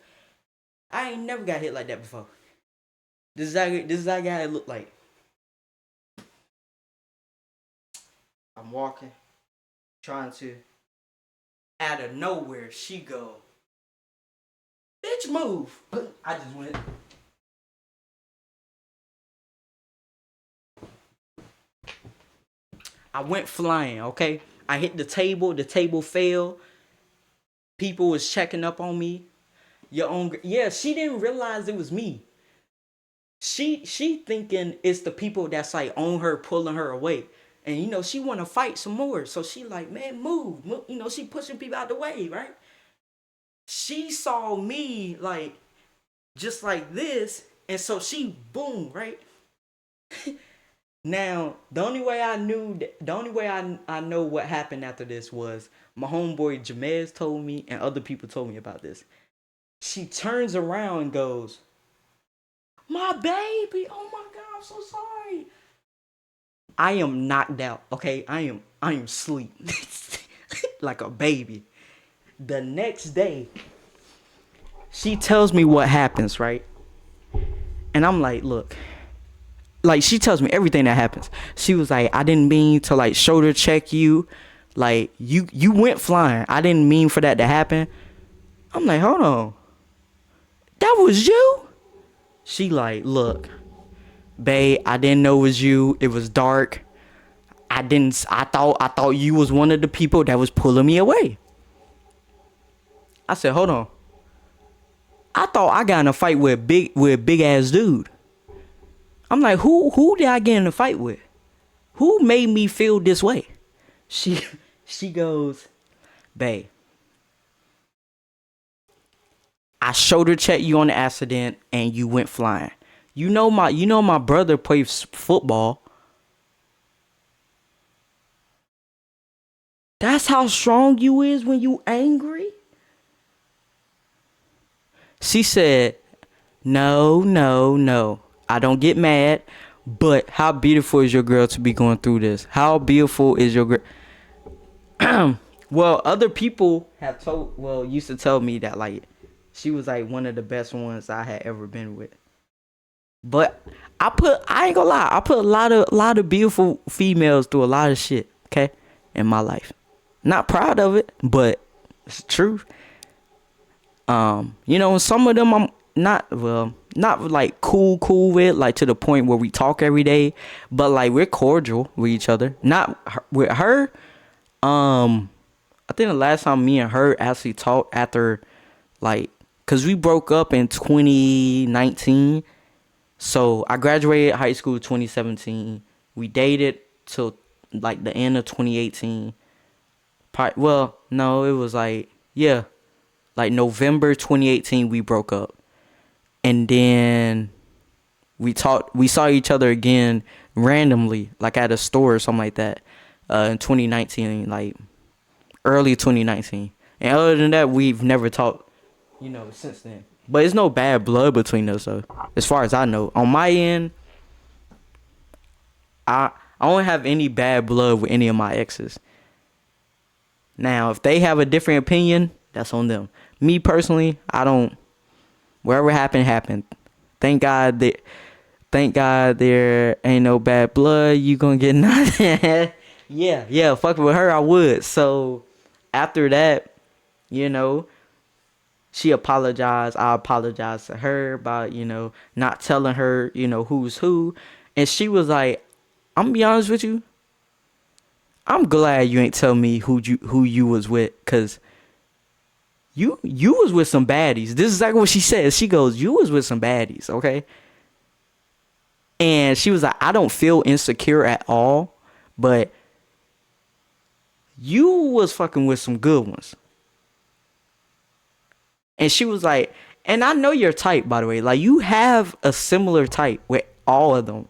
I ain't never got hit like that before. This is how it looked like. I'm walking, trying to. Out of nowhere, she go, bitch, move. I just went. I went flying, okay? I hit the table fell. People was checking up on me. Yeah, she didn't realize it was me. She thinking it's the people that's like on her, pulling her away. And she want to fight some more. So she like, man, move. She pushing people out the way, right? She saw me like just like this, and so she boom, right? Now, the only way I know what happened after this was my homeboy Jamez told me, and other people told me about this. She turns around and goes, "My baby, oh my god, I'm so sorry." I am knocked out, okay? I am asleep like a baby. The next day, she tells me what happens, right? And I'm like, look. Like, she tells me everything that happens. She was like, I didn't mean to, like, shoulder check you. Like, you went flying. I didn't mean for that to happen. I'm like, hold on. That was you? She like, look, babe, I didn't know it was you. It was dark. I thought you was one of the people that was pulling me away. I said, hold on. I thought I got in a fight with a big ass dude. I'm like, who did I get in a fight with? Who made me feel this way? She goes, babe, I shoulder checked you on the accident and you went flying. You know my brother plays football. That's how strong you is when you angry? She said, no. I don't get mad, but how beautiful is your girl to be going through this? How beautiful is your girl? Well, other people used to tell me that, like, she was like one of the best ones I had ever been with. But I ain't gonna lie, I put a lot of beautiful females through a lot of shit, okay, in my life. Not proud of it, but it's the truth. Some of them I'm not like cool with, like to the point where we talk every day, but like we're cordial with each other. Not with her. I think the last time me and her actually talked after, like, cause we broke up in 2019. So I graduated high school 2017. We dated till like the end of 2018. Well, no, it was like, yeah, like November 2018 we broke up. And then we saw each other again randomly, like at a store or something like that, in 2019, like early 2019. And other than that, we've never talked, since then. But it's no bad blood between us, though, as far as I know. On my end, I don't have any bad blood with any of my exes. Now, if they have a different opinion, that's on them. Me personally, I don't. Whatever happened, happened. Thank God there ain't no bad blood. You gonna get nothing. yeah. Fuck with her, I would. So after that, you know, she apologized. I apologized to her about, not telling her, who's who. And she was like, I'm gonna be honest with you. I'm glad you ain't tell me who you was with, cause you was with some baddies. This is exactly what she said. She goes, you was with some baddies, okay? And she was like, I don't feel insecure at all, but you was fucking with some good ones. And she was like, and I know your type, by the way. Like, you have a similar type with all of them.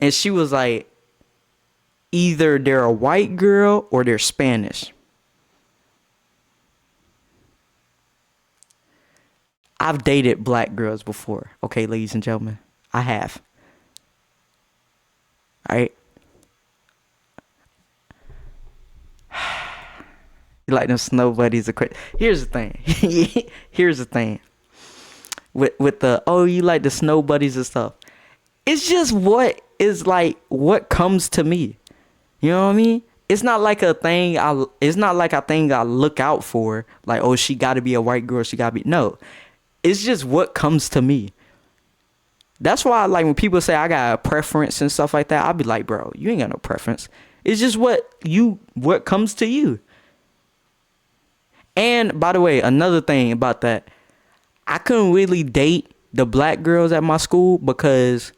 And she was like, either they're a white girl or they're Spanish. I've dated black girls before. Okay, ladies and gentlemen. I have. Alright? You like them snow buddies? Here's the thing. Here's the thing. With the, you like the snow buddies and stuff. It's just what comes to me. You know what I mean? It's not like a thing I look out for. Like, oh, she gotta be a white girl, no. It's just what comes to me. That's why, like, when people say I got a preference and stuff like that, I'll be like, bro, you ain't got no preference. It's just what comes to you. And by the way, another thing about that, I couldn't really date the black girls at my school because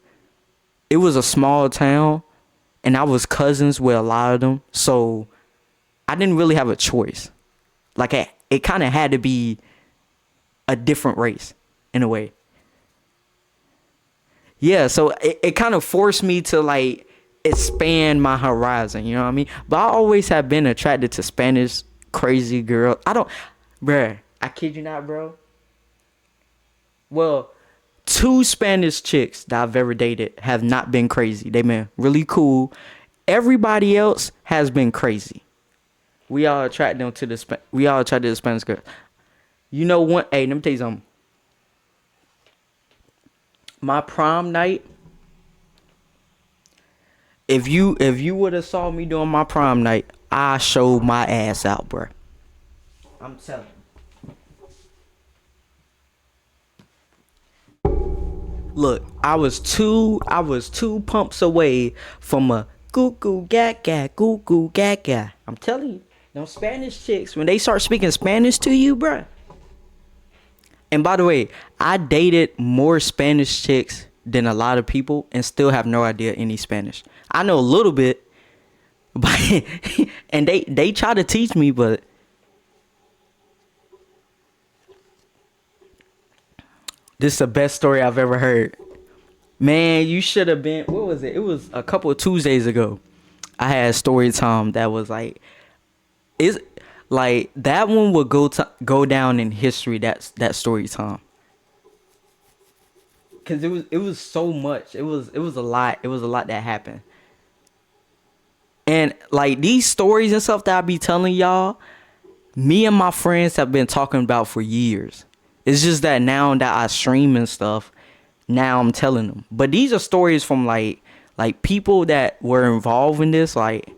it was a small town and I was cousins with a lot of them. So I didn't really have a choice. Like, it kind of had to be a different race in a way. Yeah, so it kind of forced me to, like, expand my horizon, you know what I mean? But I always have been attracted to Spanish crazy girls. I kid you not, bro. Well, 2 Spanish chicks that I've ever dated have not been crazy. They've been really cool. Everybody else has been crazy. We all attracted to the Spanish girls. You know what? Hey, let me tell you something. My prom night. If you would have saw me doing my prom night, I showed my ass out, bro. I'm telling you. Look, I was two pumps away from a goo goo gaga, goo goo gaga. I'm telling you, them Spanish chicks, when they start speaking Spanish to you, bruh. And by the way, I dated more Spanish chicks than a lot of people and still have no idea any Spanish. I know a little bit, but and they try to teach me, but this is the best story I've ever heard. Man, you should have been, what was it? It was a couple of Tuesdays ago. I had story time that was like, it's like that one would go down in history. That story time. Cause it was so much. It was a lot. It was a lot that happened. And like these stories and stuff that I be telling y'all, me and my friends have been talking about for years. It's just that now that I stream and stuff, now I'm telling them. But these are stories from like people that were involved in this. Like,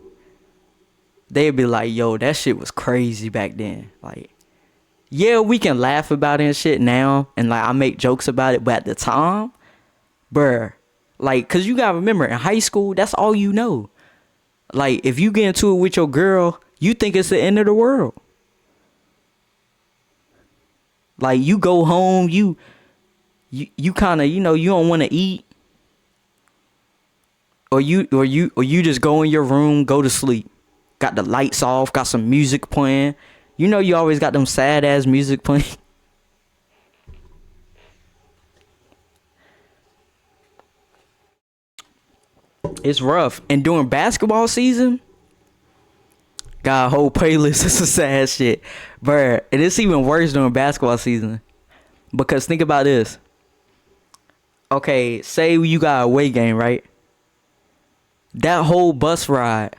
they'd be like, yo, that shit was crazy back then. Like, yeah, we can laugh about it and shit now, and like I make jokes about it, but at the time, bruh, like, cause you gotta remember, in high school, that's all you know. Like, if you get into it with your girl, you think it's the end of the world. Like, you go home, you kind of, you don't want to eat, or you just go in your room, go to sleep, got the lights off, got some music playing. You always got them sad ass music playing. It's rough. And during basketball season, got a whole playlist of some sad shit. Bruh, and it's even worse during basketball season. Because think about this. Okay, say you got a away game, right? That whole bus ride,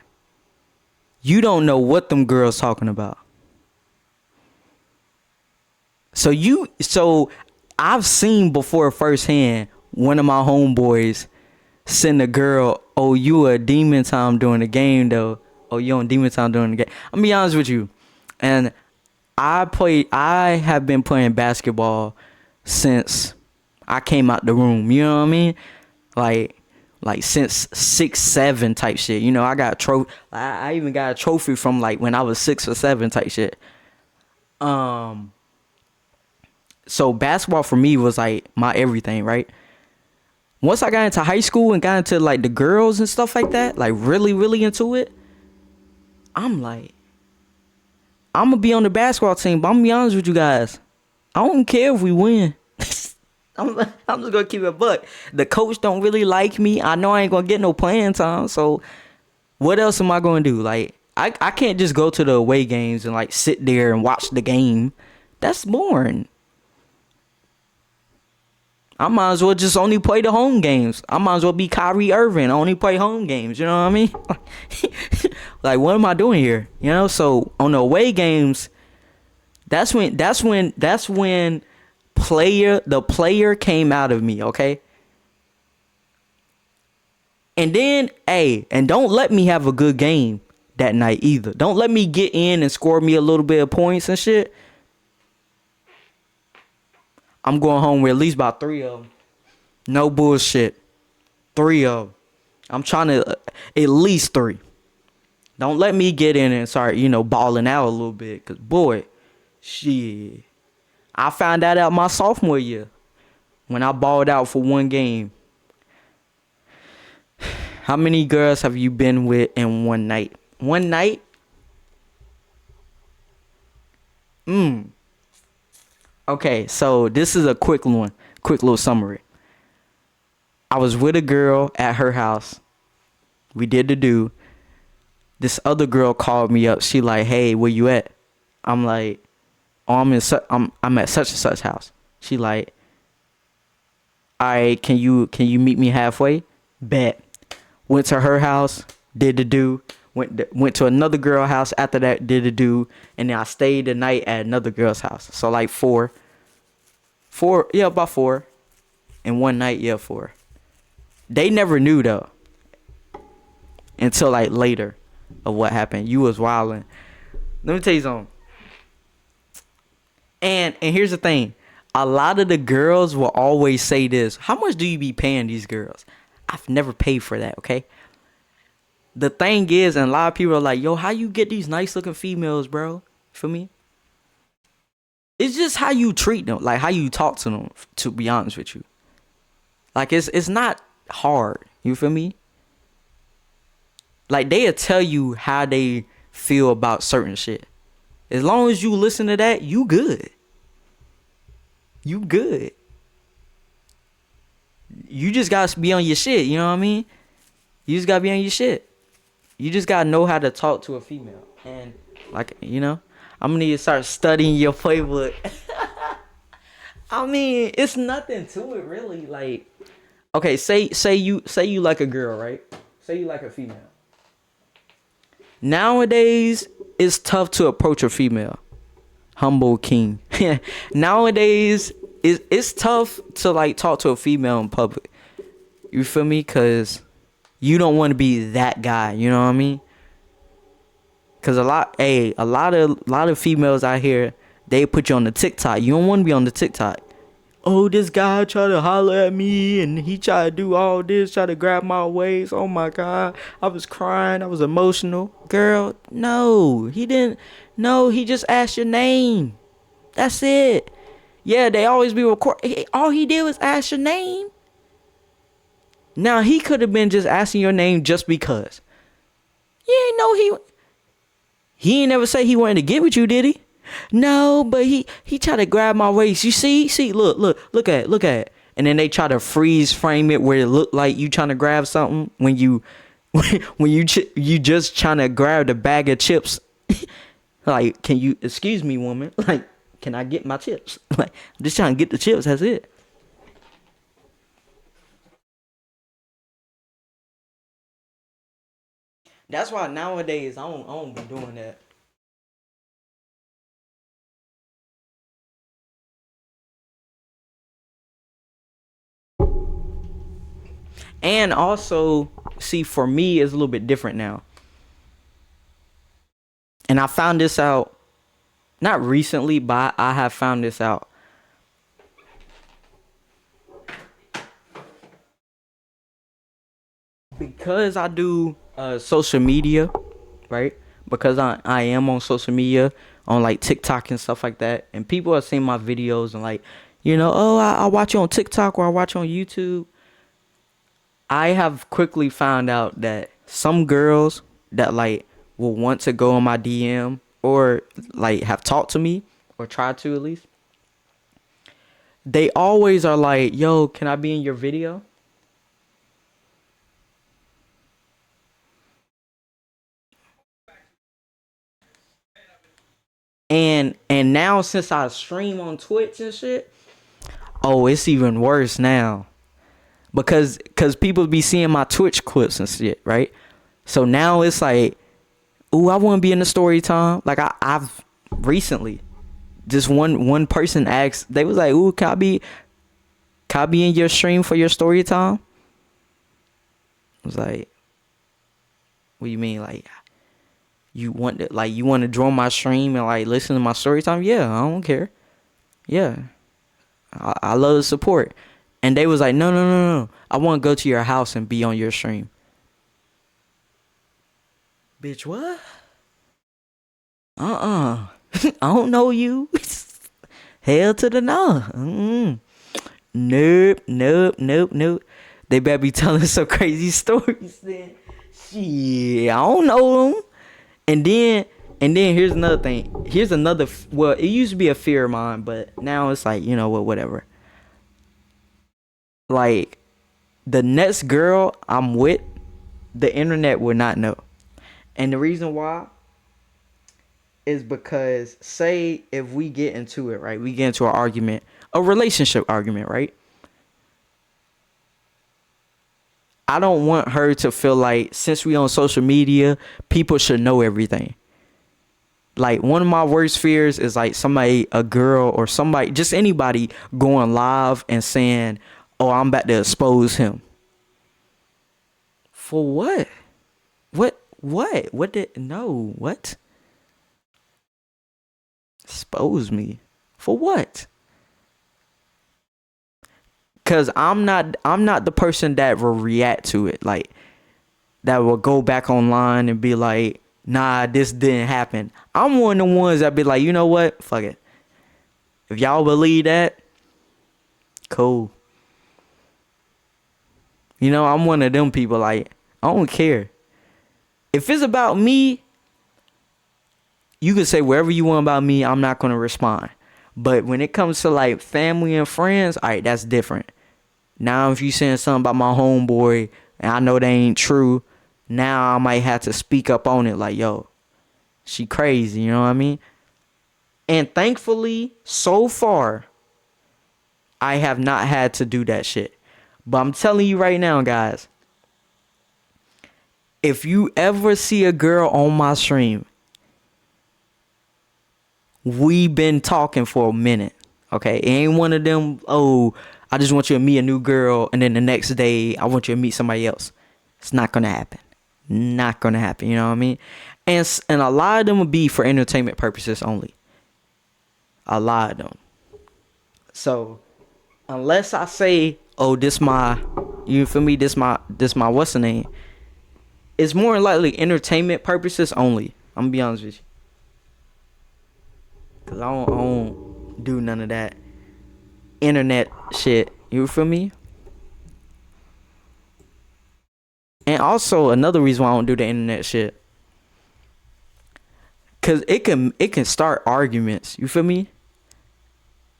you don't know what them girls talking about. So I've seen before firsthand one of my homeboys send a girl, oh, you a demon time during the game though. Oh, you on demon time during the game. I'm gonna be honest with you. And I have been playing basketball since I came out the room. You know what I mean? Like since 6, 7 type shit. You know, I got a trophy. I even got a trophy from like when I was 6 or 7 type shit. So basketball for me was like my everything, right? Once I got into high school and got into like the girls and stuff like that, like really, really into it, I'm like, I'm gonna be on the basketball team, but I'm gonna be honest with you guys. I don't care if we win. I'm just gonna keep it a buck. The coach don't really like me. I know I ain't gonna get no playing time. So what else am I gonna do? Like I can't just go to the away games and like sit there and watch the game. That's boring. I might as well just only play the home games. I might as well be Kyrie Irving. I only play home games. You know what I mean? Like, what am I doing here? You know. So on the away games, that's when the player came out of me. Okay. And then, and don't let me have a good game that night either. Don't let me get in and score me a little bit of points and shit. I'm going home with at least about 3 of them. No bullshit. 3 of them. I'm trying to at least 3. Don't let me get in and start, balling out a little bit. Because, boy, shit. I found that out my sophomore year when I balled out for one game. How many girls have you been with in one night? One night? Okay, so this is a quick little summary. I was with a girl at her house. We did the do. This other girl called me up. She like, hey, where you at? I'm like, oh, I'm at such and such house. She like, all right, can you meet me halfway? Bet. Went to her house, did the do. Went to another girl house after that, did the do, and then I stayed the night at another girl's house. So like 4, about 4, and one night, 4. They never knew though until like later of what happened. You was wilding. Let me tell you something. And here's the thing. A lot of the girls will always say this. How much do you be paying these girls? I've never paid for that, okay? The thing is, and a lot of people are like, yo, how you get these nice looking females, bro? For me? It's just how you treat them, like how you talk to them, to be honest with you. Like it's not hard, you feel me? Like they'll tell you how they feel about certain shit. As long as you listen to that, you good. You good. You just gotta be on your shit, you know what I mean? You just gotta be on your shit. You just gotta know how to talk to a female. And like, I'm gonna need to start studying your playbook. I mean, it's nothing to it really. Like, okay, say you like a girl, right? Say you like a female. Nowadays, it's tough to approach a female. Humble king. Nowadays, it's tough to like talk to a female in public. You feel me? Cause you don't want to be that guy. You know what I mean? Cause a lot of females out here, they put you on the TikTok. You don't want to be on the TikTok. Oh, this guy tried to holler at me and he tried to do all this, try to grab my waist. Oh my God. I was crying. I was emotional. Girl, no, he didn't. No, he just asked your name. That's it. Yeah, they always be recording. All he did was ask your name. Now, he could have been just asking your name just because. You ain't know he ain't never say he wanted to get with you, did he? No, but he tried to grab my waist. You see, look at it. and then they try to freeze frame it where it look like you trying to grab something when you when you just trying to grab the bag of chips. Like, can you excuse me, woman? Like, can I get my chips? Like, I'm just trying to get the chips. That's it. That's why nowadays I don't be doing that. And also, see, for me, it's a little bit different now. And I found this out not recently, but I have found this out because I do social media, right? Because I am on social media on like TikTok and stuff like that, and people have seen my videos and like, oh, I watch you on TikTok or I watch you on YouTube. I have quickly found out that some girls that like will want to go on my DM or like have talked to me or tried to at least, they always are like, "Yo, can I be in your video?" And now since I stream on Twitch and shit, oh, it's even worse now because people be seeing my Twitch clips and shit, right? So now it's like, ooh, I want to be in the story time. Like I've recently, just one person asked, they was like, ooh, can I be in your stream for your story time? I was like, what do you mean? Like, you want to join my stream and like listen to my story time? Yeah, I don't care. Yeah, I love the support. And they was like, no, no, no, no. I want to go to your house and be on your stream. Bitch, what? Uh-uh. I don't know you. Hell to the no. Nope, nope, nope, nope. They better be telling some crazy stories then. Shit, I don't know them. And then here's another thing. Here's another. Well, it used to be a fear of mine, but now it's like, you know what, whatever. Like, the next girl I'm with, the internet would not know. And the reason why is because, say if we get into it, right? We get into an argument, a relationship argument, right? I don't want her to feel like, since we on social media, people should know everything. Like, one of my worst fears is like somebody, a girl or somebody, just anybody going live and saying, "Oh, I'm about to expose him." For what? What did, no, what? Expose me? For what? Cause I'm not the person that will react to it. Like, that will go back online and be like, nah, this didn't happen. I'm one of the ones that be like, you know what? Fuck it. If y'all believe that, cool. I'm one of them people, like, I don't care. If it's about me, you can say whatever you want about me, I'm not gonna respond. But when it comes to like family and friends, alright, that's different. Now if you saying something about my homeboy and I know they ain't true, now I might have to speak up on it, like, yo, she crazy, you know what I mean? And thankfully, so far, I have not had to do that shit. But I'm telling you right now, guys, if you ever see a girl on my stream, we been talking for a minute. Okay, it ain't one of them, oh, I just want you to meet a new girl and then the next day I want you to meet somebody else. It's not gonna happen. Not gonna happen, you know what I mean? And a lot of them will be for entertainment purposes only. A lot of them. So unless I say, oh, this my, you feel me, this my what's the name? It's more likely entertainment purposes only. I'm gonna be honest with you. Cause I don't do none of that internet shit. You feel me? And also another reason why I don't do the internet shit, cause it can start arguments. You feel me?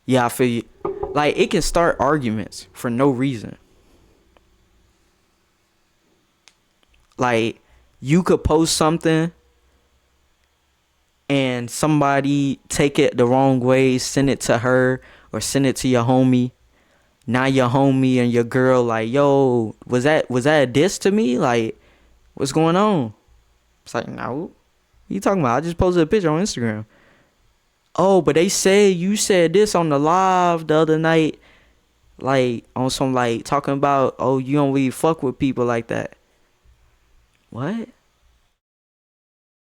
Yeah, I feel you. Like, it can start arguments for no reason. Like, you could post something and somebody take it the wrong way, send it to her or send it to your homie. Now your homie and your girl like, yo, was that a diss to me? Like, what's going on? It's like, no. What you talking about? I just posted a picture on Instagram. Oh, but they said you said this on the live the other night. Like, on some, like, talking about, oh, you don't really fuck with people like that. What?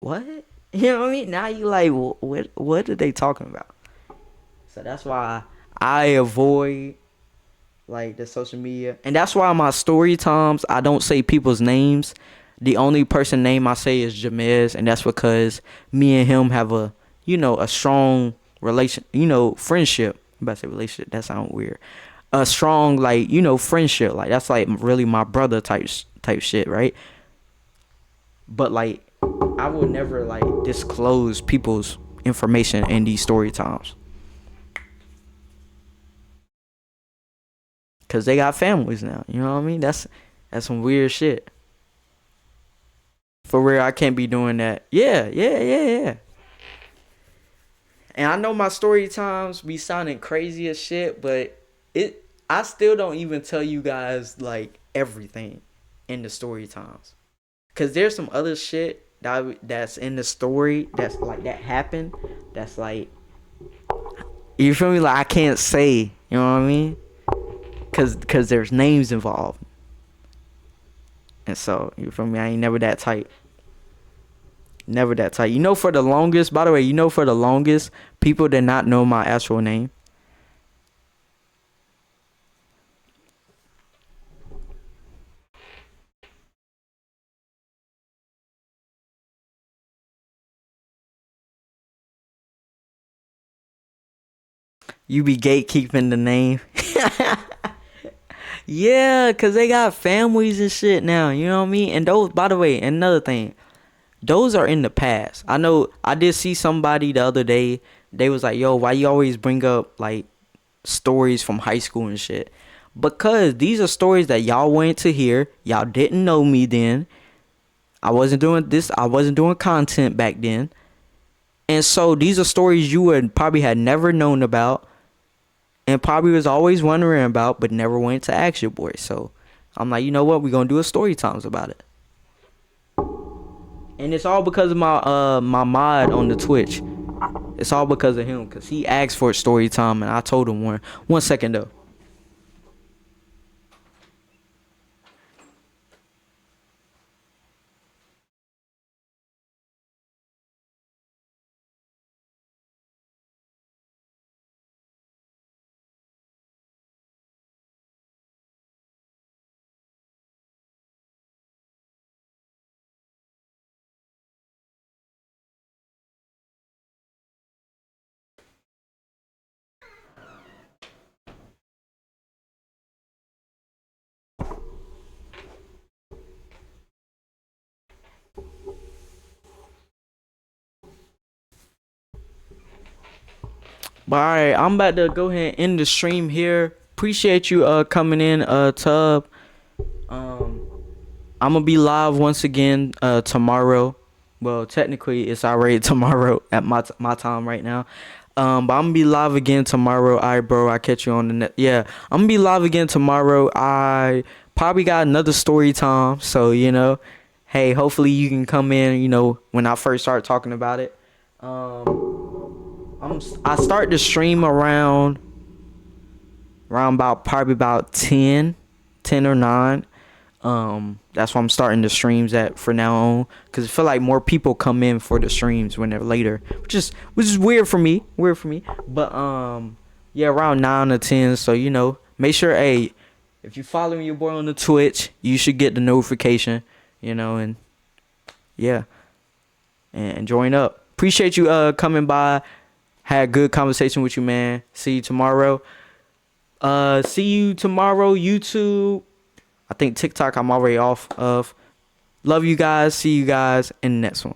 What? You know what I mean? Now you like, what are they talking about? So that's why I avoid, like, the social media. And that's why my story times, I don't say people's names. The only person name I say is Jamez, and that's because me and him have a strong friendship. I'm about to say relationship, that sounds weird. A strong, like, friendship. Like, that's like really my brother type shit, right? But, like, I will never, like, disclose people's information in these story times. Cause they got families now. You know what I mean? That's some weird shit. For real, I can't be doing that. Yeah, yeah, yeah, yeah. And I know my story times be sounding crazy as shit, but I still don't even tell you guys, like, everything in the story times. Cause there's some other shit that's in the story that's like that happened. That's like, you feel me? Like, I can't say. You know what I mean? Cause there's names involved. And so, you feel me? I ain't never that tight. Never that tight. For the longest, by the way, for the longest, people did not know my actual name. You be gatekeeping the name. Yeah, cause they got families and shit now. You know what I mean? And those, by the way, another thing, those are in the past. I know I did see somebody the other day. They was like, yo, why you always bring up, like, stories from high school and shit? Because these are stories that y'all wanted to hear. Y'all didn't know me then. I wasn't doing this. I wasn't doing content back then. And so these are stories you would probably had never known about and probably was always wondering about, but never went to ask your boy. So I'm like, you know what? We're going to do a story times about it. And it's all because of my mod on the Twitch. It's all because of him, because he asked for a story time and I told him one. 1 second though. But alright, I'm about to go ahead and end the stream here. Appreciate you coming in, Tub. Um I'm gonna be live once again tomorrow. Well, technically it's already tomorrow at my time right now. But I'm gonna be live again tomorrow. Alright, bro, I catch you on the net. Yeah, I'm gonna be live again tomorrow. I probably got another story time, so hey, hopefully you can come in. When I first start talking about it. I start the stream around about probably about 10 or 9. That's why I'm starting the streams at for now on, because I feel like more people come in for the streams when they're later, which is weird for me. But yeah, around 9 or 10. So make sure, hey, if you following your boy on the Twitch, you should get the notification, and yeah, and join up. Appreciate you coming by. Had a good conversation with you, man. See you tomorrow. YouTube. I think TikTok I'm already off of. Love you guys. See you guys in the next one.